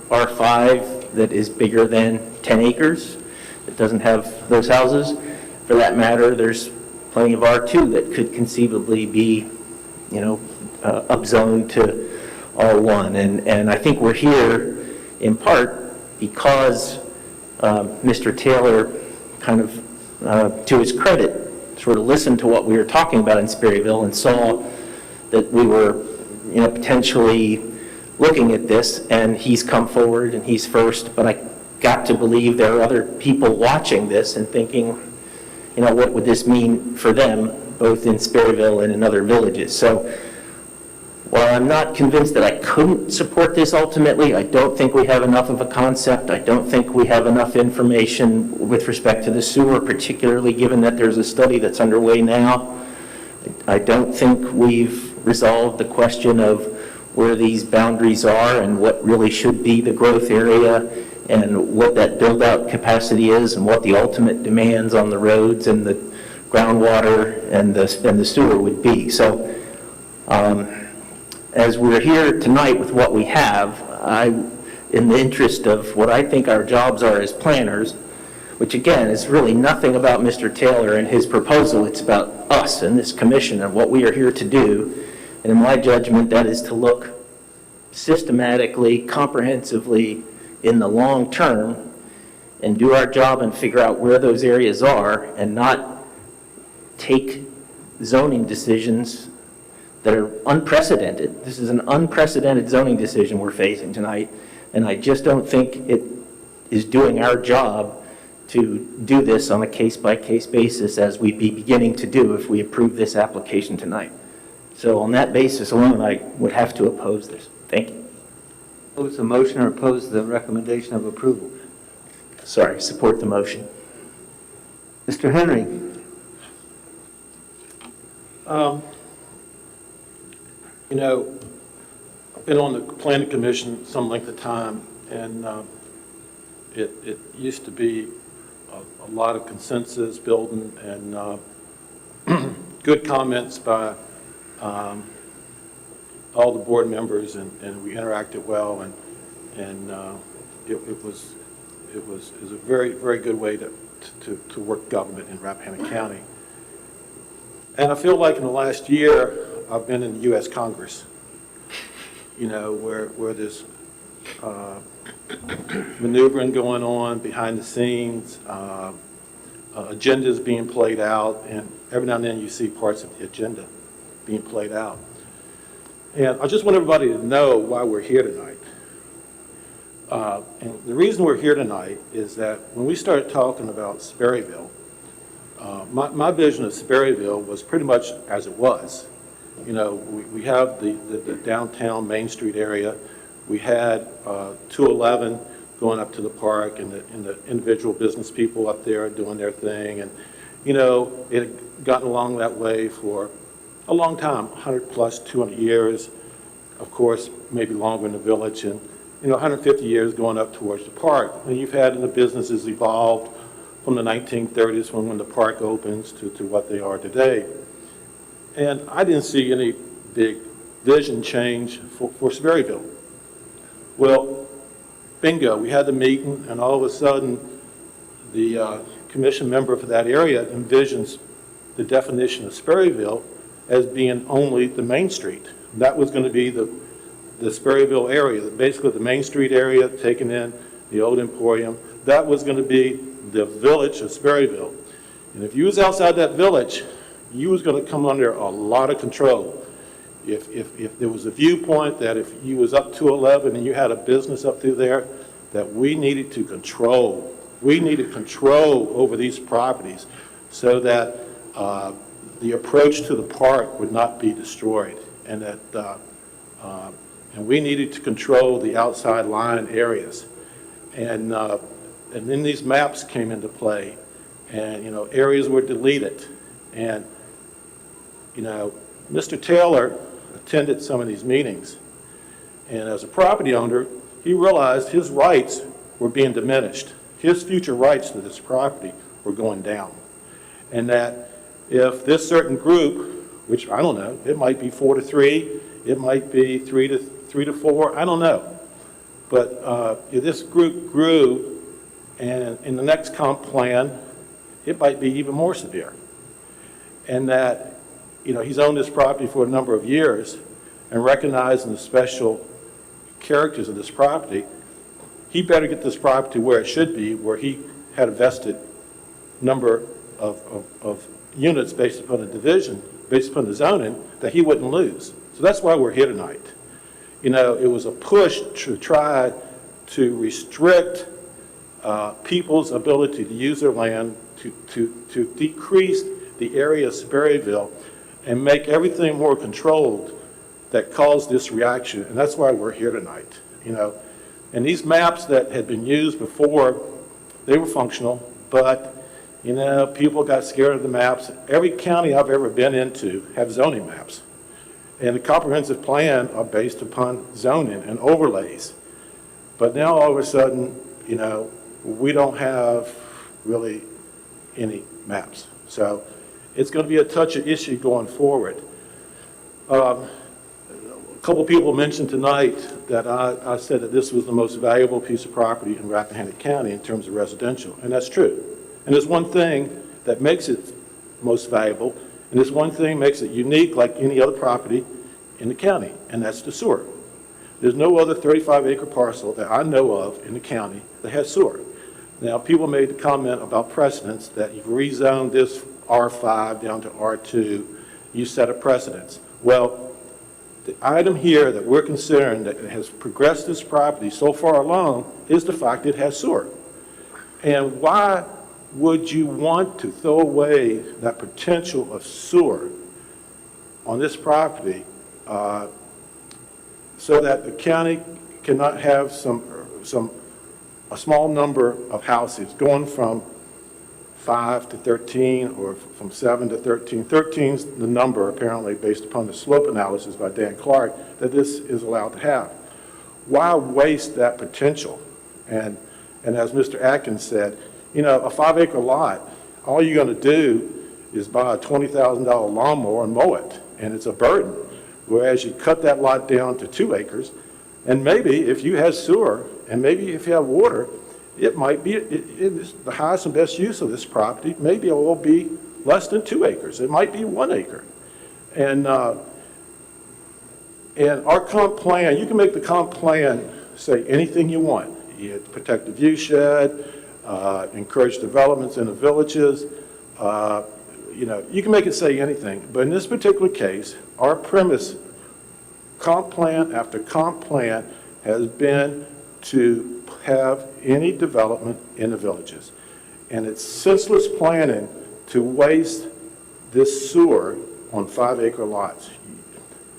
R5 that is bigger than 10 acres. It doesn't have those houses. For that matter, there's plenty of R2 that could conceivably be, you know, upzoned to R1. And I think we're here in part because Mr. Taylor kind of, to his credit, sort of listened to what we were talking about in Sperryville and saw that we were, you know, potentially looking at this, and he's come forward and he's first, but I got to believe there are other people watching this and thinking, you know, what would this mean for them, both in Sperryville and in other villages. So while I'm not convinced that I couldn't support this ultimately, I don't think we have enough of a concept. I don't think we have enough information with respect to the sewer, particularly given that there's a study that's underway now. I don't think we've resolved the question of where these boundaries are and what really should be the growth area and what that build-out capacity is and what the ultimate demands on the roads and the groundwater and the sewer would be. So as we're here tonight with what we have, in the interest of what I think our jobs are as planners, which again is really nothing about Mr. Taylor and his proposal, it's about us and this commission and what we are here to do. And in my judgment, that is to look systematically, comprehensively in the long term and do our job and figure out where those areas are and not take zoning decisions that are unprecedented. This is an unprecedented zoning decision we're facing tonight, and I just don't think it is doing our job to do this on a case-by-case basis as we'd be beginning to do if we approve this application tonight. So on that basis alone, I would have to oppose this. Thank you. Oppose the motion or oppose the recommendation of approval? Sorry, support the motion. Mr. Henry? You know, I've been on the planning commission some length of time, and it used to be a lot of consensus building and good comments by all the board members, and we interacted well, and it was a very, very good way to work government in Rappahannock County. And I feel like in the last year, I've been in the U.S. Congress, you know, where there's maneuvering going on behind the scenes, agendas being played out, and every now and then you see parts of the agenda being played out. And I just want everybody to know why we're here tonight. And the reason we're here tonight is that when we started talking about Sperryville, my vision of Sperryville was pretty much as it was. You know, we have the downtown Main Street area. We had 211 going up to the park, and the individual business people up there doing their thing. And, you know, it had gotten along that way for a long time, 100 plus, 200 years, of course, maybe longer in the village, and, you know, 150 years going up towards the park. And you've had the businesses evolved from the 1930s when the park opens to what they are today. And I didn't see any big vision change for Sperryville. Well, bingo, we had the meeting, and all of a sudden, the commission member for that area envisions the definition of Sperryville as being only the Main Street. That was going to be the Sperryville area, basically the Main Street area, taking in the old Emporium. That was going to be the village of Sperryville. And if you was outside that village, you was going to come under a lot of control. If there was a viewpoint that if you was up to 11 and you had a business up through there, that we needed to control. We needed control over these properties so that the approach to the park would not be destroyed, and that and we needed to control the outside line areas. And then these maps came into play, and, you know, areas were deleted. And, you know, Mr. Taylor attended some of these meetings, and as a property owner, he realized his rights were being diminished. His future rights to this property were going down. And that if this certain group, which I don't know, it might be 4 to 3, it might be 3 to 4, I don't know. But if this group grew, and in the next comp plan, it might be even more severe. And that, you know, he's owned this property for a number of years, and recognizing the special characters of this property, he better get this property where it should be, where he had a vested number of units based upon the division, based upon the zoning, that he wouldn't lose. So that's why we're here tonight. You know, it was a push to try to restrict people's ability to use their land, to decrease the area of Sperryville and make everything more controlled that caused this reaction. And that's why we're here tonight, you know. And these maps that had been used before, they were functional, but, you know, people got scared of the maps. Every county I've ever been into have zoning maps. And the comprehensive plan are based upon zoning and overlays. But now all of a sudden, you know, we don't have really any maps. So it's going to be a touchy issue going forward. A couple people mentioned tonight that I said that this was the most valuable piece of property in Rappahannock County in terms of residential, and that's true. And there's one thing that makes it most valuable, and this one thing makes it unique like any other property in the county, and that's the sewer. There's no other 35-acre parcel that I know of in the county that has sewer. Now, people made the comment about precedence that you've rezoned this R5 down to R2, you set a precedence. Well, the item here that we're considering that has progressed this property so far along is the fact it has sewer. And why would you want to throw away that potential of sewer on this property so that the county cannot have a small number of houses going from 5 to 13 or from 7 to 13. 13 is the number, apparently, based upon the slope analysis by Dan Clark, that this is allowed to have. Why waste that potential? And as Mr. Atkins said, You know, a 5-acre lot, all you're going to do is buy a $20,000 lawnmower and mow it, and it's a burden. Whereas you cut that lot down to 2 acres, and maybe if you have sewer, and maybe if you have water, it might be the highest and best use of this property. Maybe it will be less than 2 acres. It might be 1 acre. And our comp plan, you can make the comp plan say anything you want. You protect the view shed, encourage developments in the villages. You know, you can make it say anything. But in this particular case, our premise, comp plan after comp plan, has been to have any development in the villages. And it's senseless planning to waste this sewer on 5-acre lots.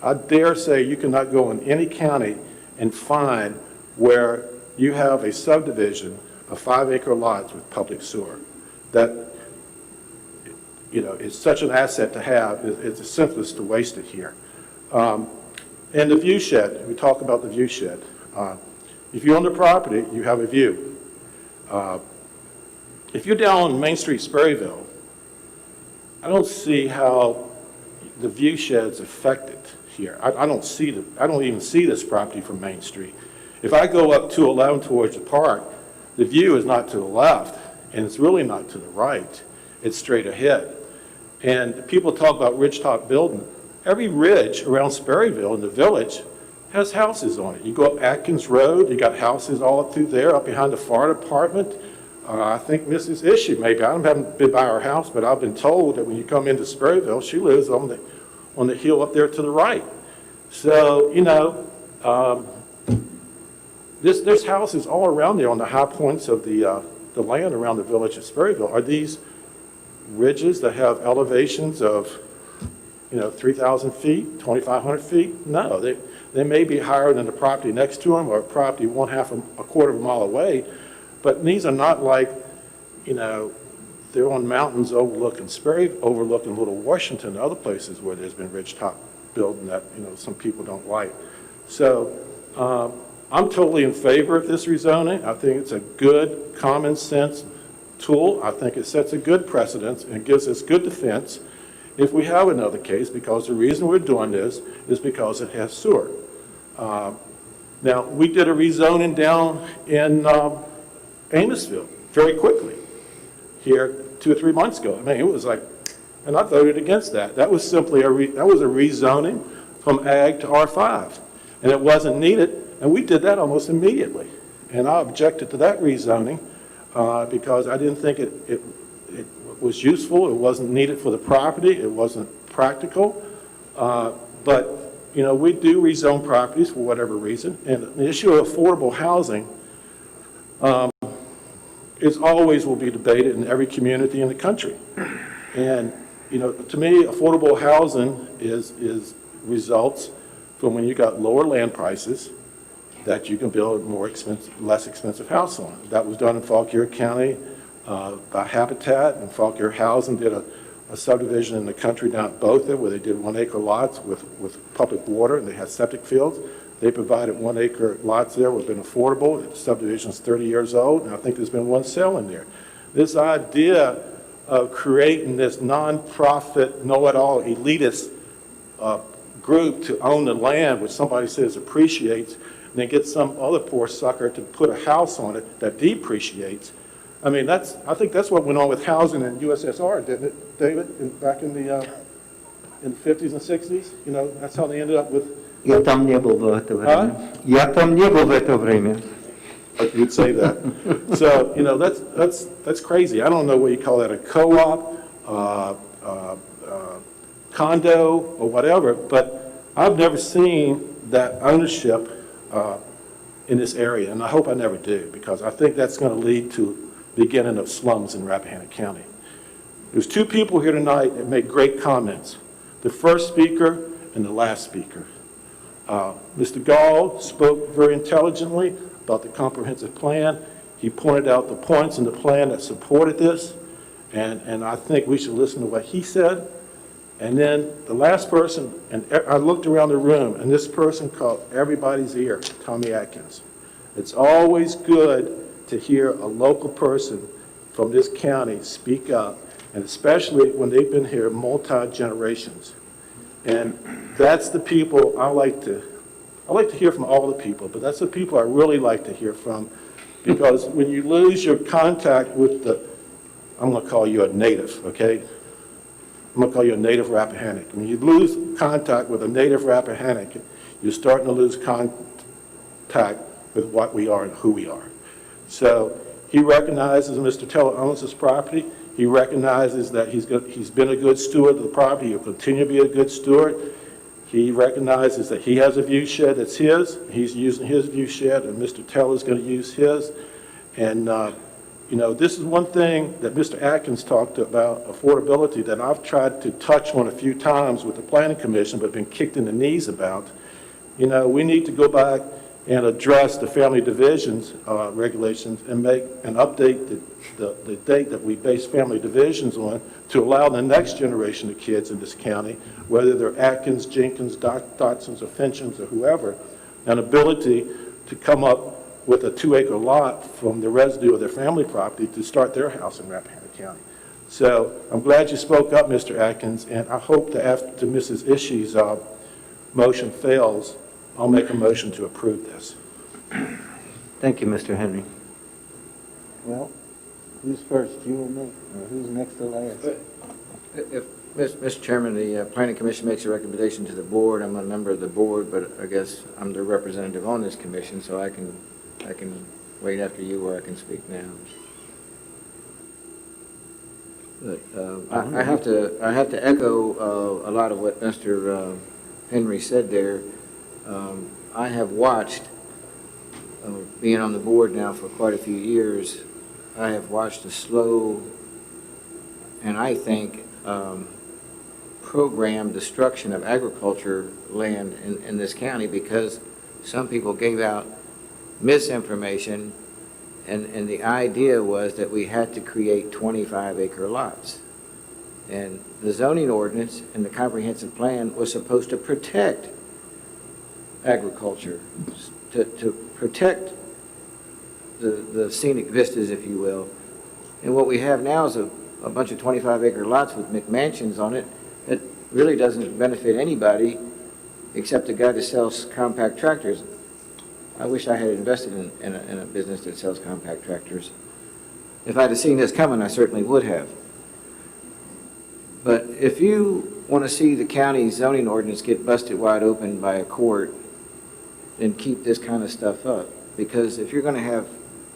I dare say you cannot go in any county and find where you have a subdivision of 5-acre lots with public sewer. That, you know, is such an asset to have. It's senseless to waste it here. And the view shed, we talk about the view shed. If you own the property, you have a view. If you're down on Main Street, Sperryville, I don't see how the view shed's affected here. I don't even see this property from Main Street. If I go up 211 towards the park, the view is not to the left, and it's really not to the right. It's straight ahead. And people talk about ridgetop building. Every ridge around Sperryville in the village has houses on it. You go up Atkins Road, you got houses all up through there, up behind the fire department. I think Mrs. Issue, maybe, I haven't been by her house, but I've been told that when you come into Sperryville, she lives on the hill up there to the right. So, you know, there's houses all around there on the high points of the land around the village of Sperryville. Are these ridges that have elevations of, you know, 3,000 feet, 2,500 feet? No, they may be higher than the property next to them or a property a quarter of a mile away, but these are not like, you know, they're on mountains overlooking overlooking Little Washington and other places where there's been ridgetop building that, you know, some people don't like. So I'm totally in favor of this rezoning. I think it's a good common sense tool. I think it sets a good precedence and gives us good defense if we have another case, because the reason we're doing this is because it has sewer. Now, we did a rezoning down in Amosville very quickly here 2 or 3 months ago. I mean, it was like, and I voted against that. That was simply that was a rezoning from ag to R5, and it wasn't needed, and we did that almost immediately. And I objected to that rezoning because I didn't think it was useful. It wasn't needed for the property. It wasn't practical. But you know, we do rezone properties for whatever reason, and the issue of affordable housing is always will be debated in every community in the country. And you know, to me, affordable housing is results from when you got lower land prices that you can build less expensive house on. That was done in Fauquier County by Habitat, and Fauquier Housing did a subdivision in the country down at Botha where they did 1-acre lots with public water, and they had septic fields. They provided 1-acre lots there, would have been affordable. The subdivision is 30 years old, and I think there's been one sale in there. This idea of creating this nonprofit, know-it-all, elitist group to own the land, which somebody says appreciates, and then get some other poor sucker to put a house on it that depreciates. I mean, I think that's what went on with housing in USSR, didn't it, David? Back in the 50s and 60s, you know, that's how they ended up with. Я там не был в это время. Я там не был в это время. You'd say that. So, you know, that's crazy. I don't know what you call that, a co-op, condo, or whatever, but I've never seen that ownership in this area, and I hope I never do, because I think that's going to lead to the beginning of slums in Rappahannock County. There's 2 people here tonight that made great comments, the first speaker and the last speaker. Mr. Gall spoke very intelligently about the comprehensive plan. He pointed out the points in the plan that supported this, and I think we should listen to what he said. And then the last person, and I looked around the room, and this person caught everybody's ear, Tommy Atkins. It's always good to hear a local person from this county speak up, and especially when they've been here multi-generations. And that's the people I like to hear from all the people, but that's the people I really like to hear from, because when you lose your contact with I'm going to call you a native, okay? I'm going to call you a native Rappahannock. When you lose contact with a native Rappahannock, you're starting to lose contact with what we are and who we are. So he recognizes Mr. Teller owns this property. He recognizes that he's been a good steward of the property. He'll continue to be a good steward. He recognizes that he has a view shed that's his. He's using his view shed, and Mr. Teller's going to use his. And, you know, this is one thing that Mr. Atkins talked about, affordability, that I've tried to touch on a few times with the Planning Commission, but been kicked in the knees about. You know, we need to go back and address the family divisions regulations and update the date that we base family divisions on to allow the next generation of kids in this county, whether they're Atkins, Jenkins, Dotsons, or Finchins, or whoever, an ability to come up with a 2-acre lot from the residue of their family property to start their house in Rappahannock County. So I'm glad you spoke up, Mr. Atkins, and I hope that after Mrs. Ishii's motion fails, I'll make a motion to approve this. Thank you, Mr. Henry. Well, who's first, you or me? Or who's next to last? If, Mr. Chairman, the Planning Commission makes a recommendation to the board, I'm a member of the board, but I guess I'm the representative on this commission, so I can wait after you, or I can speak now. But I have to echo a lot of what Mr. Henry said there. I have watched, being on the board now for quite a few years, I have watched a slow and I think programmed destruction of agriculture land in this county, because some people gave out misinformation, and the idea was that we had to create 25-acre lots. And the zoning ordinance and the comprehensive plan was supposed to protect agriculture, to protect the scenic vistas, if you will. And what we have now is a bunch of 25-acre lots with McMansions on it that really doesn't benefit anybody except the guy that sells compact tractors. I wish I had invested in a business that sells compact tractors. If I'd have seen this coming, I certainly would have. But if you want to see the county zoning ordinance get busted wide open by a court, then keep this kind of stuff up. Because if you're going to have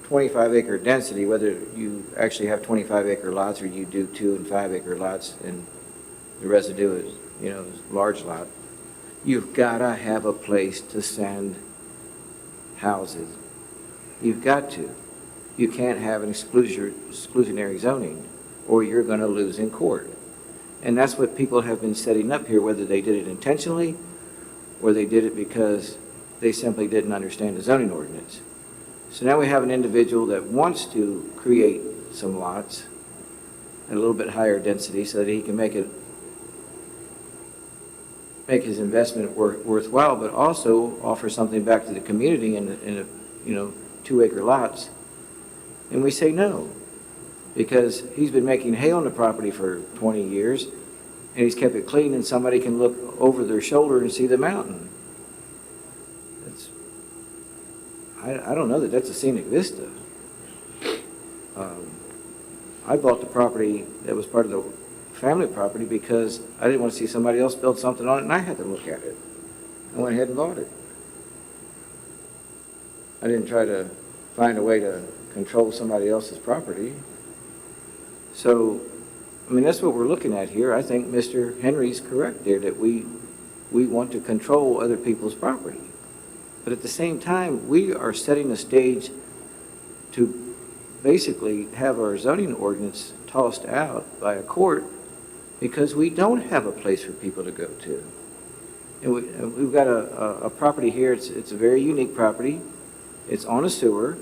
25-acre density, whether you actually have 25-acre lots or you do 2- and 5-acre lots and the residue is, you know, large lot, you've got to have a place to send houses. You've got to. You can't have an exclusionary zoning, or you're going to lose in court. And that's what people have been setting up here, whether they did it intentionally or they did it because they simply didn't understand the zoning ordinance. So now we have an individual that wants to create some lots at a little bit higher density so that he can make his investment worthwhile, but also offer something back to the community in a 2-acre lots. And we say no, because he's been making hay on the property for 20 years, and he's kept it clean, and somebody can look over their shoulder and see the mountain. I don't know that that's a scenic vista. I bought the property that was part of the family property because I didn't want to see somebody else build something on it, and I had to look at it. I went ahead and bought it. I didn't try to find a way to control somebody else's property. So, I mean, that's what we're looking at here. I think Mr. Henry's correct there, that we want to control other people's property. But at the same time, we are setting the stage to basically have our zoning ordinance tossed out by a court because we don't have a place for people to go to. And we've got a property here. It's a very unique property. It's on a sewer,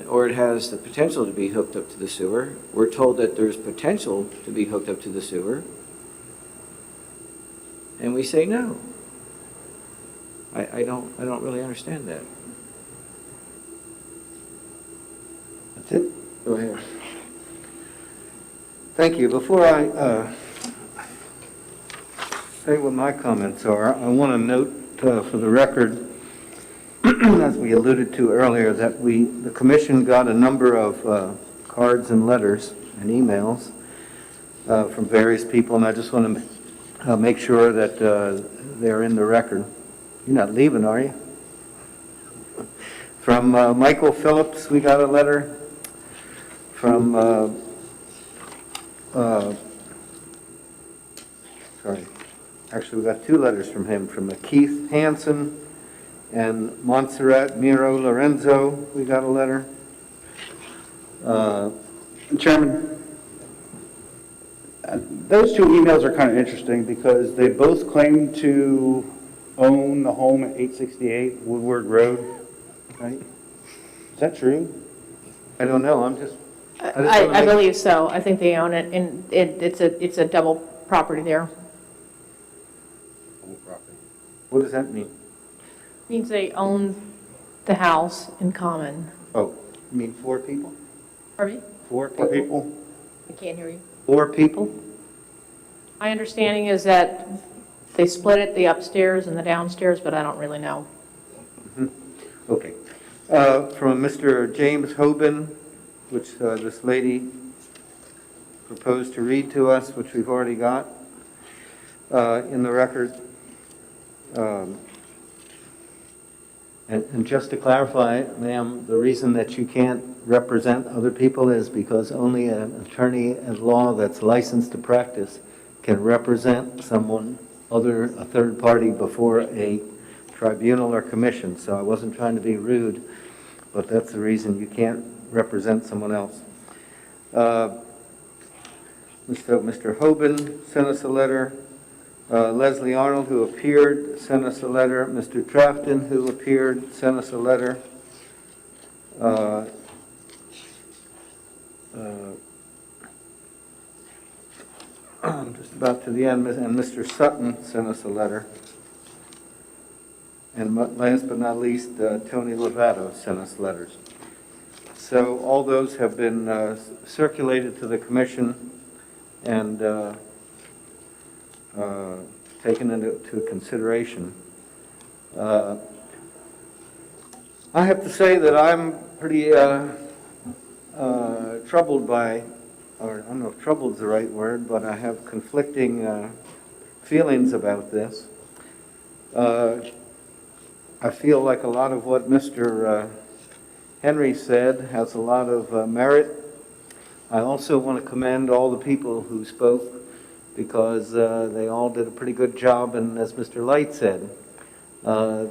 or it has the potential to be hooked up to the sewer. We're told that there's potential to be hooked up to the sewer, and we say no. I don't really understand that. That's it? Go ahead. Thank you. Before I say what my comments are, I want to note for the record, as we alluded to earlier, that the commission got a number of cards and letters and emails from various people, and I just want to make sure that they're in the record. You're not leaving, are you? From Michael Phillips, we got a letter. From, sorry, actually we got two letters from him, from Keith Hansen and Montserrat Miro Lorenzo, we got a letter. Chairman, those two emails are kind of interesting because they both claim to own the home at 868 Woodward Road, right? Is that true? I don't know, I believe so. I think they own it, and it's a double property there. What does that mean? Means they own the house in common. Oh, you mean 4 people? Pardon me? 4 people? I can't hear you. 4 people? My understanding is that they split it, the upstairs and the downstairs, but I don't really know. Okay. From Mr. James Hoban, which this lady proposed to read to us, which we've already got in the record. And just to clarify, ma'am, the reason that you can't represent other people is because only an attorney at law that's licensed to practice can represent someone other, a third party, before a tribunal or commission. So I wasn't trying to be rude, but that's the reason you can't represent someone else. Mr. Hoban sent us a letter. Leslie Arnold, who appeared, sent us a letter. Mr. Trafton, who appeared, sent us a letter. Just about to the end, and Mr. Sutton sent us a letter. And last but not least, Tony Lovato sent us letters. So all those have been circulated to the commission and taken into consideration. I have to say that I'm pretty troubled by, or I don't know if troubled's the right word, but I have conflicting feelings about this. I feel like a lot of what Mr. Henry said has a lot of merit. I also want to commend all the people who spoke, because they all did a pretty good job, and as Mr. Light said,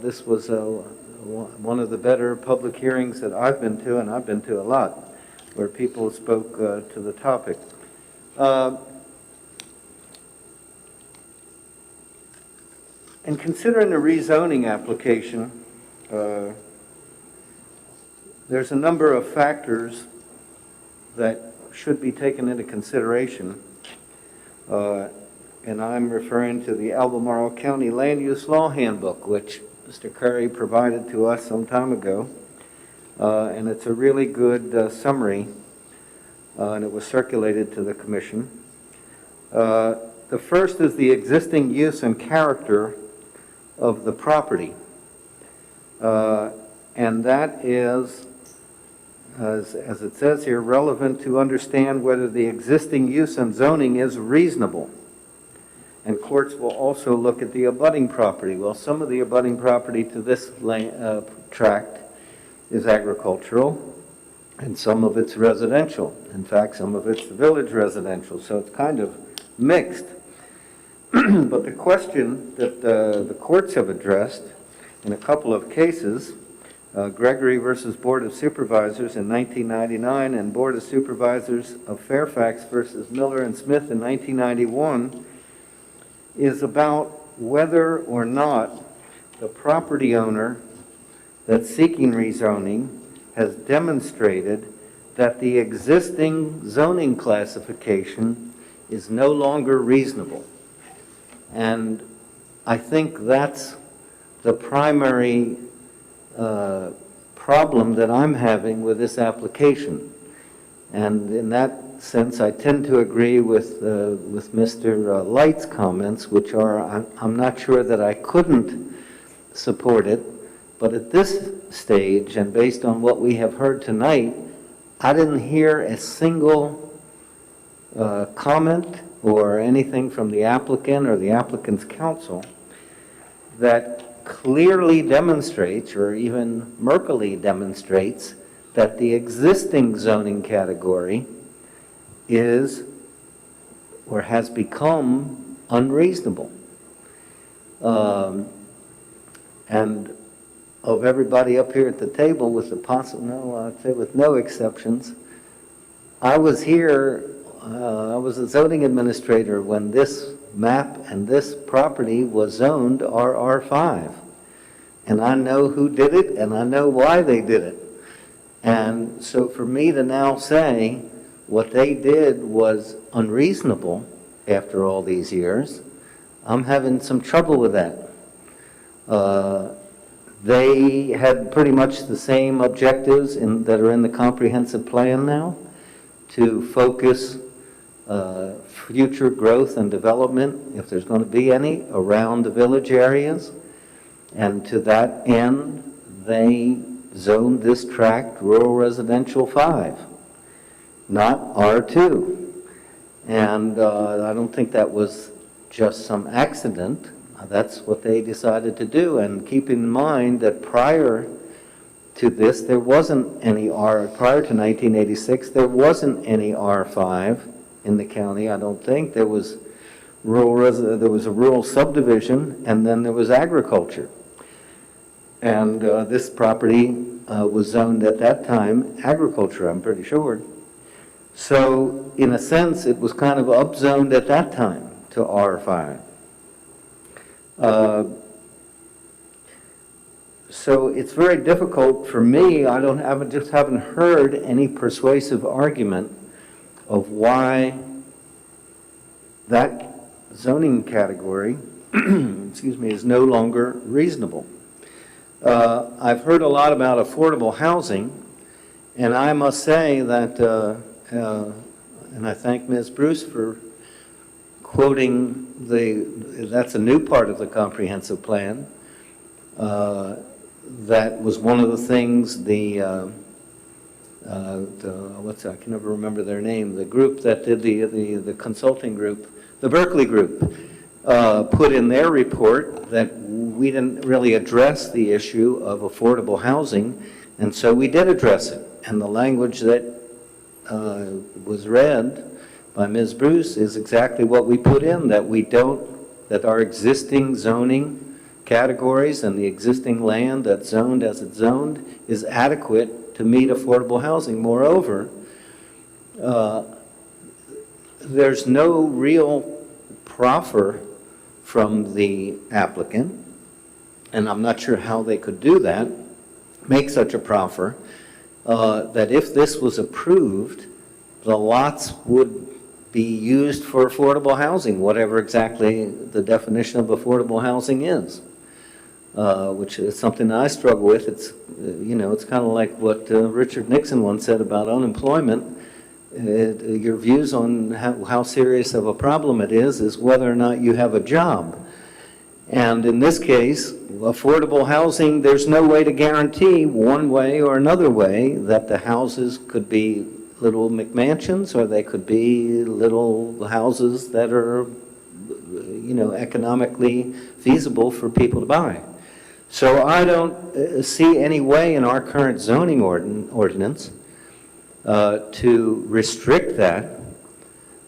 this was one of the better public hearings that I've been to, and I've been to a lot, where people spoke to the topic. In considering a rezoning application, there's a number of factors that should be taken into consideration. And I'm referring to the Albemarle County Land Use Law Handbook, which Mr. Curry provided to us some time ago. And it's a really good summary, and it was circulated to the commission. The first is the existing use and character of the property. And that is, as it says here, relevant to understand whether the existing use and zoning is reasonable. And courts will also look at the abutting property. Well, some of the abutting property to this tract is agricultural, and some of it's residential. In fact, some of it's village residential, so it's kind of mixed. But the question that the courts have addressed in a couple of cases, Gregory versus Board of Supervisors in 1999 and Board of Supervisors of Fairfax versus Miller and Smith in 1991, is about whether or not the property owner that's seeking rezoning has demonstrated that the existing zoning classification is no longer reasonable. And I think that's the primary problem that I'm having with this application. And in that sense, I tend to agree with Mr. Light's comments, which are, I'm not sure that I couldn't support it, but at this stage, and based on what we have heard tonight, I didn't hear a single comment or anything from the applicant or the applicant's counsel that clearly demonstrates, or even murkily demonstrates, that the existing zoning category is or has become unreasonable. And of everybody up here at the table, with the I'd say with no exceptions, I was here, I was a zoning administrator when this map and this property was zoned RR5. And I know who did it, and I know why they did it. And so for me to now say what they did was unreasonable after all these years, I'm having some trouble with that. They had pretty much the same objectives that are in the comprehensive plan now, to focus future growth and development, if there's going to be any, around the village areas. And to that end, they zoned this tract Rural Residential 5, not R2. And I don't think that was just some accident. That's what they decided to do. And keep in mind that prior to this, there wasn't any prior to 1986, there wasn't any R5 in the county, I don't think. There was there was a rural subdivision, and then there was agriculture. And this property was zoned at that time agriculture, I'm pretty sure. So in a sense, it was kind of upzoned at that time to R5. So it's very difficult for me. I just haven't heard any persuasive argument of why that zoning category, excuse me, is no longer reasonable. I've heard a lot about affordable housing, and I must say that, and I thank Ms. Bruce for quoting that's a new part of the comprehensive plan. That was one of the things I can never remember their name, the group that did the consulting group, the Berkeley group, put in their report that we didn't really address the issue of affordable housing, and so we did address it. And the language that was read by Ms. Bruce is exactly what we put in, that our existing zoning categories and the existing land that's zoned as it's zoned is adequate to meet affordable housing. Moreover, there's no real proffer from the applicant, and I'm not sure how they could do that, make such a proffer, that if this was approved, the lots would be used for affordable housing, whatever exactly the definition of affordable housing is, which is something that I struggle with. It's, it's kind of like what Richard Nixon once said about unemployment. Your views on how serious of a problem it is whether or not you have a job. And in this case, affordable housing, there's no way to guarantee one way or another way that the houses could be little McMansions, or they could be little houses that are, economically feasible for people to buy. So I don't see any way in our current zoning ordinance to restrict that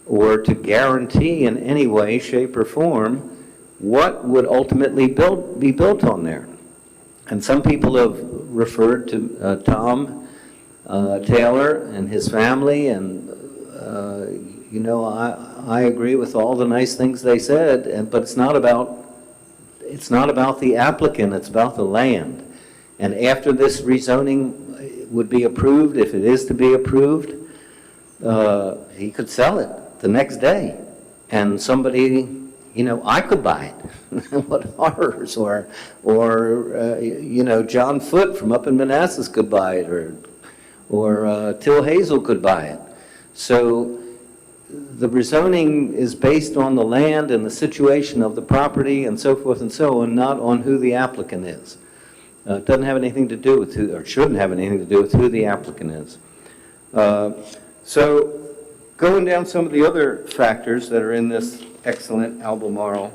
or to guarantee in any way, shape, or form what would ultimately be built on there. And some people have referred to Tom Taylor and his family, and I agree with all the nice things they said, but it's not about the applicant, it's about the land. And after this rezoning would be approved, if it is to be approved, he could sell it the next day, and somebody, I could buy it. What horrors! Or John Foote from up in Manassas could buy it, or Till Hazel could buy it. So the rezoning is based on the land and the situation of the property and so forth and so on, not on who the applicant is. It doesn't have anything to do with who, or shouldn't have anything to do with who the applicant is. So going down some of the other factors that are in this excellent Albemarle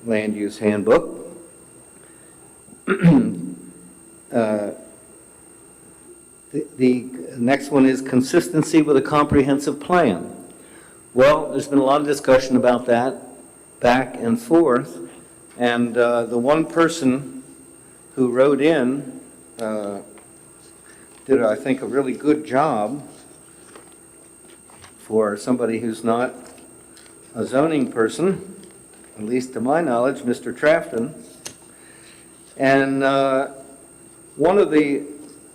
land use handbook. The next one is consistency with a comprehensive plan. Well, there's been a lot of discussion about that back and forth, and the one person who wrote in did, I think, a really good job for somebody who's not a zoning person, at least to my knowledge, Mr. Trafton. And one of the,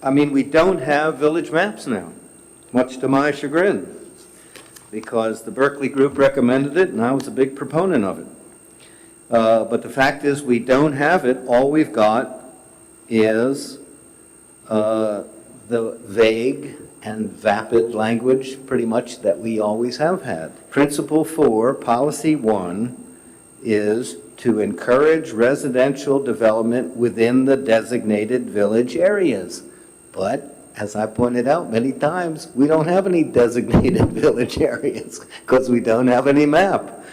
we don't have village maps now, much to my chagrin, because the Berkeley group recommended it, and I was a big proponent of it. But the fact is, we don't have it. All we've got is the vague and vapid language, pretty much, that we always have had. Principle 4, Policy 1, is to encourage residential development within the designated village areas. But, as I pointed out many times, we don't have any designated village areas because we don't have any map.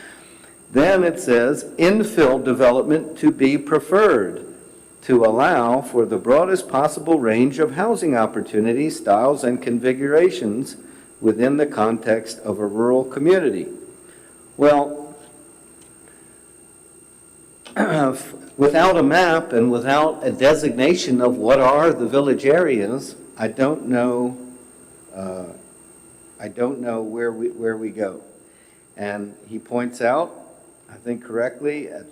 Then it says, infill development to be preferred to allow for the broadest possible range of housing opportunities, styles, and configurations within the context of a rural community. Well, without a map and without a designation of what are the village areas, I don't know where we go. And he points out, I think correctly, at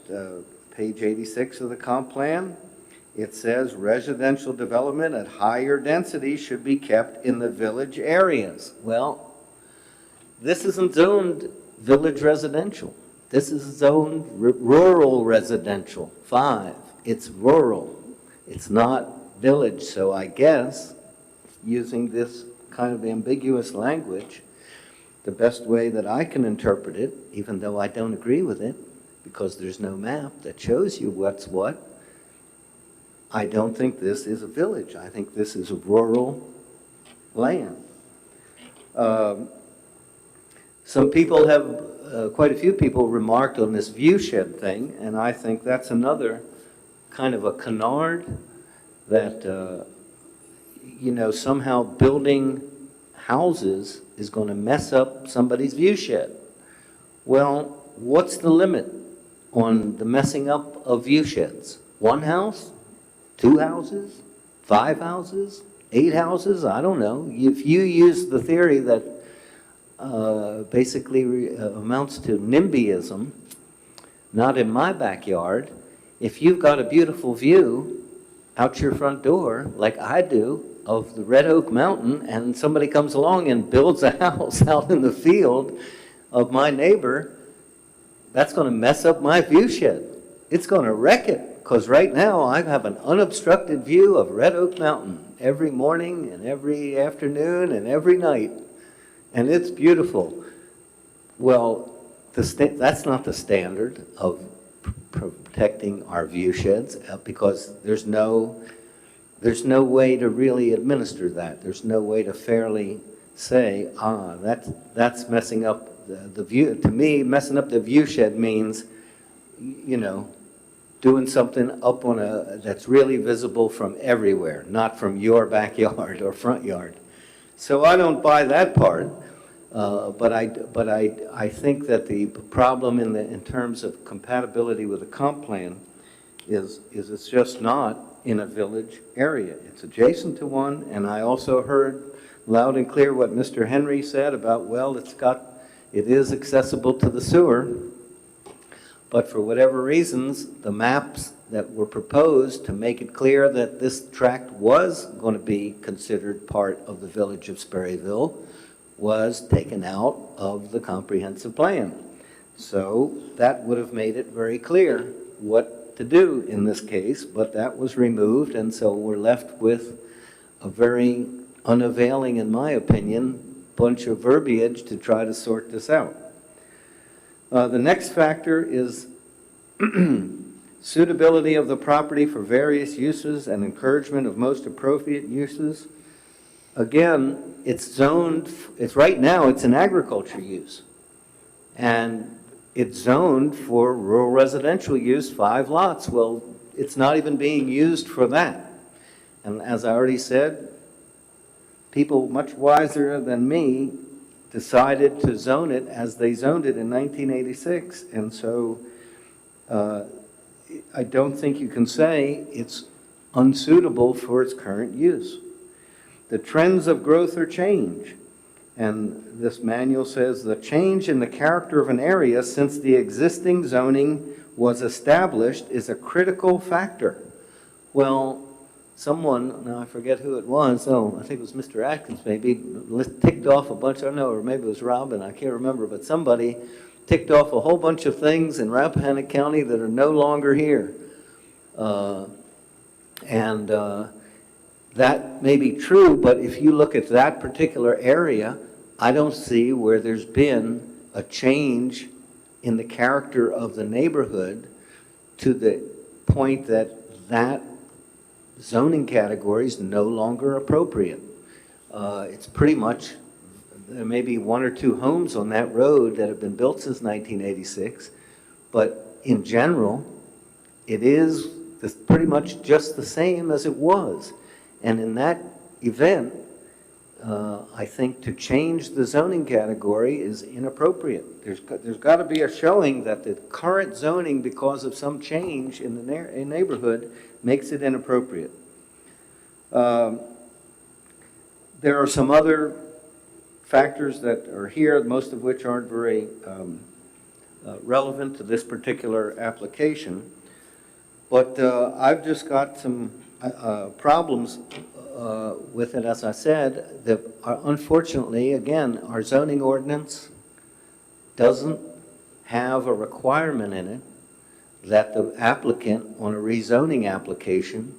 page 86 of the comp plan, it says residential development at higher density should be kept in the village areas. Well, this isn't zoned village residential. This is zoned rural residential, 5. It's rural. It's not village. So I guess, using this kind of ambiguous language, the best way that I can interpret it, even though I don't agree with it, because there's no map that shows you what's what, I don't think this is a village. I think this is rural land. Some people have, quite a few people remarked on this view shed thing, and I think that's another kind of a canard that, somehow building houses is going to mess up somebody's view shed. Well, what's the limit on the messing up of view sheds? 1 house? 2 houses? 5 houses? 8 houses? I don't know. If you use the theory that basically amounts to NIMBYism, not in my backyard, if you've got a beautiful view out your front door, like I do, of the Red Oak Mountain, and somebody comes along and builds a house out in the field of my neighbor, that's going to mess up my view shed. It's going to wreck it. Because right now I have an unobstructed view of Red Oak Mountain every morning and every afternoon and every night. And it's beautiful. Well, that's not the standard of protecting our view sheds because there's no way to really administer that. There's no way to fairly say, that's messing up the view. To me, messing up the view shed means, doing something up on that's really visible from everywhere, not from your backyard or front yard. So I don't buy that part, but I think that the problem in terms of compatibility with the comp plan is it's just not in a village area. It's adjacent to one, and I also heard loud and clear what Mr. Henry said about, well, it is accessible to the sewer. But for whatever reasons, the maps that were proposed to make it clear that this tract was going to be considered part of the village of Sperryville was taken out of the comprehensive plan. So that would have made it very clear what to do in this case, but that was removed, and so we're left with a very unavailing, in my opinion, bunch of verbiage to try to sort this out. The next factor is suitability of the property for various uses and encouragement of most appropriate uses. Again, it's zoned, right now it's an agriculture use. And it's zoned for rural residential use, 5 lots. Well, it's not even being used for that. And as I already said, people much wiser than me decided to zone it as they zoned it in 1986. And so I don't think you can say it's unsuitable for its current use. The trends of growth or change. And this manual says the change in the character of an area since the existing zoning was established is a critical factor. Well, someone, now I forget who it was, I think it was Mr. Atkins maybe, ticked off a bunch, I don't know, or maybe it was Robin, I can't remember, but somebody ticked off a whole bunch of things in Rappahannock County that are no longer here. That may be true, but if you look at that particular area, I don't see where there's been a change in the character of the neighborhood to the point that that zoning category is no longer appropriate. It's pretty much, there may be 1 or 2 homes on that road that have been built since 1986, but in general, it is pretty much just the same as it was. And in that event, I think to change the zoning category is inappropriate. There's got to be a showing that the current zoning, because of some change in the neighborhood, makes it inappropriate. There are some other factors that are here, most of which aren't very relevant to this particular application. But I've just got some problems with it, as I said, that are, unfortunately, again, our zoning ordinance doesn't have a requirement in it that the applicant on a rezoning application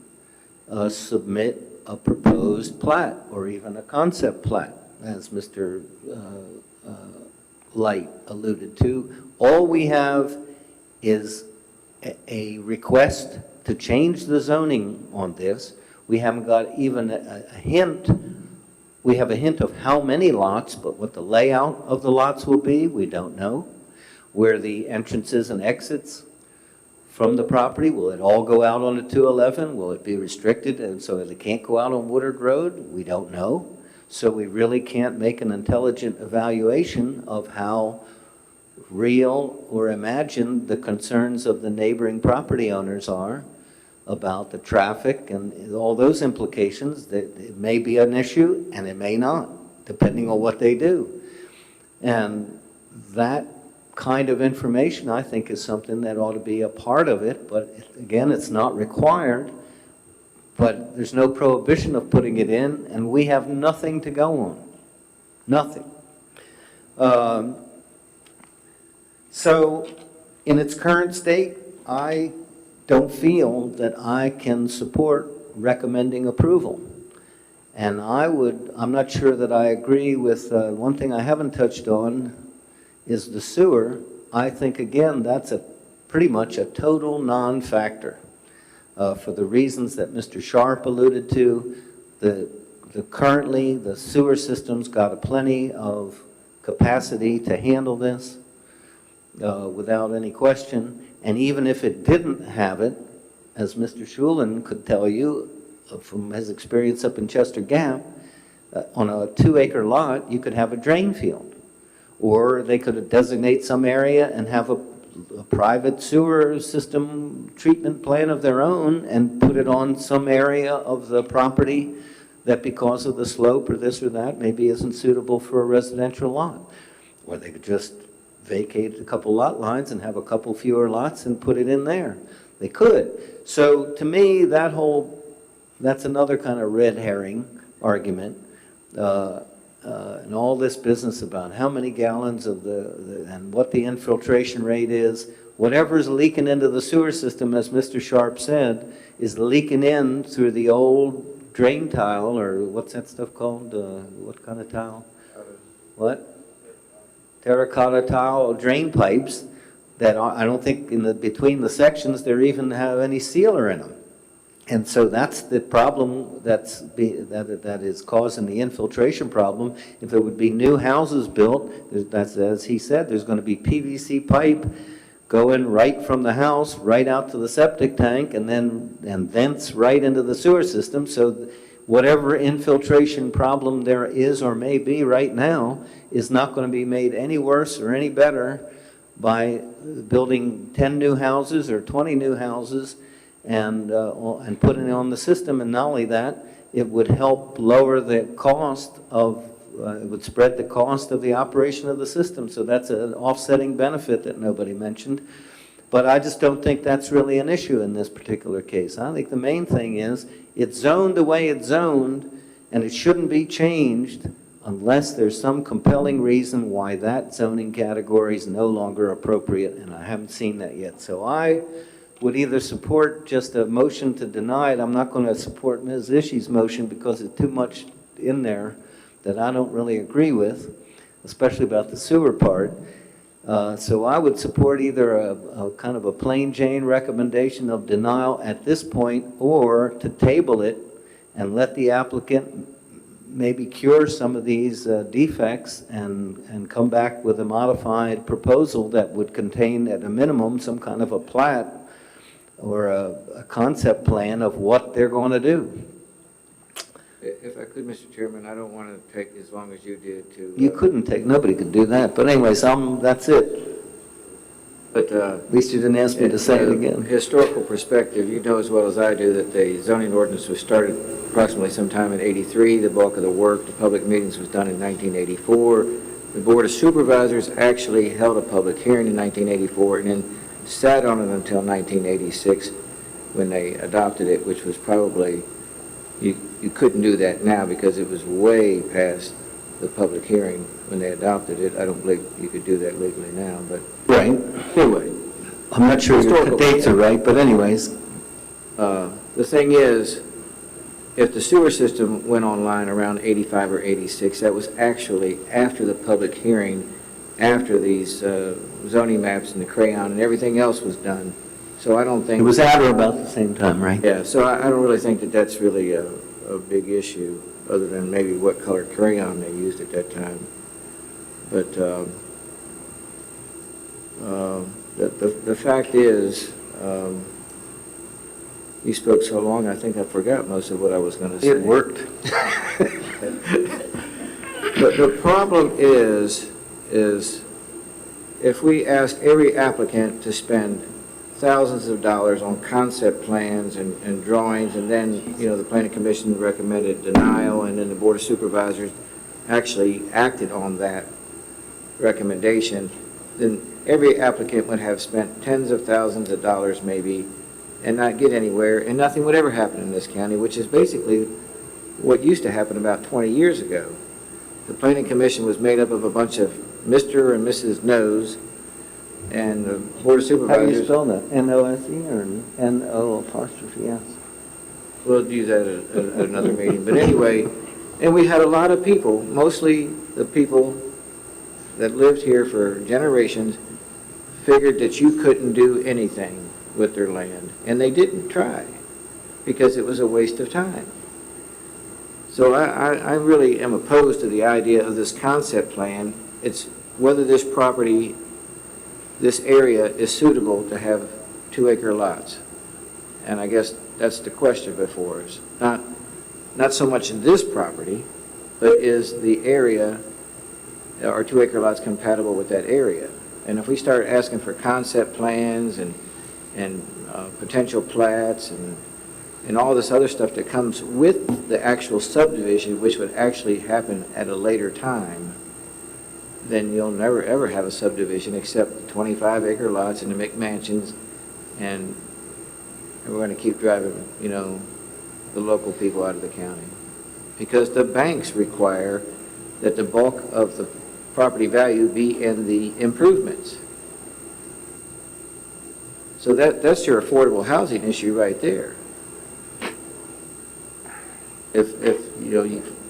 submit a proposed plat or even a concept plat, as Mr. Light alluded to. All we have is a request to change the zoning on this. We haven't got even a hint. We have a hint of how many lots, but what the layout of the lots will be, we don't know. Where the entrances and exits from the property, will it all go out onto 211? Will it be restricted and so that it can't go out on Woodard Road? We don't know. So we really can't make an intelligent evaluation of how real or imagined the concerns of the neighboring property owners are about the traffic and all those implications. That it may be an issue and it may not, depending on what they do. And that kind of information, I think, is something that ought to be a part of it, but again, it's not required, but there's no prohibition of putting it in, and we have nothing to go on. Nothing. So, in its current state, I don't feel that I can support recommending approval. And I'm not sure that I agree with, one thing I haven't touched on is the sewer. I think, again, that's pretty much a total non-factor for the reasons that Mr. Sharp alluded to. Currently, the sewer system's got plenty of capacity to handle this without any question. And even if it didn't have it, as Mr. Schulin could tell you from his experience up in Chester Gap, on a 2-acre lot, you could have a drain field. Or they could designate some area and have a private sewer system treatment plan of their own and put it on some area of the property that, because of the slope or this or that, maybe isn't suitable for a residential lot. Or they could just vacate a couple lot lines and have a couple fewer lots and put it in there. They could. So to me, that's another kind of red herring argument. And all this business about how many gallons of and what the infiltration rate is, whatever's leaking into the sewer system, as Mr. Sharp said, is leaking in through the old drain tile, or what's that stuff called? What kind of tile? What? Terracotta tile drain pipes that I don't think between the sections there even have any sealer in them. And so that's the problem that is causing the infiltration problem. If there would be new houses built, that's, as he said, there's going to be PVC pipe going right from the house right out to the septic tank and thence right into the sewer system. So whatever infiltration problem there is or may be right now is not going to be made any worse or any better by building 10 new houses or 20 new houses and putting it on the system. And not only that, it would help lower the cost of, it would spread the cost of the operation of the system. So that's an offsetting benefit that nobody mentioned. But I just don't think that's really an issue in this particular case. I think the main thing is it's zoned the way it's zoned, and it shouldn't be changed unless there's some compelling reason why that zoning category is no longer appropriate, and I haven't seen that yet. So I would either support just a motion to deny it. I'm not going to support Ms. Ishii's motion because there's too much in there that I don't really agree with, especially about the sewer part. So I would support either a kind of a plain Jane recommendation of denial at this point, or to table it and let the applicant maybe cure some of these defects and come back with a modified proposal that would contain at a minimum some kind of a plat or a concept plan of what they're going to do. If I could, Mr. Chairman, I don't want to take as long as you did to... You couldn't take, nobody could do that. But anyways, that's it. But at least you didn't ask me to say it again. Historical perspective, you know as well as I do that the zoning ordinance was started approximately sometime in '83. The bulk of the work, the public meetings, was done in 1984. The Board of Supervisors actually held a public hearing in 1984 and then sat on it until 1986 when they adopted it, which was probably, you couldn't do that now because it was way past the public hearing when they adopted it. I don't believe you could do that legally now, but... Right. Anyway. I'm not sure the dates are right, but anyways. The thing is, if the sewer system went online around 85 or 86, that was actually after the public hearing, after these zoning maps and the crayon and everything else was done. So I don't think... It was at or about the same time, right? Yeah, so I don't really think that that's really a big issue, other than maybe what color crayon they used at that time. But the fact is, you spoke so long, I think I forgot most of what I was going to say. It worked. But the problem is if we ask every applicant to spend thousands of dollars on concept plans and drawings, and then, the Planning Commission recommended denial, and then the Board of Supervisors actually acted on that recommendation, then every applicant would have spent tens of thousands of dollars maybe and not get anywhere, and nothing would ever happen in this county, which is basically what used to happen about 20 years ago. The Planning Commission was made up of a bunch of Mr. and Mrs. No's, and the Board of Supervisors... How do you spell that? N-O-S-E or N-O''S? We'll use that at another meeting. But anyway, and we had a lot of people, mostly the people that lived here for generations, figured that you couldn't do anything with their land. And they didn't try, because it was a waste of time. So I really am opposed to the idea of this concept plan. It's whether this property, this area is suitable to have 2-acre lots. And I guess that's the question before us. Not so much this property, but is the area, are 2-acre lots compatible with that area? And if we start asking for concept plans and potential plats and all this other stuff that comes with the actual subdivision, which would actually happen at a later time, then you'll never ever have a subdivision except 25-acre lots and the McMansions, and we're going to keep driving, the local people out of the county. Because the banks require that the bulk of the property value be in the improvements. So that's your affordable housing issue right there. if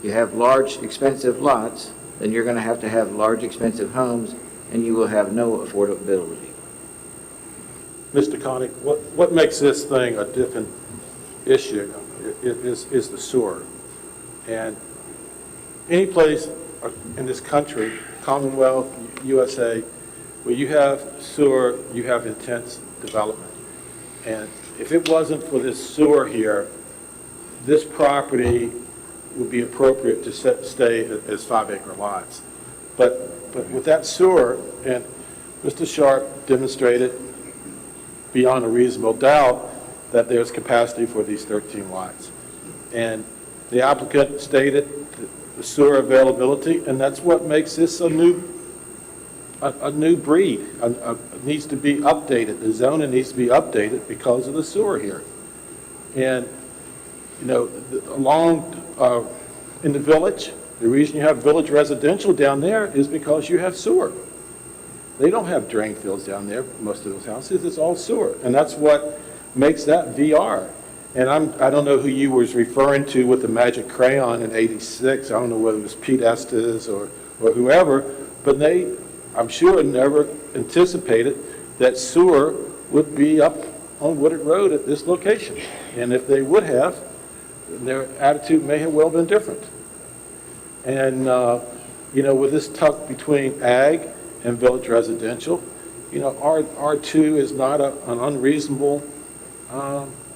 you have large, expensive lots, then you're going to have large, expensive homes, and you will have no affordability. Mr. Connick, what makes this thing a different issue is the sewer. And any place in this country, Commonwealth, USA, where you have sewer, you have intense development. And if it wasn't for this sewer here, this property would be appropriate to stay as 5-acre lots. But with that sewer, and Mr. Sharp demonstrated beyond a reasonable doubt that there's capacity for these 13 lots. And the applicant stated the sewer availability, and that's what makes this a new breed. It needs to be updated. The zoning needs to be updated because of the sewer here. And, along in the village, the reason you have village residential down there is because you have sewer. They don't have drain fields down there, most of those houses. It's all sewer. And that's what makes that VR. And I don't know who you was referring to with the magic crayon in '86. I don't know whether it was Pete Estes or whoever, but they, I'm sure, never anticipated that sewer would be up on Woodard Road at this location. And if they would have, their attitude may have well been different. And, with this tuck between ag and village residential, R2 is not an unreasonable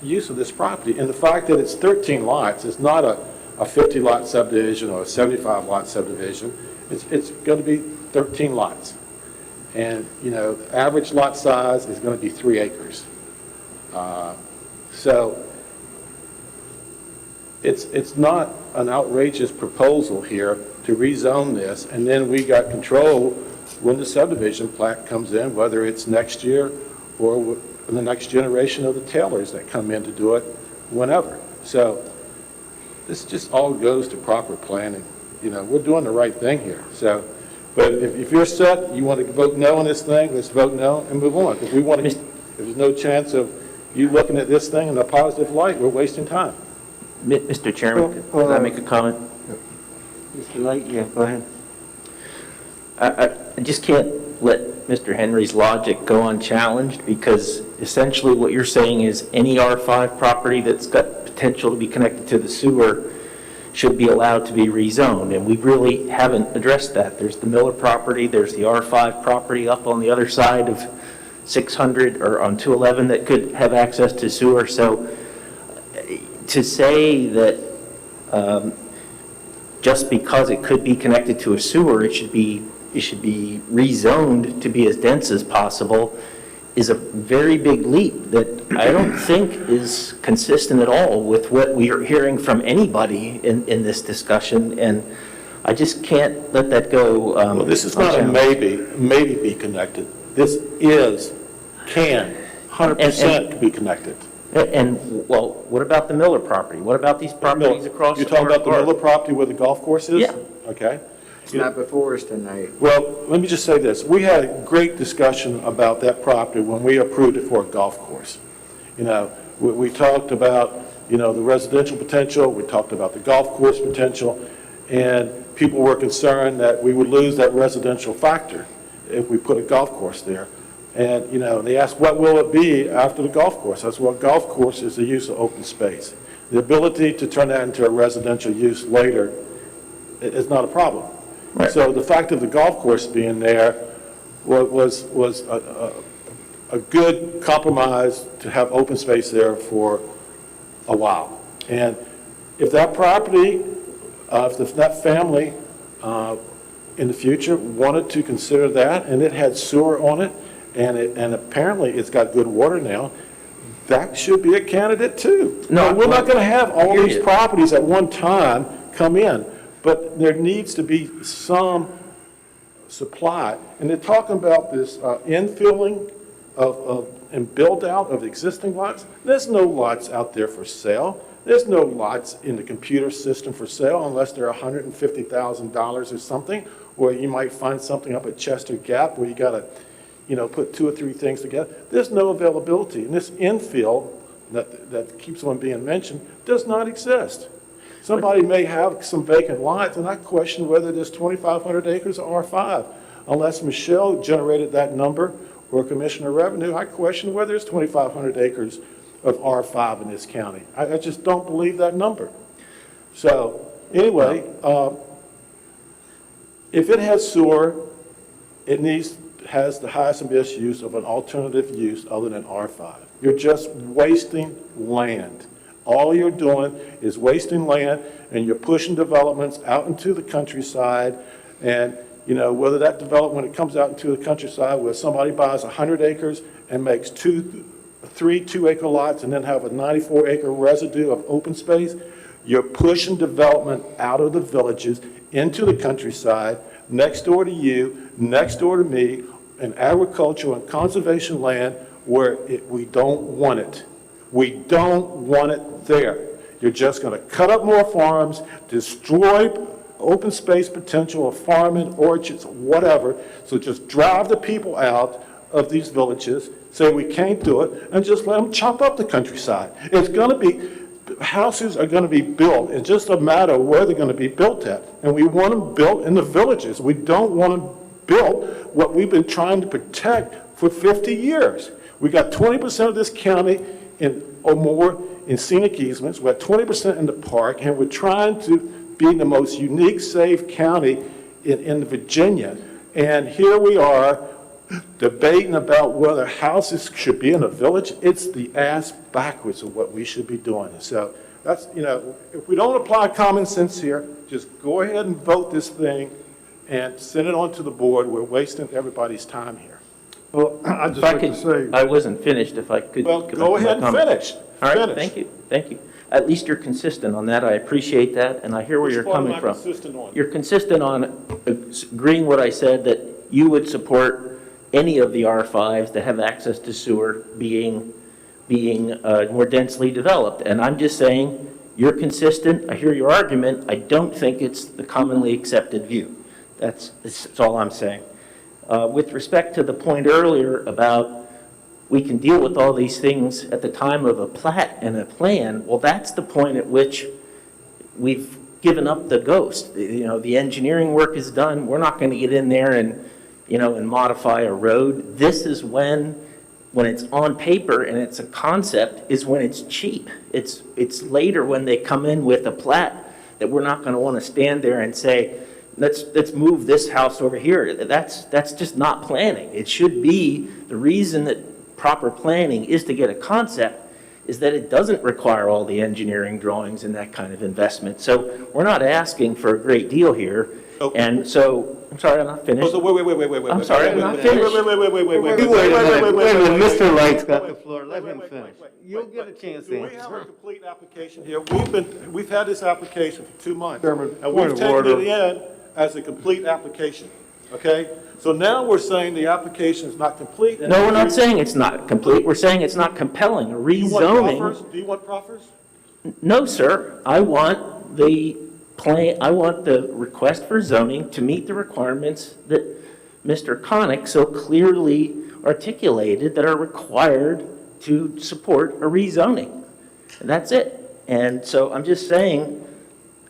use of this property. And the fact that it's 13 lots, it's not a 50-lot subdivision or a 75-lot subdivision. It's going to be 13 lots. And, the average lot size is going to be 3 acres. So it's not an outrageous proposal here to rezone this, and then we got control when the subdivision plat comes in, whether it's next year or the next generation of the Taylors that come in to do it whenever. So this just all goes to proper planning. We're doing the right thing here. So, but if you're set, you want to vote no on this thing, let's vote no and move on. If we want to, if there's no chance of you looking at this thing in a positive light, we're wasting time. Mr. Chairman, could I make a comment? Mr. Light, yeah, go ahead. I just can't let Mr. Henry's logic go unchallenged, because essentially what you're saying is any R5 property that's got potential to be connected to the sewer should be allowed to be rezoned, and we really haven't addressed that. There's the Miller property, there's the R5 property up on the other side of 600 or on 211 that could have access to sewer. So to say that just because it could be connected to a sewer, it should be rezoned to be as dense as possible is a very big leap that I don't think is consistent at all with what we are hearing from anybody in this discussion, and I just can't let that go. Well, this is not a maybe be connected. This can 100% be connected. And, well, what about the Miller property? What about these properties across the You're talking about the Miller property where the golf course is? Yeah. Okay. It's not before us tonight. Well, let me just say this. We had a great discussion about that property when we approved it for a golf course. We talked about, the residential potential, we talked about the golf course potential, and people were concerned that we would lose that residential factor if we put a golf course there. And, they asked, what will it be after the golf course? I said, well, golf course is the use of open space. The ability to turn that into a residential use later is not a problem. Right. So the fact of the golf course being there was a good compromise to have open space there for a while. And if that property, if that family in the future wanted to consider that, and it had sewer on it, and apparently it's got good water now, that should be a candidate too. No, we're not going to have all these properties at one time come in, but there needs to be some supply. And they're talking about this infilling and build out of existing lots. There's no lots out there for sale. There's no lots in the computer system for sale unless they're $150,000 or something, or you might find something up at Chester Gap where you got to put 2 or 3 things together. There's no availability. And this infill that keeps on being mentioned does not exist. Somebody may have some vacant lots, and I question whether this 2,500 acres or R5. Unless Michelle generated that number, or Commissioner of Revenue, I question whether it's 2,500 acres of R5 in this county. I just don't believe that number. So, anyway, if it has sewer, it has the highest and best use of an alternative use other than R5. You're just wasting land. All you're doing is wasting land, and you're pushing developments out into the countryside. And, you know, whether that development, when it comes out into the countryside, where somebody buys 100 acres and makes 3 2-acre lots and then have a 94-acre residue of open space, you're pushing development out of the villages into the countryside, next door to you, next door to me, in agricultural and conservation land where we don't want it. We don't want it there. You're just going to cut up more farms, destroy open space potential of farming, orchards, whatever. So just drive the people out of these villages, say we can't do it, and just let them chop up the countryside. It's going to be, houses are going to be built. It's just a matter of where they're going to be built at. And we want them built in the villages. We don't want them built what we've been trying to protect for 50 years. We got 20% of this county or more in scenic easements. We're at 20% in the park, and we're trying to be the most unique, safe county in Virginia. And here we are debating about whether houses should be in a village. It's the ass backwards of what we should be doing. So that's, you know, if we don't apply common sense here, just go ahead and vote this thing and send it on to the board. We're wasting everybody's time here. Well, I'd just like to say. I wasn't finished, if I could. Well, go ahead and finish. All right, thank you, thank you. At least you're consistent on that. I appreciate that, and I hear where you're coming from. You're consistent on agreeing what I said, that you would support any of the R5s that have access to sewer being more densely developed. And I'm just saying, you're consistent. I hear your argument. I don't think it's the commonly accepted view. That's all I'm saying. With respect to the point earlier about we can deal with all these things at the time of a plat and a plan, well, that's the point at which we've given up the ghost. You know, the engineering work is done. We're not going to get in there and, you know, and modify a road. This is when it's on paper and it's a concept, is when it's cheap. It's later when they come in with a plat that we're not going to want to stand there and say, let's move this house over here. That's just not planning. It should be, the reason that proper planning is to get a concept is that it doesn't require all the engineering drawings and that kind of investment. So we're not asking for a great deal here. Okay. And so, I'm sorry, I'm not finished. Oh, so wait. I'm sorry, I'm not finished. Wait a minute, Mr. Light's got the floor. Let him finish. You'll get a chance to answer. We have a complete application here. We've had this application for 2 months. Chairman, and we've taken it in as a complete application, okay? So now we're saying the application is not complete. No, we're not saying it's not complete. We're saying it's not compelling. A rezoning. Do you want proffers? No, sir. I want the plan. I want the request for zoning to meet the requirements that Mr. Connick so clearly articulated that are required to support a rezoning. And that's it. And so I'm just saying,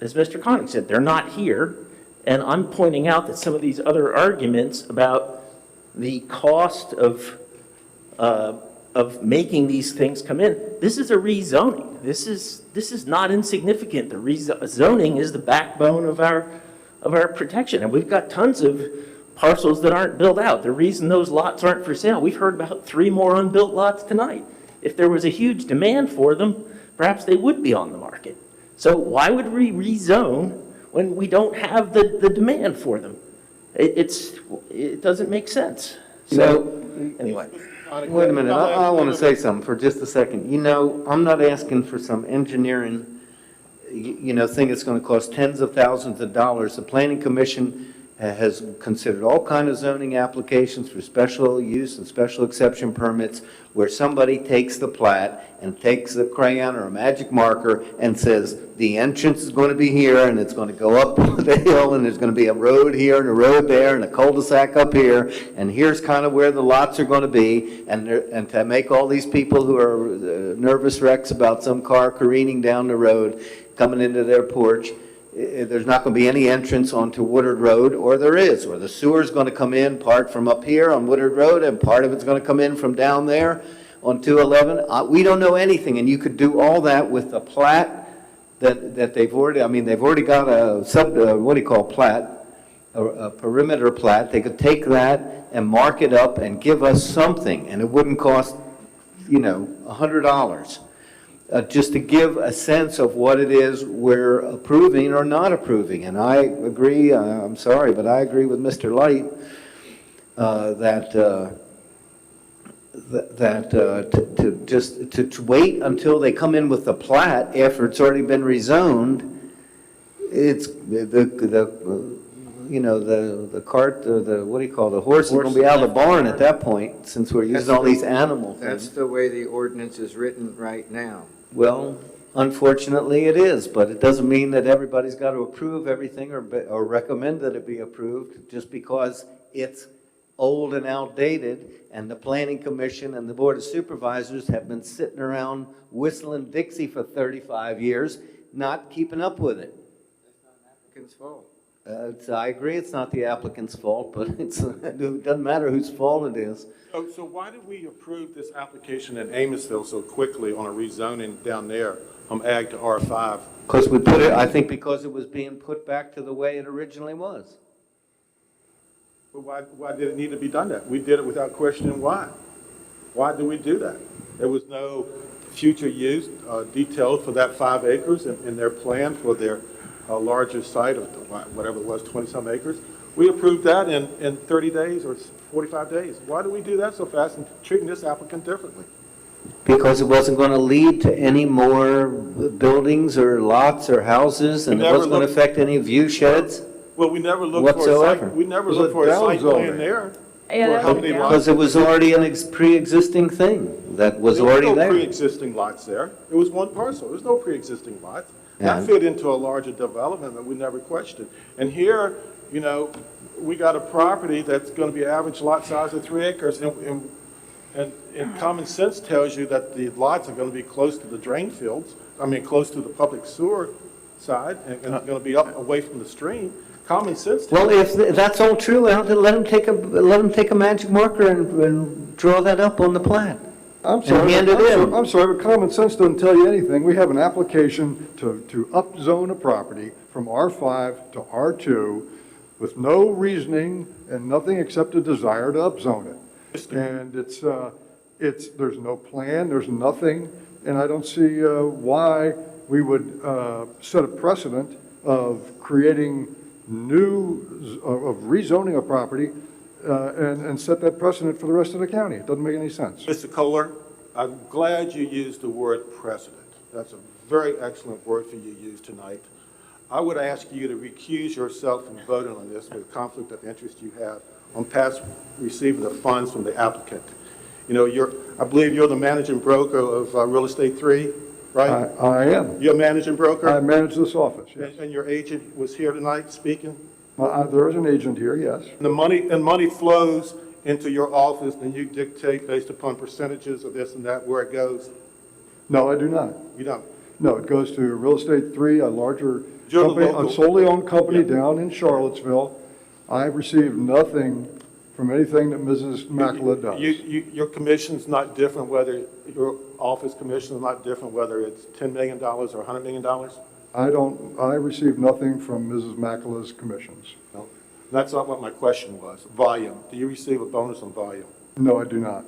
as Mr. Connick said, they're not here. And I'm pointing out that some of these other arguments about the cost of making these things come in, this is a rezoning. This is not insignificant. The rezoning is the backbone of our protection, and we've got tons of parcels that aren't built out. The reason those lots aren't for sale, we've heard about 3 more unbuilt lots tonight. If there was a huge demand for them, perhaps they would be on the market. So why would we rezone when we don't have the demand for them? It doesn't make sense. So, anyway. Wait a minute, I want to say something for just a second. You know, I'm not asking for some engineering, you know, thing that's going to cost tens of thousands of dollars. The Planning Commission has considered all kinds of zoning applications for special use and special exception permits where somebody takes the plat and takes a crayon or a magic marker and says the entrance is going to be here and it's going to go up the hill and there's going to be a road here and a road there and a cul-de-sac up here and here's kind of where the lots are going to be, and to make all these people who are nervous wrecks about some car careening down the road coming into their porch. There's not going to be any entrance onto Woodard Road, or there is, or the sewer's going to come in part from up here on Woodard Road, and part of it's going to come in from down there on 211. We don't know anything, and you could do all that with the plat that they've already, I mean, they've already got a what do you call plat, a perimeter plat. They could take that and mark it up and give us something, and it wouldn't cost, $100. Just to give a sense of what it is we're approving or not approving. And I agree, I'm sorry, but I agree with Mr. Light to wait until they come in with the plat after it's already been rezoned, it's the cart, or the horse is going to be out of the barn at that point, since we're using all these animal things. That's the way the ordinance is written right now. Well, unfortunately it is, but it doesn't mean that everybody's got to approve everything or recommend that it be approved just because it's old and outdated, and the Planning Commission and the Board of Supervisors have been sitting around whistling Dixie for 35 years, not keeping up with it. That's not an applicant's fault. I agree it's not the applicant's fault, but it doesn't matter whose fault it is. So why did we approve this application in Amosville so quickly on a rezoning down there from ag to R5? Because we put it, I think because it was being put back to the way it originally was. But why did it need to be done that? We did it without questioning why. Why did we do that? There was no future use detailed for that 5 acres in their plan for their larger site of whatever it was, 20-some acres. We approved that in 30 days or 45 days. Why do we do that so fast and treating this applicant differently? Because it wasn't going to lead to any more buildings or lots or houses, and it wasn't going to affect any view sheds. Well, we never looked whatsoever. for a site. We never looked for a site plan there. Because it was already a pre-existing thing that was already there. There was no pre-existing lots there. It was one parcel. There was no pre-existing lots. That fit into a larger development that we never questioned. And here, we got a property that's going to be average lot size of 3 acres, and common sense tells you that the lots are going to be close to the drain fields, close to the public sewer side, and going to be up away from the stream. Common sense tells you. Well, if that's all true, let them take a magic marker and draw that up on the plat. I'm sorry, and hand it in. I'm sorry, but common sense doesn't tell you anything. We have an application to upzone a property from R5 to R2 with no reasoning and nothing except a desire to upzone it. And there's no plan, there's nothing, and I don't see why we would set a precedent of creating of rezoning a property and set that precedent for the rest of the county. It doesn't make any sense. Mr. Kohler, I'm glad you used the word precedent. That's a very excellent word for you to use tonight. I would ask you to recuse yourself from voting on this with a conflict of interest you have on past receiving of funds from the applicant. I believe you're the managing broker of Real Estate 3, right? I am. You're a managing broker? I manage this office, yes. And your agent was here tonight speaking? There is an agent here, yes. And money flows into your office, and you dictate based upon percentages of this and that where it goes? No, I do not. You don't? No, it goes to Real Estate 3, a larger company, a solely owned company down in Charlottesville. I've received nothing from anything that Mrs. Macula does. Your commission's not different whether, your office commission is not different whether it's $10 million or $100 million? I receive nothing from Mrs. Macula's commissions. No. That's not what my question was. Volume. Do you receive a bonus on volume? No, I do not.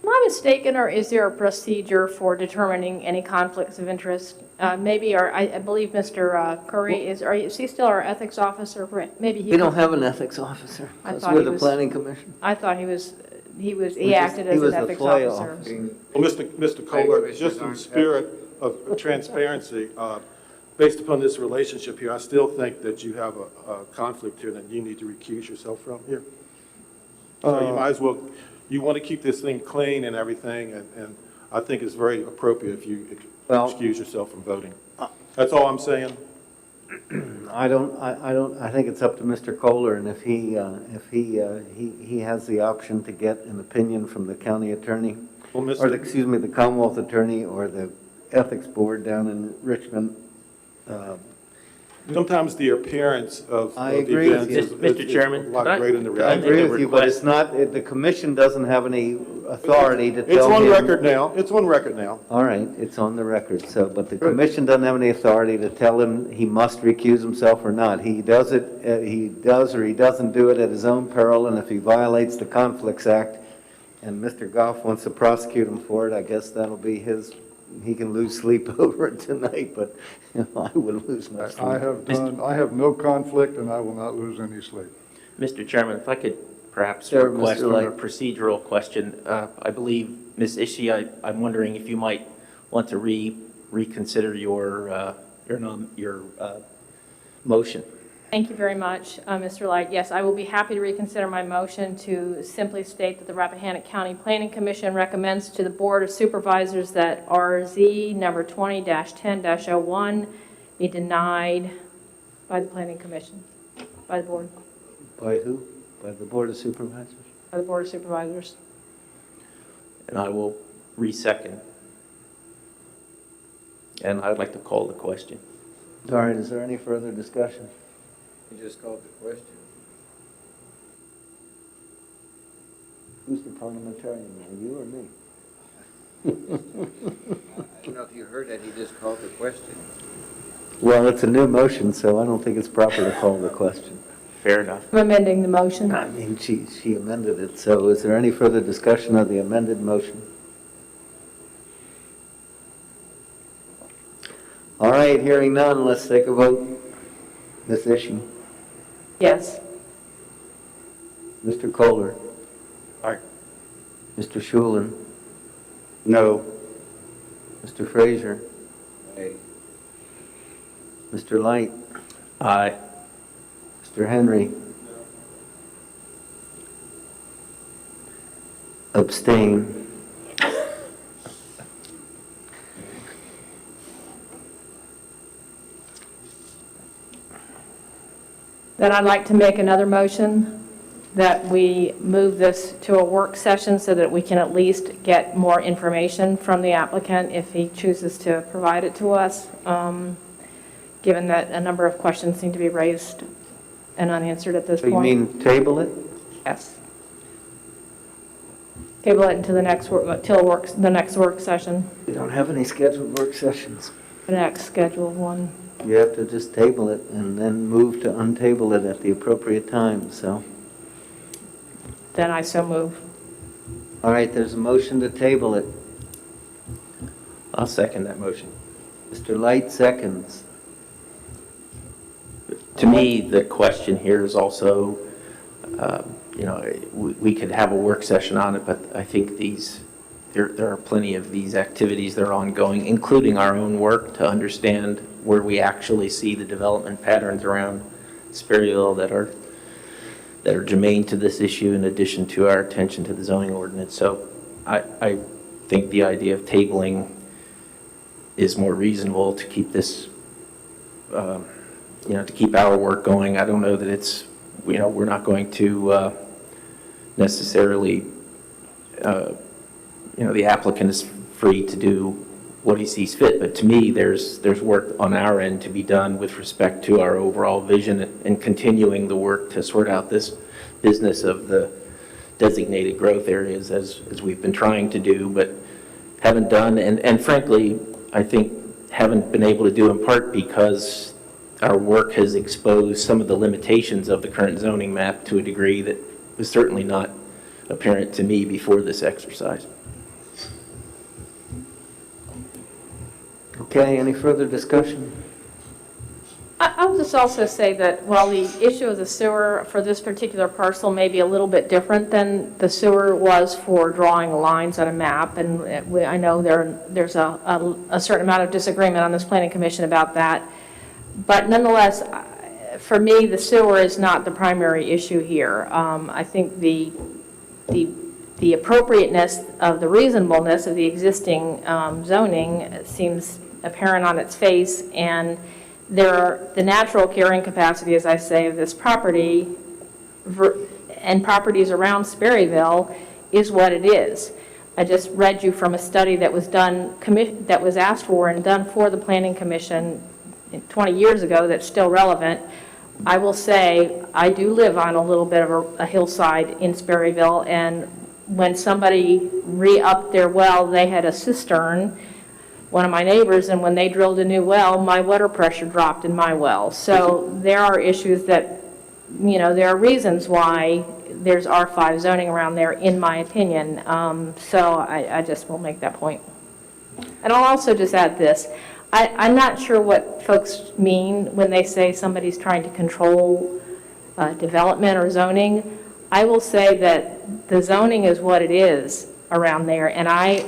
Am I mistaken, or is there a procedure for determining any conflicts of interest? Maybe, or I believe Mr. Curry is he still our ethics officer? Maybe We don't have an ethics officer, because we're the planning commission. I thought he acted as an ethics officer. Well, Mr. Kohler, just in the spirit of transparency, based upon this relationship here, I still think that you have a conflict here that you need to recuse yourself from here. So you might as well, you want to keep this thing clean and everything, and I think it's very appropriate if you excuse yourself from voting. That's all I'm saying. I think it's up to Mr. Kohler, and if he has the option to get an opinion from the county attorney, Well, or the Commonwealth attorney, or the ethics board down in Richmond, Sometimes the appearance of I of agree with events you. is Mr. Chairman, a lot could I- greater than the could I I reality. agree with you, but it's not, the commission doesn't have any authority to It's tell on him. record now. It's on record now. All right, it's on the record, so, but the commission doesn't have any authority to tell him he must recuse himself or not. He does it, he does or he doesn't do it at his own peril, and if he violates the Conflicts Act, and Mr. Goff wants to prosecute him for it, I guess that'll be his, he can lose sleep over it tonight, but I would lose my sleep. I have no conflict, and I will not lose any sleep. Mr. Chairman, if I could perhaps Sure, request Mr. on a Light. procedural question. I believe, Ms. Ishii, I'm wondering if you might want to reconsider your motion. Thank you very much, Mr. Light. Yes, I will be happy to reconsider my motion to simply state that the Rappahannock County Planning Commission recommends to the Board of Supervisors that RZ number 20-10-01 be denied by the Planning Commission, by the Board, By who? By the Board of Supervisors? by the Board of Supervisors. And I will re-second. And I'd like to call the question. All right, is there any further discussion? You just called the question. Who's the parliamentarian, you or me? I don't know if you heard that, he just called the question. Well, it's a new motion, so I don't think it's proper to call the question. Fair enough. I'm amending the motion. I mean, she amended it, so is there any further discussion of the amended motion? All right, hearing none, let's take a vote. Ms. Ishii? Yes. Mr. Kohler? Aye. Mr. Schulen? No. Mr. Frazier? Hey, Mr. Light? Aye. Mr. Henry? Abstain. Then I'd like to make another motion that we move this to a work session so that we can at least get more information from the applicant if he chooses to provide it to us, given that a number of questions seem to be raised and unanswered at this So point. you mean table it? Yes. Table it until the next the next work session, We don't have any scheduled work sessions. the next scheduled one. You have to just table it and then move to untable it at the appropriate time, so. Then I so move. All right, there's a motion to table it. I'll second that motion. Mr. Light seconds. To me, the question here is also, we could have a work session on it, but I think there are plenty of these activities that are ongoing, including our own work, to understand where we actually see the development patterns around Sperryville that are germane to this issue, in addition to our attention to the zoning ordinance. So I think the idea of tabling is more reasonable to keep this, to keep our work going. I don't know that it's, we're not going to necessarily, the applicant is free to do what he sees fit, but to me, there's work on our end to be done with respect to our overall vision and continuing the work to sort out this business of the designated growth areas as we've been trying to do, but haven't done, and frankly, I think haven't been able to do in part because our work has exposed some of the limitations of the current zoning map to a degree that was certainly not apparent to me before this exercise. Okay, any further discussion? I'll just also say that while the issue of the sewer for this particular parcel may be a little bit different than the sewer was for drawing lines on a map, and I know there's a certain amount of disagreement on this planning commission about that, but nonetheless, for me, the sewer is not the primary issue here. I think the appropriateness of the reasonableness of the existing zoning seems apparent on its face, and the natural carrying capacity, as I say, of this property and properties around Sperryville is what it is. I just read you from a study that was done, that was asked for and done for the Planning Commission 20 years ago that's still relevant. I will say, I do live on a little bit of a hillside in Sperryville, and when somebody re-upped their well, they had a cistern, one of my neighbors, and when they drilled a new well, my water pressure dropped in my well. So there are issues that, there are reasons why there's R5 zoning around there, in my opinion. So I just will make that point. And I'll also just add this. I'm not sure what folks mean when they say somebody's trying to control development or zoning. I will say that the zoning is what it is around there, and I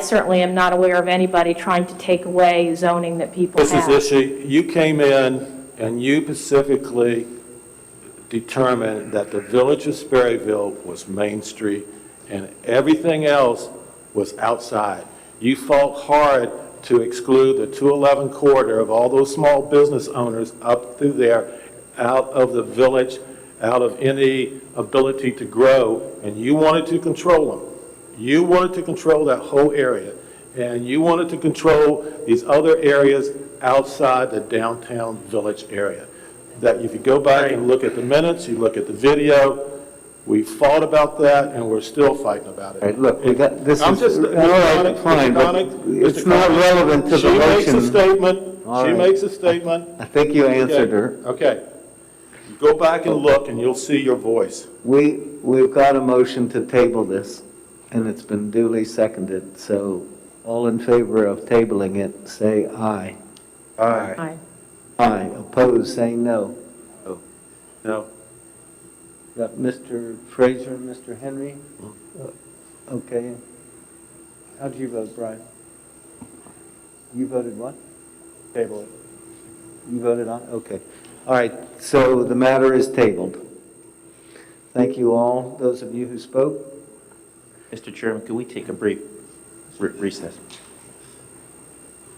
certainly am not aware of anybody trying to take away zoning that people have. Mrs. Ishii, you came in and you specifically determined that the village of Sperryville was Main Street and everything else was outside. You fought hard to exclude the 211 corridor of all those small business owners up through there, out of the village, out of any ability to grow, and you wanted to control them. You wanted to control that whole area, and you wanted to control these other areas outside the downtown village area. That if you go back and look at the minutes, you look at the video, we fought about that, and we're still fighting about it. Right, look, we got, this I'm is, just, all right, fine, but it's not relevant to the motion. She makes a statement, All she right. makes a statement. I think you answered her. Okay. Go back and look, and you'll see your voice. We've got a motion to table this, and it's been duly seconded, so all in favor of tabling it, say aye. Aye. Aye. Opposed, say no. No. Got Mr. Fraser and Mr. Henry? Okay. How'd you vote, Brian? You voted what? Table it. You voted on? Okay. All right, so the matter is tabled. Thank you all, those of you who spoke. Mr. Chairman, could we take a brief recess?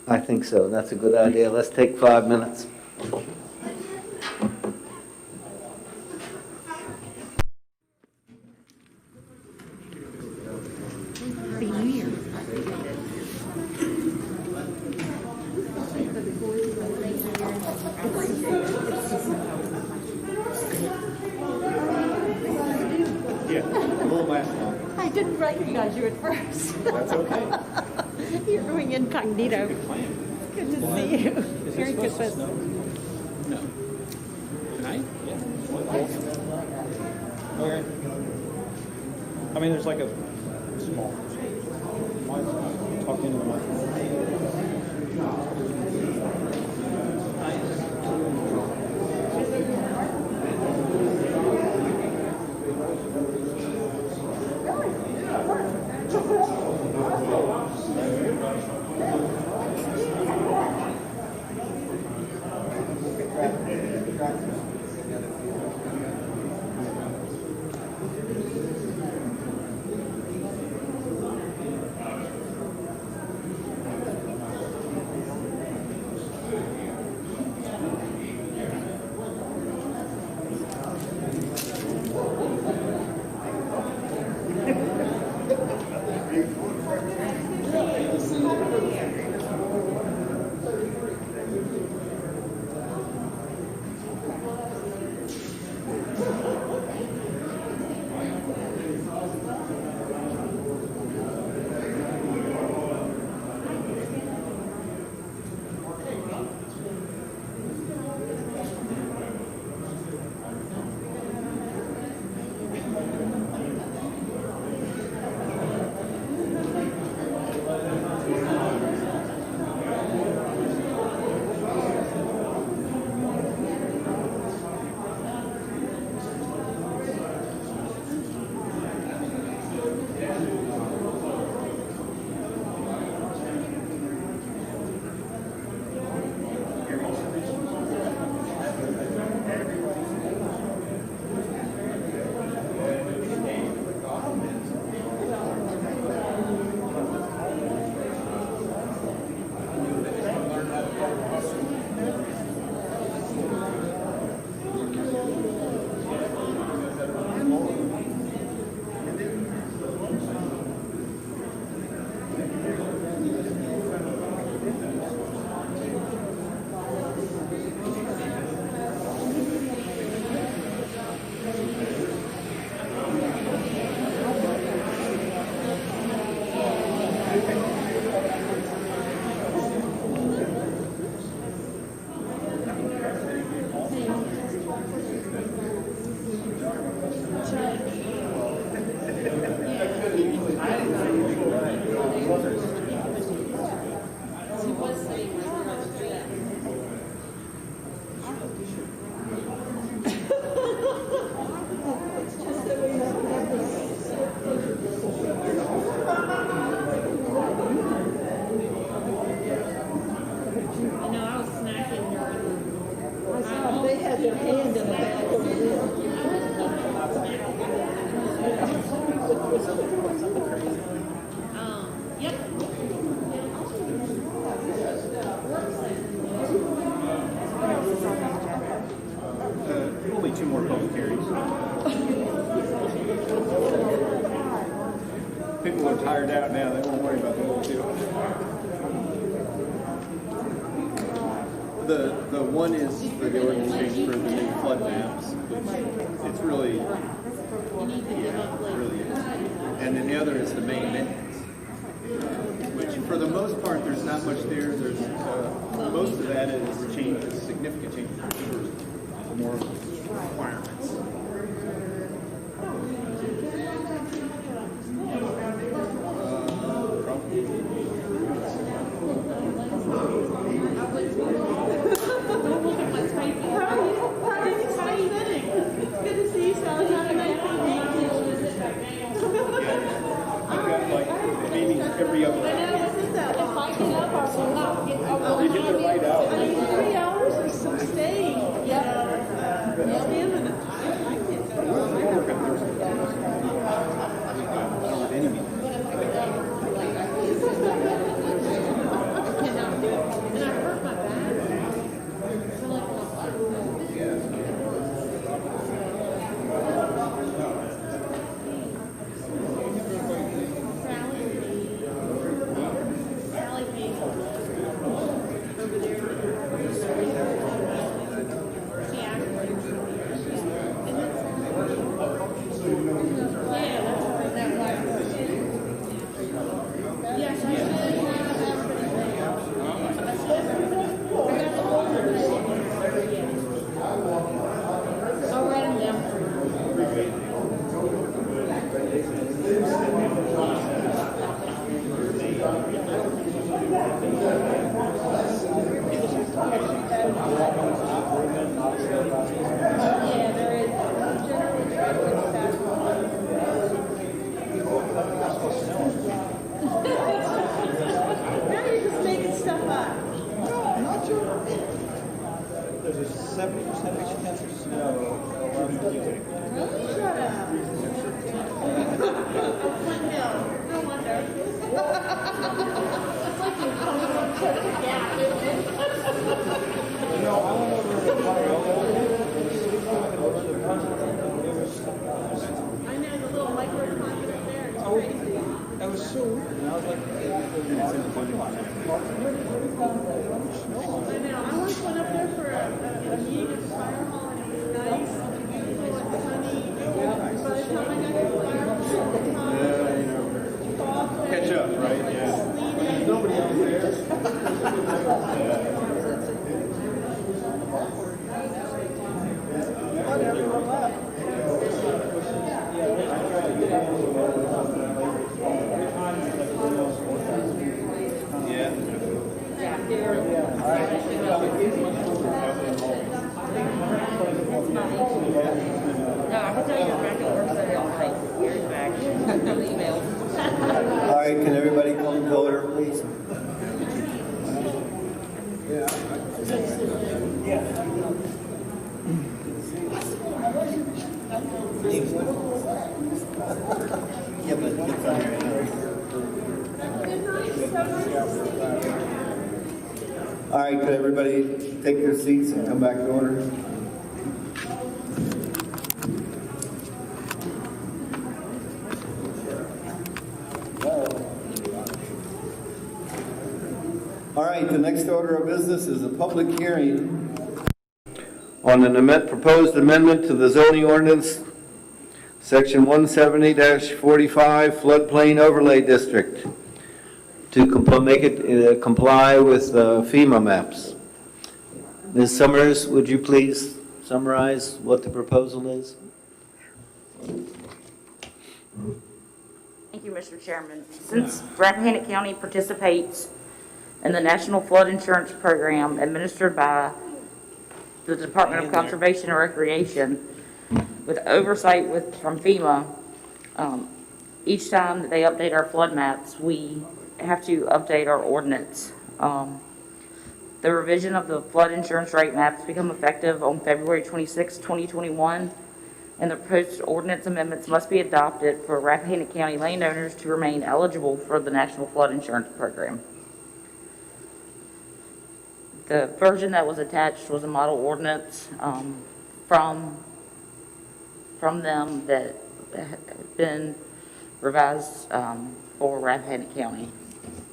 I think so, that's a good idea. Let's take 5 minutes. I didn't recognize you at first. That's okay. You're going incognito. Good to see you. Merry Christmas. No. Tonight? Yeah. Okay. I mean, there's like a small. Talk into the microphone. had their hand in the back of the room. Only two more public hearings. People are tired out now, they won't worry about the other two. The one is for the ordinance change for the new flood maps. It's really, yeah, it really is. And then the other is the main maintenance, which for the most part, there's not much there. There's, most of that is changes, significant changes for more requirements. Every other. I know, isn't that? If I get up, I'll get the right hour. I mean, 3 hours or so staying. Yep. I can't go. I work on Thursday. I don't have any meetings. I cannot do it. And I hurt my back. All right, can everybody come to order, please? Yeah, but it's on here. All right, could everybody take their seats and come back to order? All right, the next order of business is a public hearing on an proposed amendment to the zoning ordinance, section 170-45, floodplain overlay district, to make it comply with FEMA maps. Ms. Summers, would you please summarize what the proposal is? Thank you, Mr. Chairman. Since Rappahannock County participates in the National Flood Insurance Program administered by the Department of Conservation and Recreation, with oversight from FEMA, each time that they update our flood maps, we have to update our ordinance. The revision of the flood insurance rate maps become effective on February 26, 2021, and the proposed ordinance amendments must be adopted for Rappahannock County landowners to remain eligible for the National Flood Insurance Program. The version that was attached was a model ordinance from them that had been revised for Rappahannock County.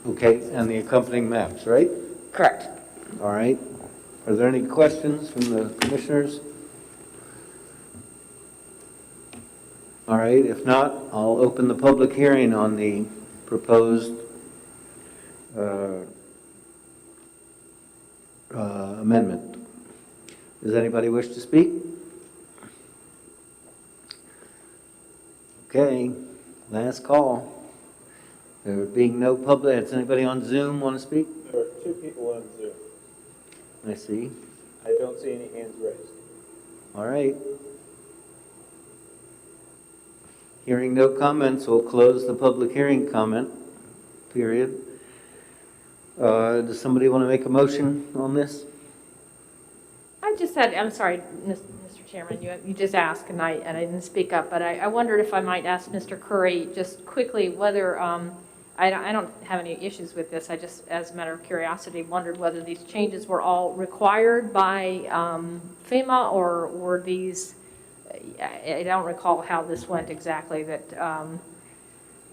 Okay, and the accompanying maps, right? Correct. All right. Are there any questions from the commissioners? All right, if not, I'll open the public hearing on the proposed amendment. Does anybody wish to speak? Okay, last call. There being no public, does anybody on Zoom want to speak? There are 2 people on Zoom. I see. I don't see any hands raised. All right. Hearing no comments, we'll close the public hearing comment period. Does somebody want to make a motion on this? I just had, I'm sorry, Mr. Chairman, you just asked and I didn't speak up, but I wondered if I might ask Mr. Curry just quickly whether, I don't have any issues with this, I just, as a matter of curiosity, wondered whether these changes were all required by FEMA or were these, I don't recall how this went exactly, that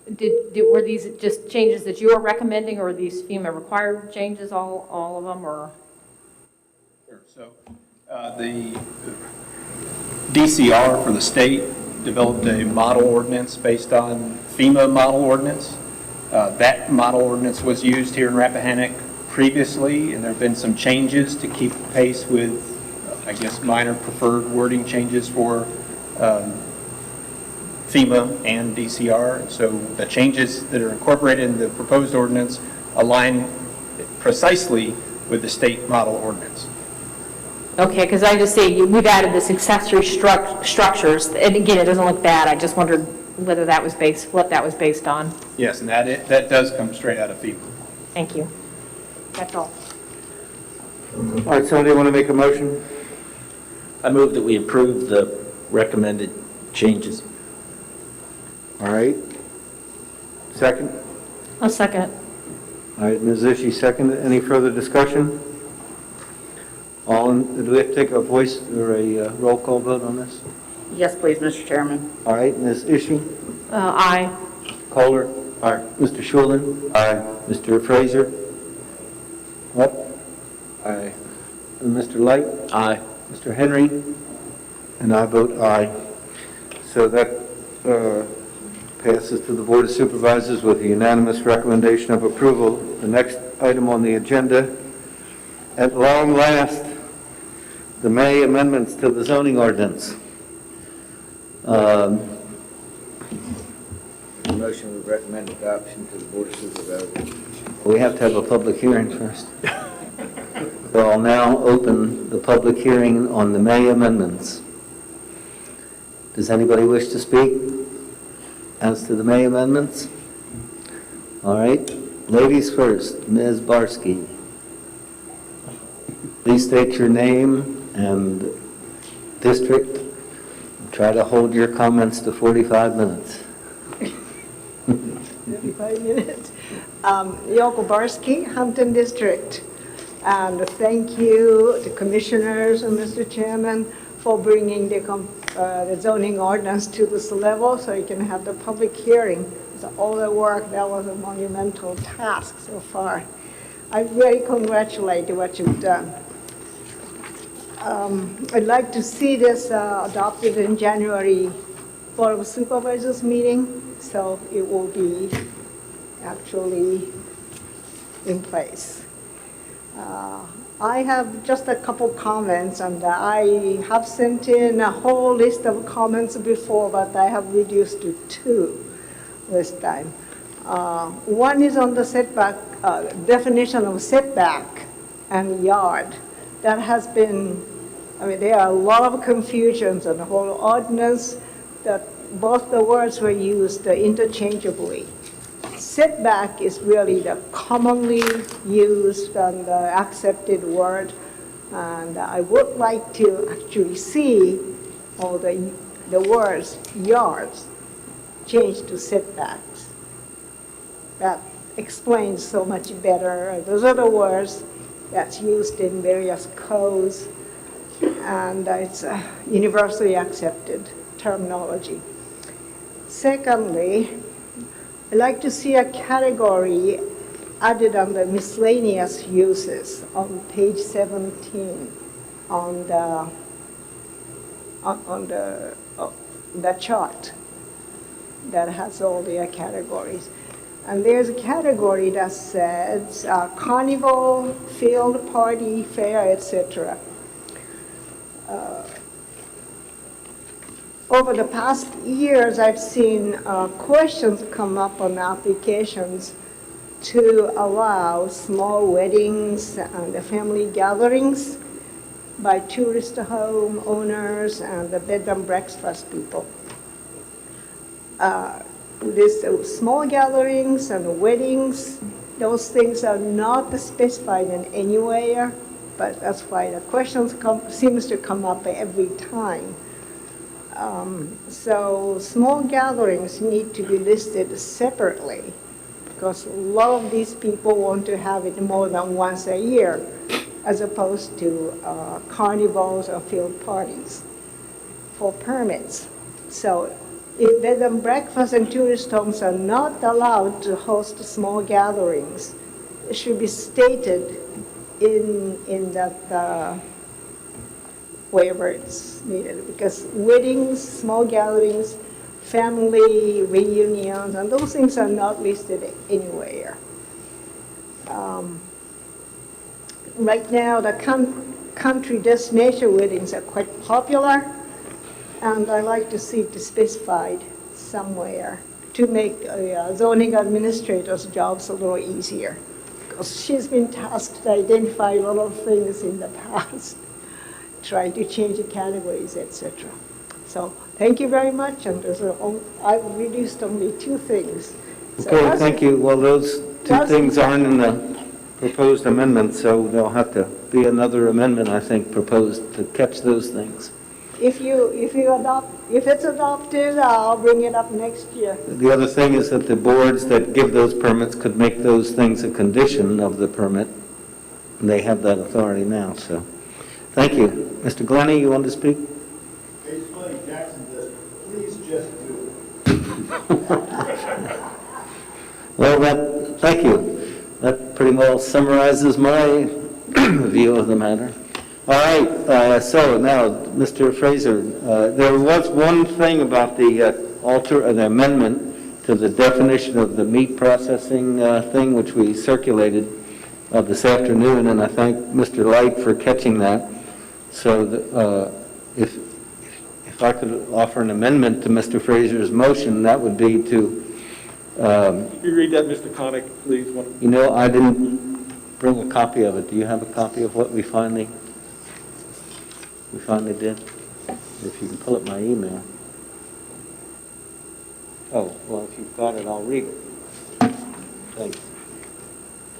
were these just changes that you were recommending, or were these FEMA required changes, all of them, or? Sure. So the DCR for the state developed a model ordinance based on FEMA model ordinance. That model ordinance was used here in Rappahannock previously, and there have been some changes to keep pace with, I guess, minor preferred wording changes for FEMA and DCR. So the changes that are incorporated in the proposed ordinance align precisely with the state model ordinance. Okay, because I just see we've added this accessory structures, and again, it doesn't look bad. I just wondered whether that was what that was based on. Yes, and that does come straight out of FEMA. Thank you. That's all. All right, somebody want to make a motion? I move that we approve the recommended changes. All right. Second? I'll second. All right, Ms. Ishi, second. Any further discussion? Do we have to take a voice or a roll call vote on this? Yes, please, Mr. Chairman. All right, Ms. Ishi? Aye. Kohler? Aye. Mr. Schulin? Aye. Mr. Fraser? What? Aye. And Mr. Light? Aye. Mr. Henry? And I vote aye. So that passes to the Board of Supervisors with a unanimous recommendation of approval. The next item on the agenda, at long last, the May amendments to the zoning ordinance. Motion would recommend adoption to the Board of Supervisors. We have to have a public hearing first. So I'll now open the public hearing on the May amendments. Does anybody wish to speak as to the May amendments? All right, ladies first, Ms. Barsky. Please state your name and district. Try to hold your comments to 45 minutes. 45 minutes. Yoko Barsky, Hampton District. And thank you, the commissioners and Mr. Chairman, for bringing the zoning ordinance to this level so you can have the public hearing. So all the work, that was a monumental task so far. I really congratulate what you've done. I'd like to see this adopted in January Board of Supervisors meeting, so it will be actually in place. I have just a couple comments, and I have sent in a whole list of comments before, but I have reduced to 2 this time. One is on the setback, definition of setback and yard. That has been, there are a lot of confusions on the whole ordinance that both the words were used interchangeably. setback is really the commonly used and accepted word. And I would like to actually see all the words yards changed to setbacks. That explains so much better. Those are the words that's used in various codes, and it's universally accepted terminology. Secondly, I'd like to see a category added under miscellaneous uses on page 17 on the chart that has all the categories. And there's a category that says carnival, field, party, fair, etc. Over the past years, I've seen questions come up on applications to allow small weddings and family gatherings by tourist home owners and the bed and breakfast people. These small gatherings and weddings, those things are not specified in anywhere, but that's why the questions seems to come up every time. So small gatherings need to be listed separately because a lot of these people want to have it more than once a year as opposed to carnivals or field parties for permits. So if bed and breakfast and tourist homes are not allowed to host small gatherings, it should be stated in that wherever it's needed, because weddings, small gatherings, family reunions, and those things are not listed anywhere. Right now, the country destination weddings are quite popular, and I like to see it specified somewhere to make zoning administrators' jobs a little easier, because she's been tasked to identify a lot of things in the past, trying to change the categories, etc. So thank you very much, and I've reduced only 2 things. So Okay, thank you. Well, those 2 things aren't in the proposed amendment, so there'll have to be another amendment, I think, proposed to catch those things. If it's adopted, I'll bring it up next year. The other thing is that the boards that give those permits could make those things a condition of the permit, and they have that authority now, so. Thank you. Mr. Glennie, you want to speak? It's funny, Jackson does, please just do it. Well, thank you. That pretty well summarizes my view of the matter. All right, so now, Mr. Fraser, there was one thing about the the amendment to the definition of the meat processing thing, which we circulated this afternoon, and I thank Mr. Light for catching that. So if I could offer an amendment to Mr. Fraser's motion, that would be to... Could you read that, Mr. Connick, please? You know, I didn't bring a copy of it. Do you have a copy of what we finally did? If you can pull up my email. Oh, well, if you've got it, I'll read it. Thanks.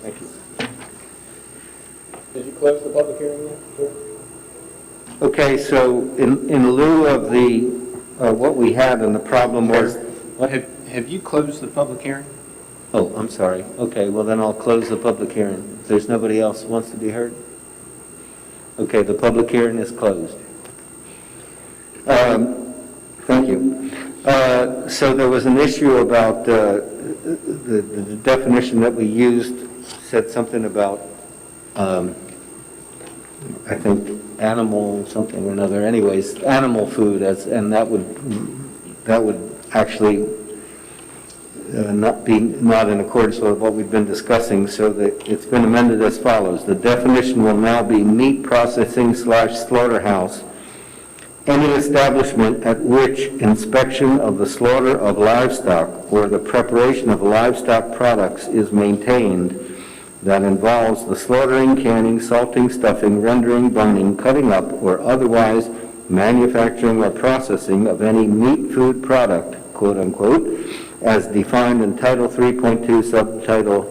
Thank you. Did you close the public hearing yet? Sure. Okay, so in lieu of the, what we had, and the problem was... What? Have you closed the public hearing? Oh, I'm sorry. Okay, well then I'll close the public hearing. If there's nobody else who wants to be heard. Okay, the public hearing is closed. Thank you. So there was an issue about the definition that we used said something about, I think, animal something or another. Anyways, animal food, and that would actually not in accordance with what we've been discussing, so that it's been amended as follows. The definition will now be meat processing / slaughterhouse, any establishment at which inspection of the slaughter of livestock or the preparation of livestock products is maintained that involves the slaughtering, canning, salting, stuffing, rendering, boning, cutting up, or otherwise manufacturing or processing of any meat food product, quote unquote, as defined in Title 3.2, Subtitle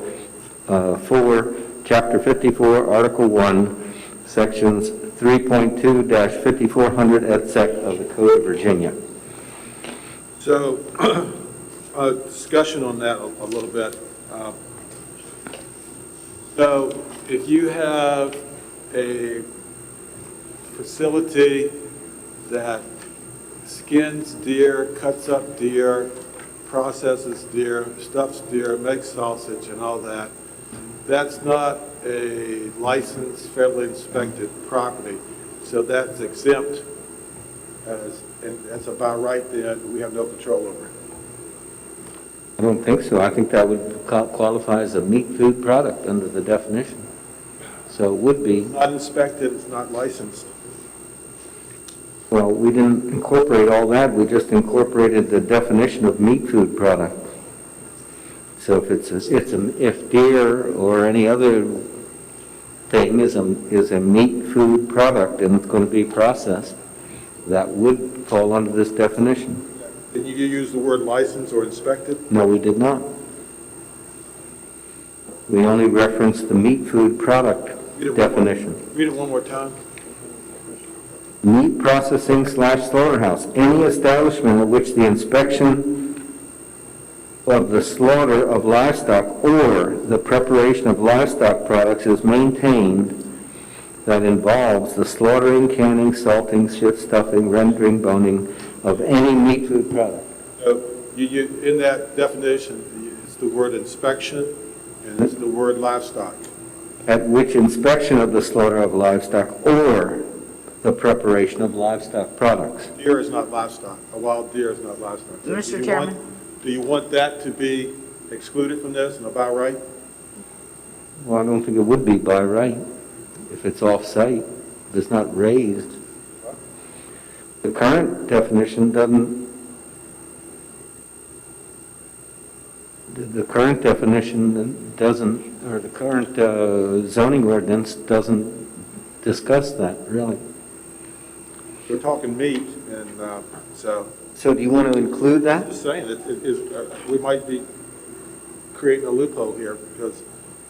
4, Chapter 54, Article 1, Sections 3.2-5400 et sec. Of the Code of Virginia. So, discussion on that a little bit. So, if you have a facility that skins deer, cuts up deer, processes deer, stuffs deer, makes sausage and all that, that's not a licensed, federally inspected property. So that's exempt, and that's about right then, we have no control over it. I don't think so. I think that would qualify as a meat food product under the definition. So it would be. It's not inspected, it's not licensed. Well, we didn't incorporate all that. We just incorporated the definition of meat food product. So if deer or any other thing is a meat food product and it's going to be processed, that would fall under this definition. Did you use the word license or inspected? No, we did not. We only referenced the meat food product definition. Read it one more time. Meat processing / slaughterhouse, any establishment at which the inspection of the slaughter of livestock or the preparation of livestock products is maintained that involves the slaughtering, canning, salting, shit stuffing, rendering, boning of any meat food product. So in that definition, it's the word inspection and it's the word livestock. At which inspection of the slaughter of livestock or the preparation of livestock products. Deer is not livestock. A wild deer is not livestock. So Mr. Chairman. Do you want that to be excluded from this and about right? Well, I don't think it would be by right if it's off-site, if it's not raised. The current definition doesn't, the current definition doesn't, or the current zoning ordinance doesn't discuss that, really. We're talking meat, and so. So do you want to include that? I'm just saying, we might be creating a loophole here, because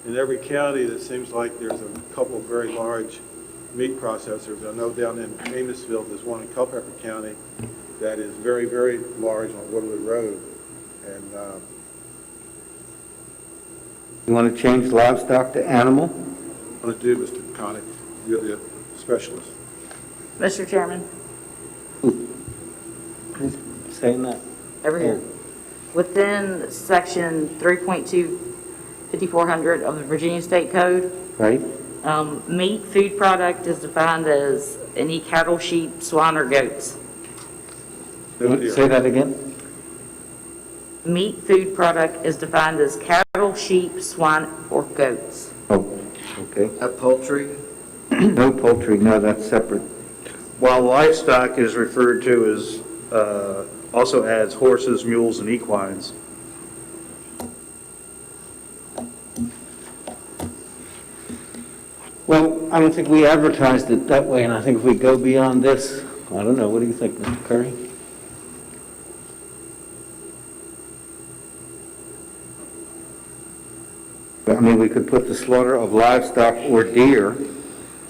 in every county, it seems like there's a couple of very large meat processors. I know down in Amosville, there's one in Culpeper County that is very, very large on Woodley Road. And You want to change livestock to animal? what to do, Mr. Connick? You're the specialist. Mr. Chairman, Saying that. over here. Within section 3.2, 5400 of the Virginia State Code, Right? meat food product is defined as any cattle, sheep, swine, or goats. Say that again? Meat food product is defined as cattle, sheep, swine, or goats. Oh, okay. Poultry? No poultry, no, that's separate. While livestock is referred to as, also adds horses, mules, and equines. Well, I don't think we advertised it that way, and I think if we go beyond this, I don't know, what do you think, Mr. Curry? I mean, we could put the slaughter of livestock or deer,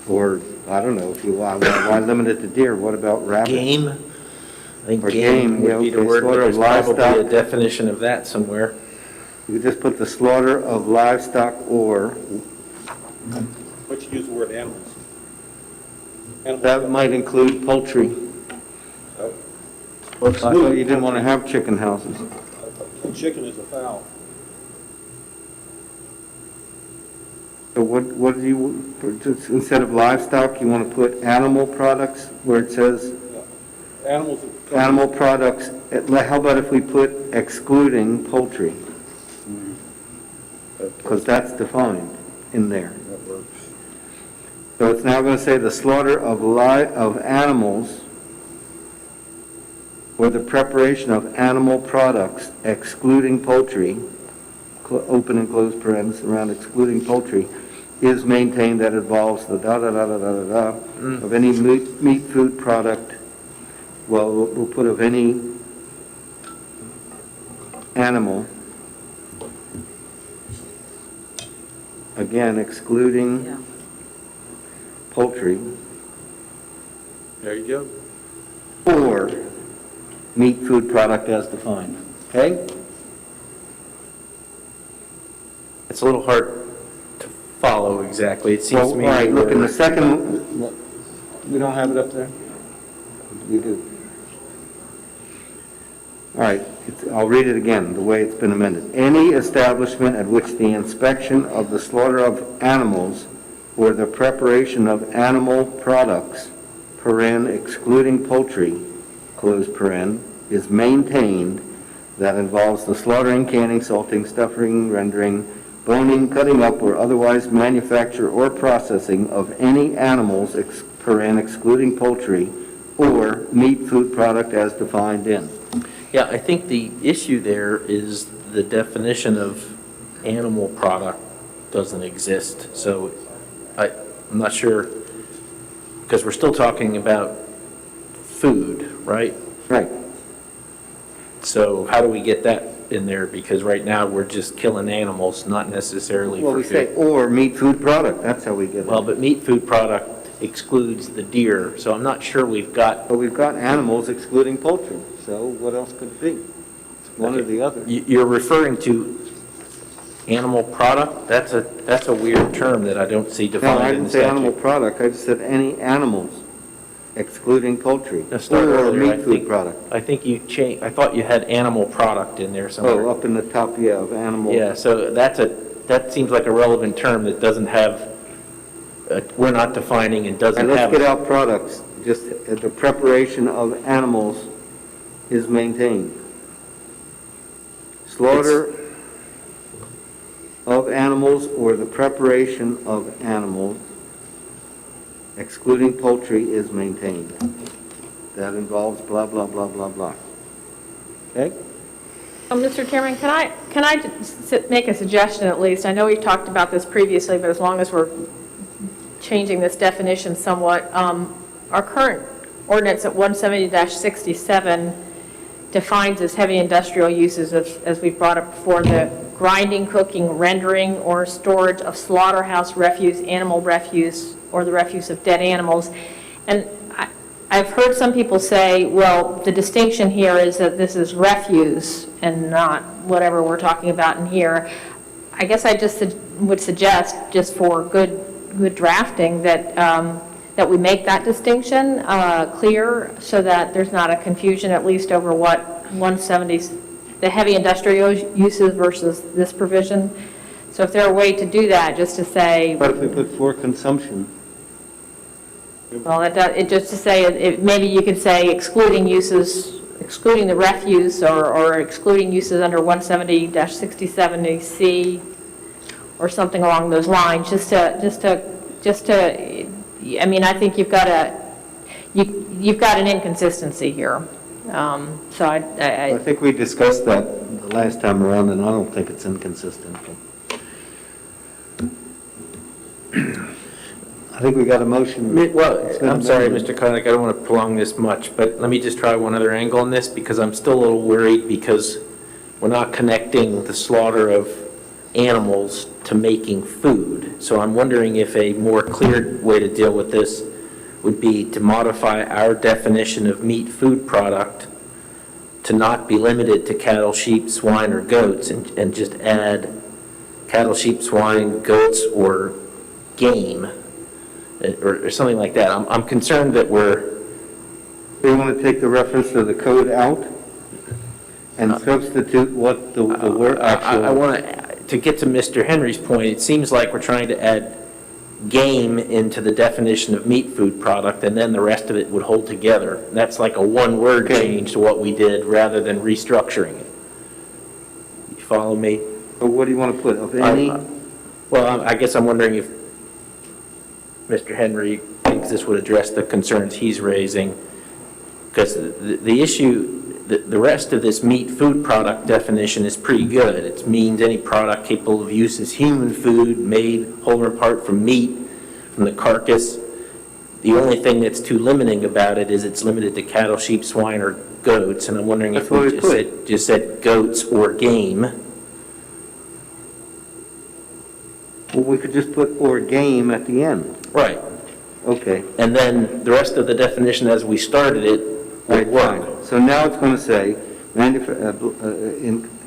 or, I don't know, if you, why limit it to deer? What about rabbits? Game? I think Or game game, would be the okay, word, but slaughter of there's probably a livestock. definition of that somewhere. You could just put the slaughter of livestock or, But you use the word animals. that might include poultry. I thought you didn't want to have chicken houses. A chicken is a fowl. So what do you, instead of livestock, you want to put animal products where it says Animals. animal products? How about if we put excluding poultry? Because that's defined in there. That works. So it's now going to say the slaughter of animals or the preparation of animal products excluding poultry, open and close parentheses around excluding poultry, is maintained that involves the da-da-da-da-da-da of any meat food product. Well, we'll put of any animal, again excluding poultry, There you go. or meat, food product as defined. Okay? It's a little hard to follow exactly. It seems Well, to me. all right, look in the we're- second, we don't have it up there? You do. All right, I'll read it again, the way it's been amended. Any establishment at which the inspection of the slaughter of animals or the preparation of animal products, paren, excluding poultry, close paren, is maintained, that involves the slaughtering, canning, salting, stuffing, rendering, boning, cutting up, or otherwise manufacture or processing of any animals, paren, excluding poultry, or meat, food product as defined in. Yeah, I think the issue there is the definition of animal product doesn't exist. So I'm not sure, because we're still talking about food, right? Right. So how do we get that in there? Because right now, we're just killing animals, not necessarily Well, for we say, food. or meat, food product, that's how we get it. Well, but meat, food product excludes the deer, so I'm not sure we've got. But we've got animals excluding poultry, so what else could it be? It's one or the other. You're referring to animal product? That's a weird term that I don't see No, I defined in didn't the say animal statute. product, I just said any animals excluding poultry, Let's start or earlier. meat, food product. I think you changed, I thought you had animal product in there somewhere. Oh, up in the top, yeah, of animal. Yeah, so that seems like a relevant term that doesn't have, we're not defining and doesn't And have. let's get out products, just the preparation of animals is maintained. Slaughter of animals or the preparation of animals, excluding poultry, is maintained. That involves blah, blah, blah, blah, blah. Okay? Mr. Chairman, can I make a suggestion at least? I know we've talked about this previously, but as long as we're changing this definition somewhat, our current ordinance at 170-67 defines as heavy industrial uses, as we've brought up before, the grinding, cooking, rendering, or storage of slaughterhouse refuse, animal refuse, or the refuse of dead animals. And I've heard some people say, well, the distinction here is that this is refuse and not whatever we're talking about in here. I guess I just would suggest, just for good drafting, that we make that distinction clear so that there's not a confusion, at least over what 170, the heavy industrial uses versus this provision. So if there a way to do that, just to say. What if we put for consumption? Well, it just to say, maybe you could say excluding uses, excluding the refuse, or excluding uses under 170-67C, or something along those lines, just to, I mean, I think you've got an inconsistency here. So I think we discussed that the last time around, and I don't think it's inconsistent. I think we got a motion. Well, I'm sorry, Mr. Koenig, I don't want to prolong this much, but let me just try one other angle on this, because I'm still a little worried, because we're not connecting the slaughter of animals to making food. So I'm wondering if a more clear way to deal with this would be to modify our definition of meat food product to not be limited to cattle, sheep, swine, or goats, and just add cattle, sheep, swine, goats, or game, or something like that. I'm concerned that We want to take the reference to the code out and substitute what the word actual. I want to get to Mr. Henry's point. It seems like we're trying to add game into the definition of meat food product, and then the rest of it would hold together. That's like a one-word change to what we did rather than restructuring it. You follow me? But what do you want to put, of any? Well, I guess I'm wondering if Mr. Henry thinks this would address the concerns he's raising, because the issue, the rest of this meat food product definition is pretty good. It means any product capable of use as human food, made whole or apart from meat, from the carcass, The only thing that's too limiting about it is it's limited to cattle, sheep, swine, or goats, and I'm wondering if That's what we we put. just said goats or game. Well, we could just put "or game" at the end. Right. Okay. And then the rest of the definition as we started it Right, would work. fine. So now it's going to say,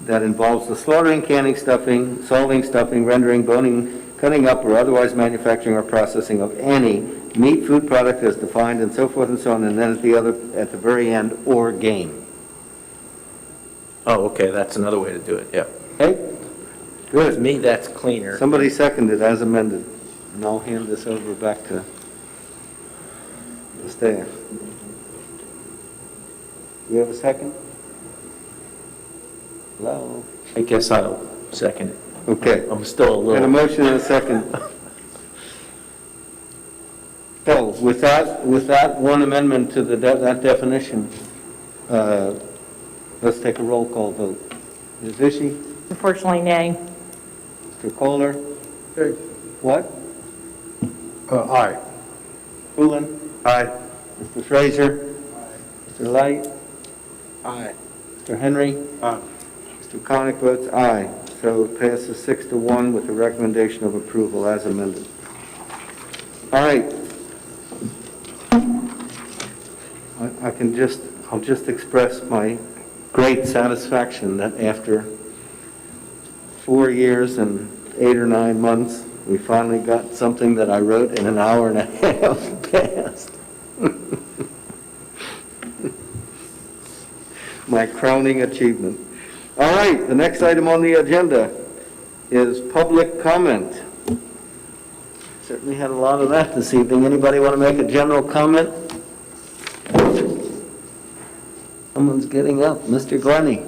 that involves the slaughtering, canning, stuffing, salting, stuffing, rendering, boning, cutting up, or otherwise manufacturing or processing of any meat, food product as defined, and so forth and so on, and then at the very end, "or game." Oh, okay, that's another way to do it, yeah. Okay? To Good. me, that's cleaner. Somebody seconded as amended, and I'll hand this over back to the staff. You have a second? Hello? I guess I'll second it. Okay. I'm still a Got a little, motion and a second. So with that one amendment to that definition, let's take a roll call vote. Ms. Vishy? Unfortunately, nay. Mr. Kohler? What? Aye. Pullen? Aye. Mr. Fraser? Mr. Light? Aye. Mr. Henry? Aye. Mr. Connick votes aye. So it passes 6-1 with the recommendation of approval as amended. All right. I'll just express my great satisfaction that after 4 years and 8 or 9 months, we finally got something that I wrote in an hour and a half passed. My crowning achievement. All right, the next item on the agenda is public comment. Certainly had a lot of that this evening. Anybody want to make a general comment? Someone's getting up. Mr. Glenny.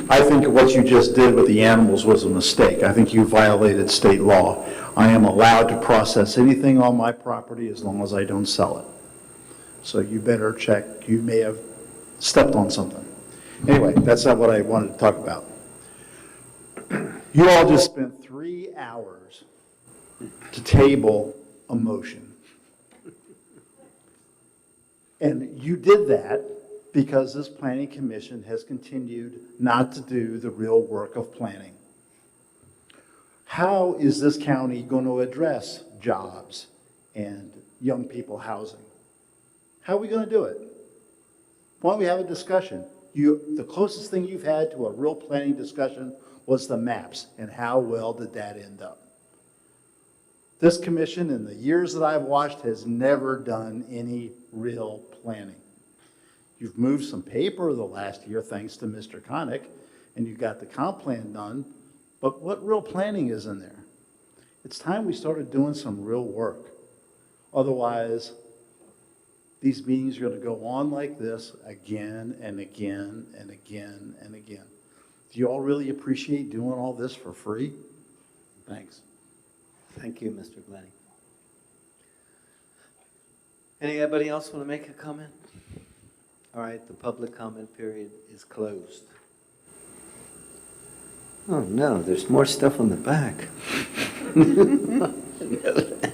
I think what you just did with the animals was a mistake. I think you violated state law. I am allowed to process anything on my property as long as I don't sell it. So you better check. You may have stepped on something. Anyway, that's not what I wanted to talk about. You all just spent 3 hours to table a motion. And you did that because this planning commission has continued not to do the real work of planning. How is this county going to address jobs and young people housing? How are we going to do it? Why don't we have a discussion? The closest thing you've had to a real planning discussion was the maps, and how well did that end up? This commission, in the years that I've watched, has never done any real planning. You've moved some paper the last year, thanks to Mr. Connick, and you got the comp plan done, but what real planning is in there? It's time we started doing some real work. Otherwise, these meetings are going to go on like this again and again and again and again. Do you all really appreciate doing all this for free? Thanks. Thank you, Mr. Glenny. Anybody else want to make a comment? All right, the public comment period is closed. Oh, no, there's more stuff on the back. I know that.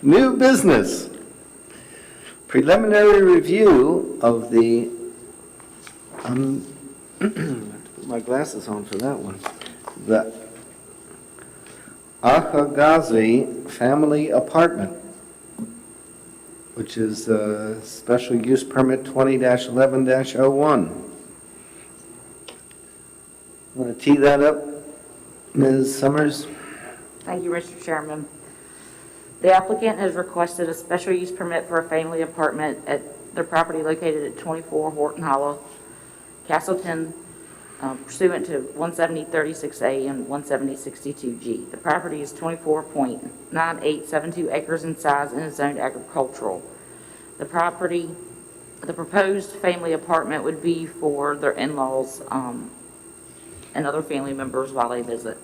New business. Preliminary review of the, I have to put my glasses on for that one. The Ahagazi family apartment, which is special use permit 20-11-01. Want to tee that up, Ms. Summers? Thank you, Mr. Chairman. The applicant has requested a special use permit for a family apartment at their property located at 24 Horton Hollow, Castleton, pursuant to 170-36A and 170-62G. The property is 24.9872 acres in size and is zoned agricultural. The proposed family apartment would be for their in-laws and other family members while they visit.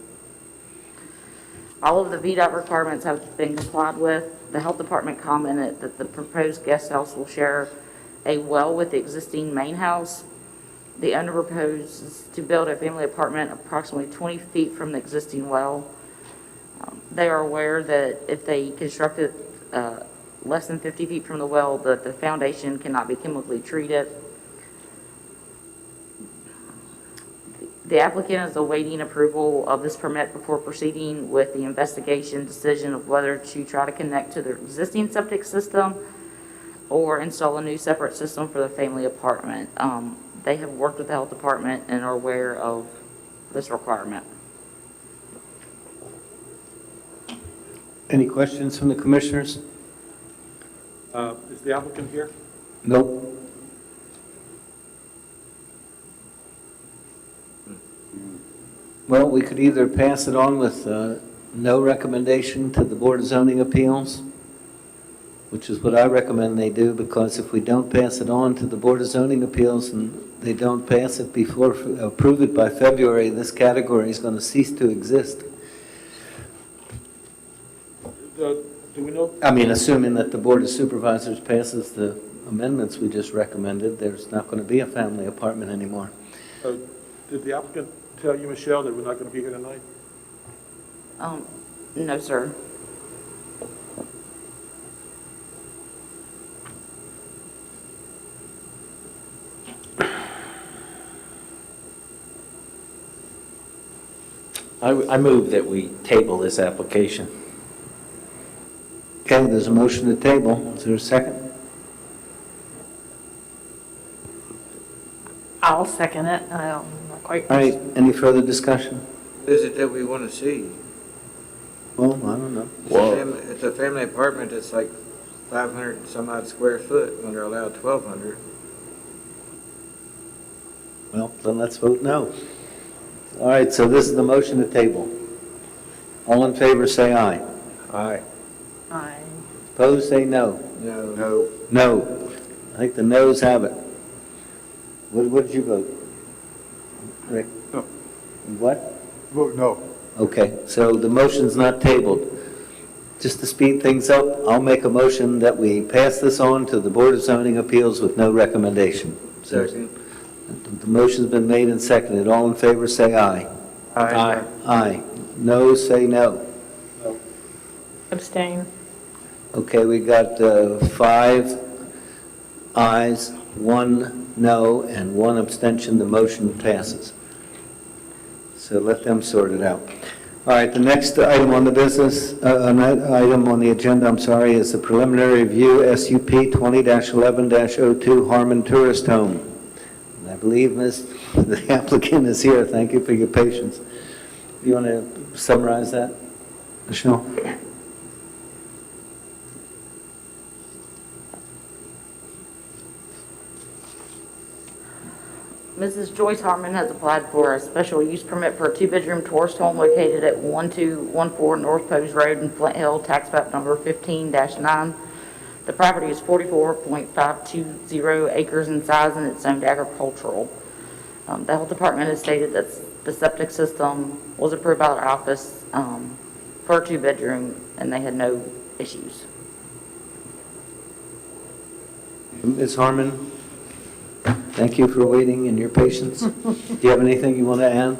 All of the VDOT requirements have been complied with. The health department commented that the proposed guest house will share a well with the existing main house. The owner proposes to build a family apartment approximately 20 feet from the existing well. They are aware that if they construct it less than 50 feet from the well, that the foundation cannot be chemically treated. The applicant is awaiting approval of this permit before proceeding with the investigation decision of whether to try to connect to their existing septic system or install a new separate system for the family apartment. They have worked with the health department and are aware of this requirement. Any questions from the commissioners? Is the applicant here? Nope. Well, we could either pass it on with no recommendation to the Board of Zoning Appeals, which is what I recommend they do, because if we don't pass it on to the Board of Zoning Appeals and they don't pass it before, approve it by February, this category is going to cease to exist. Do we know? I mean, assuming that the Board of Supervisors passes the amendments we just recommended, there's not going to be a family apartment anymore. Did the applicant tell you, Michelle, that we're not going to be here tonight? No, sir. I move that we table this application. Okay, there's a motion to table. Is there a second? I'll second it. I'm not quite. All right, any further discussion? What is it that we want to see? Well, I don't know. It's a family apartment, it's like 500 and some odd square foot, when they're allowed 1,200. Well, then let's vote no. All right, so this is the motion to table. All in favor, say aye. Aye. Aye. Opposed, say no. No. No. No. I think the noes have it. What did you vote? Rick? No. What? Vote no. Okay, so the motion's not tabled. Just to speed things up, I'll make a motion that we pass this on to the Board of Zoning Appeals with no recommendation. Second. The motion's been made and seconded. All in favor, say aye. Aye. Aye. No, say no. Abstain. Okay, we got 5 ayes, 1 no, and 1 abstention. The motion passes. So let them sort it out. All right, the next item on the item on the agenda, I'm sorry, is the preliminary review SUP 20-11-02 Harmon Tourist Home. And I believe the applicant is here. Thank you for your patience. You want to summarize that, Michelle? Mrs. Joyce Harmon has applied for a special use permit for a 2-bedroom tourist home located at 1214 North Post Road in Flint Hill, tax map number 15-9. The property is 44.520 acres in size and it's zoned agricultural. The health department has stated that the septic system was approved by their office for a 2-bedroom and they had no issues. Ms. Harmon, thank you for waiting and your patience. Do you have anything you want to add?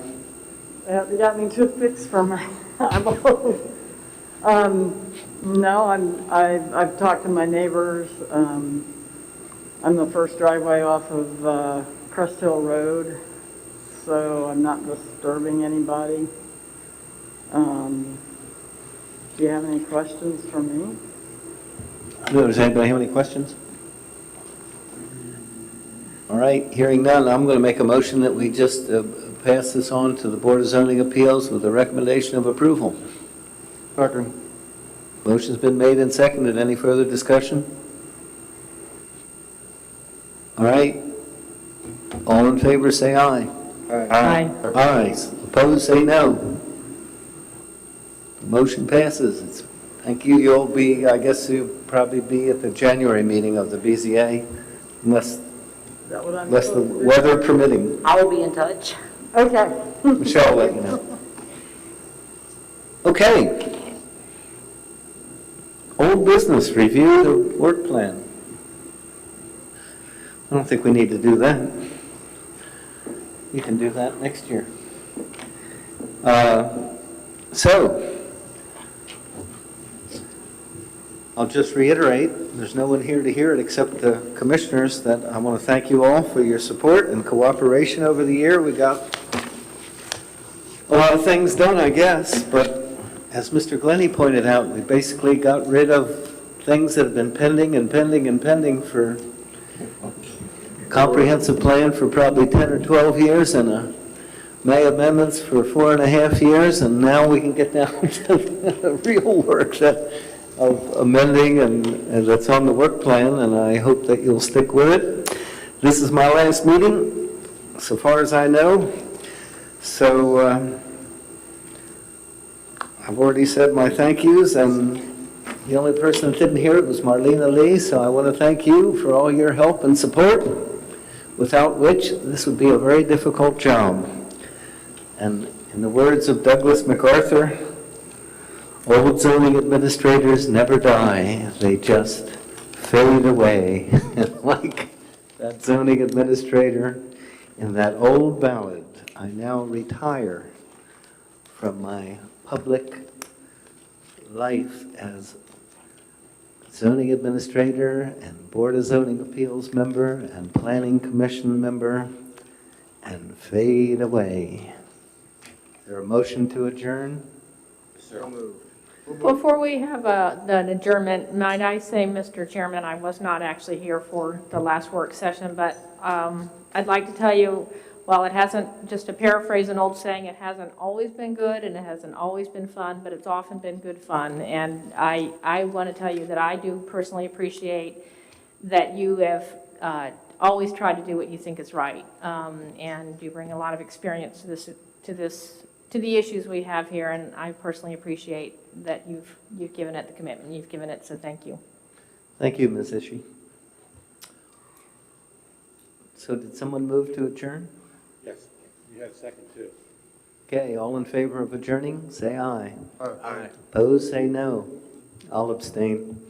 You got me toothpicks for my eyeball. No, I've talked to my neighbors. I'm the first driveway off of Crest Hill Road, so I'm not disturbing anybody. Do you have any questions for me? Does anybody have any questions? All right, hearing none, I'm going to make a motion that we just pass this on to the Board of Zoning Appeals with a recommendation of approval. Second. Motion's been made and seconded. Any further discussion? All right. All in favor, say aye. Aye. Aye. Opposed, say no. The motion passes. Thank you. You'll be, I guess you'll probably be at the January meeting of the BZA, unless the weather permitting. I will be in touch. Okay. Michelle will let you know. Okay. Old business, review the work plan. I don't think we need to do that. You can do that next year. So, I'll just reiterate, there's no one here to hear it except the commissioners, that I want to thank you all for your support and cooperation over the year. We got a lot of things done, I guess, but as Mr. Glennie pointed out, we basically got rid of things that have been pending and pending and pending for comprehensive plan for probably 10 or 12 years and a May amendments for 4.5 years, and now we can get down to the real work of amending and that's on the work plan, and I hope that you'll stick with it. This is my last meeting, so far as I know. So I've already said my thank yous, and the only person that didn't hear it was Marlena Lee, so I want to thank you for all your help and support, without which this would be a very difficult job. And in the words of Douglas MacArthur, old zoning administrators never die, they just fade away. Like that zoning administrator in that old ballad, I now retire from my public life as zoning administrator and Board of Zoning Appeals member and Planning Commission member and fade away. Is there a motion to adjourn? So moved. Before we have an adjournment, might I say, Mr. Chairman, I was not actually here for the last work session, but I'd like to tell you, while it hasn't, just to paraphrase an old saying, it hasn't always been good and it hasn't always been fun, but it's often been good fun. And I want to tell you that I do personally appreciate that you have always tried to do what you think is right. And you bring a lot of experience to the issues we have here, and I personally appreciate that you've given it the commitment you've given it, so thank you. Thank you, Ms. Ishii. So did someone move to adjourn? Yes, you had a second too. Okay, all in favor of adjourning, say aye. Aye. Opposed, say no. I'll abstain.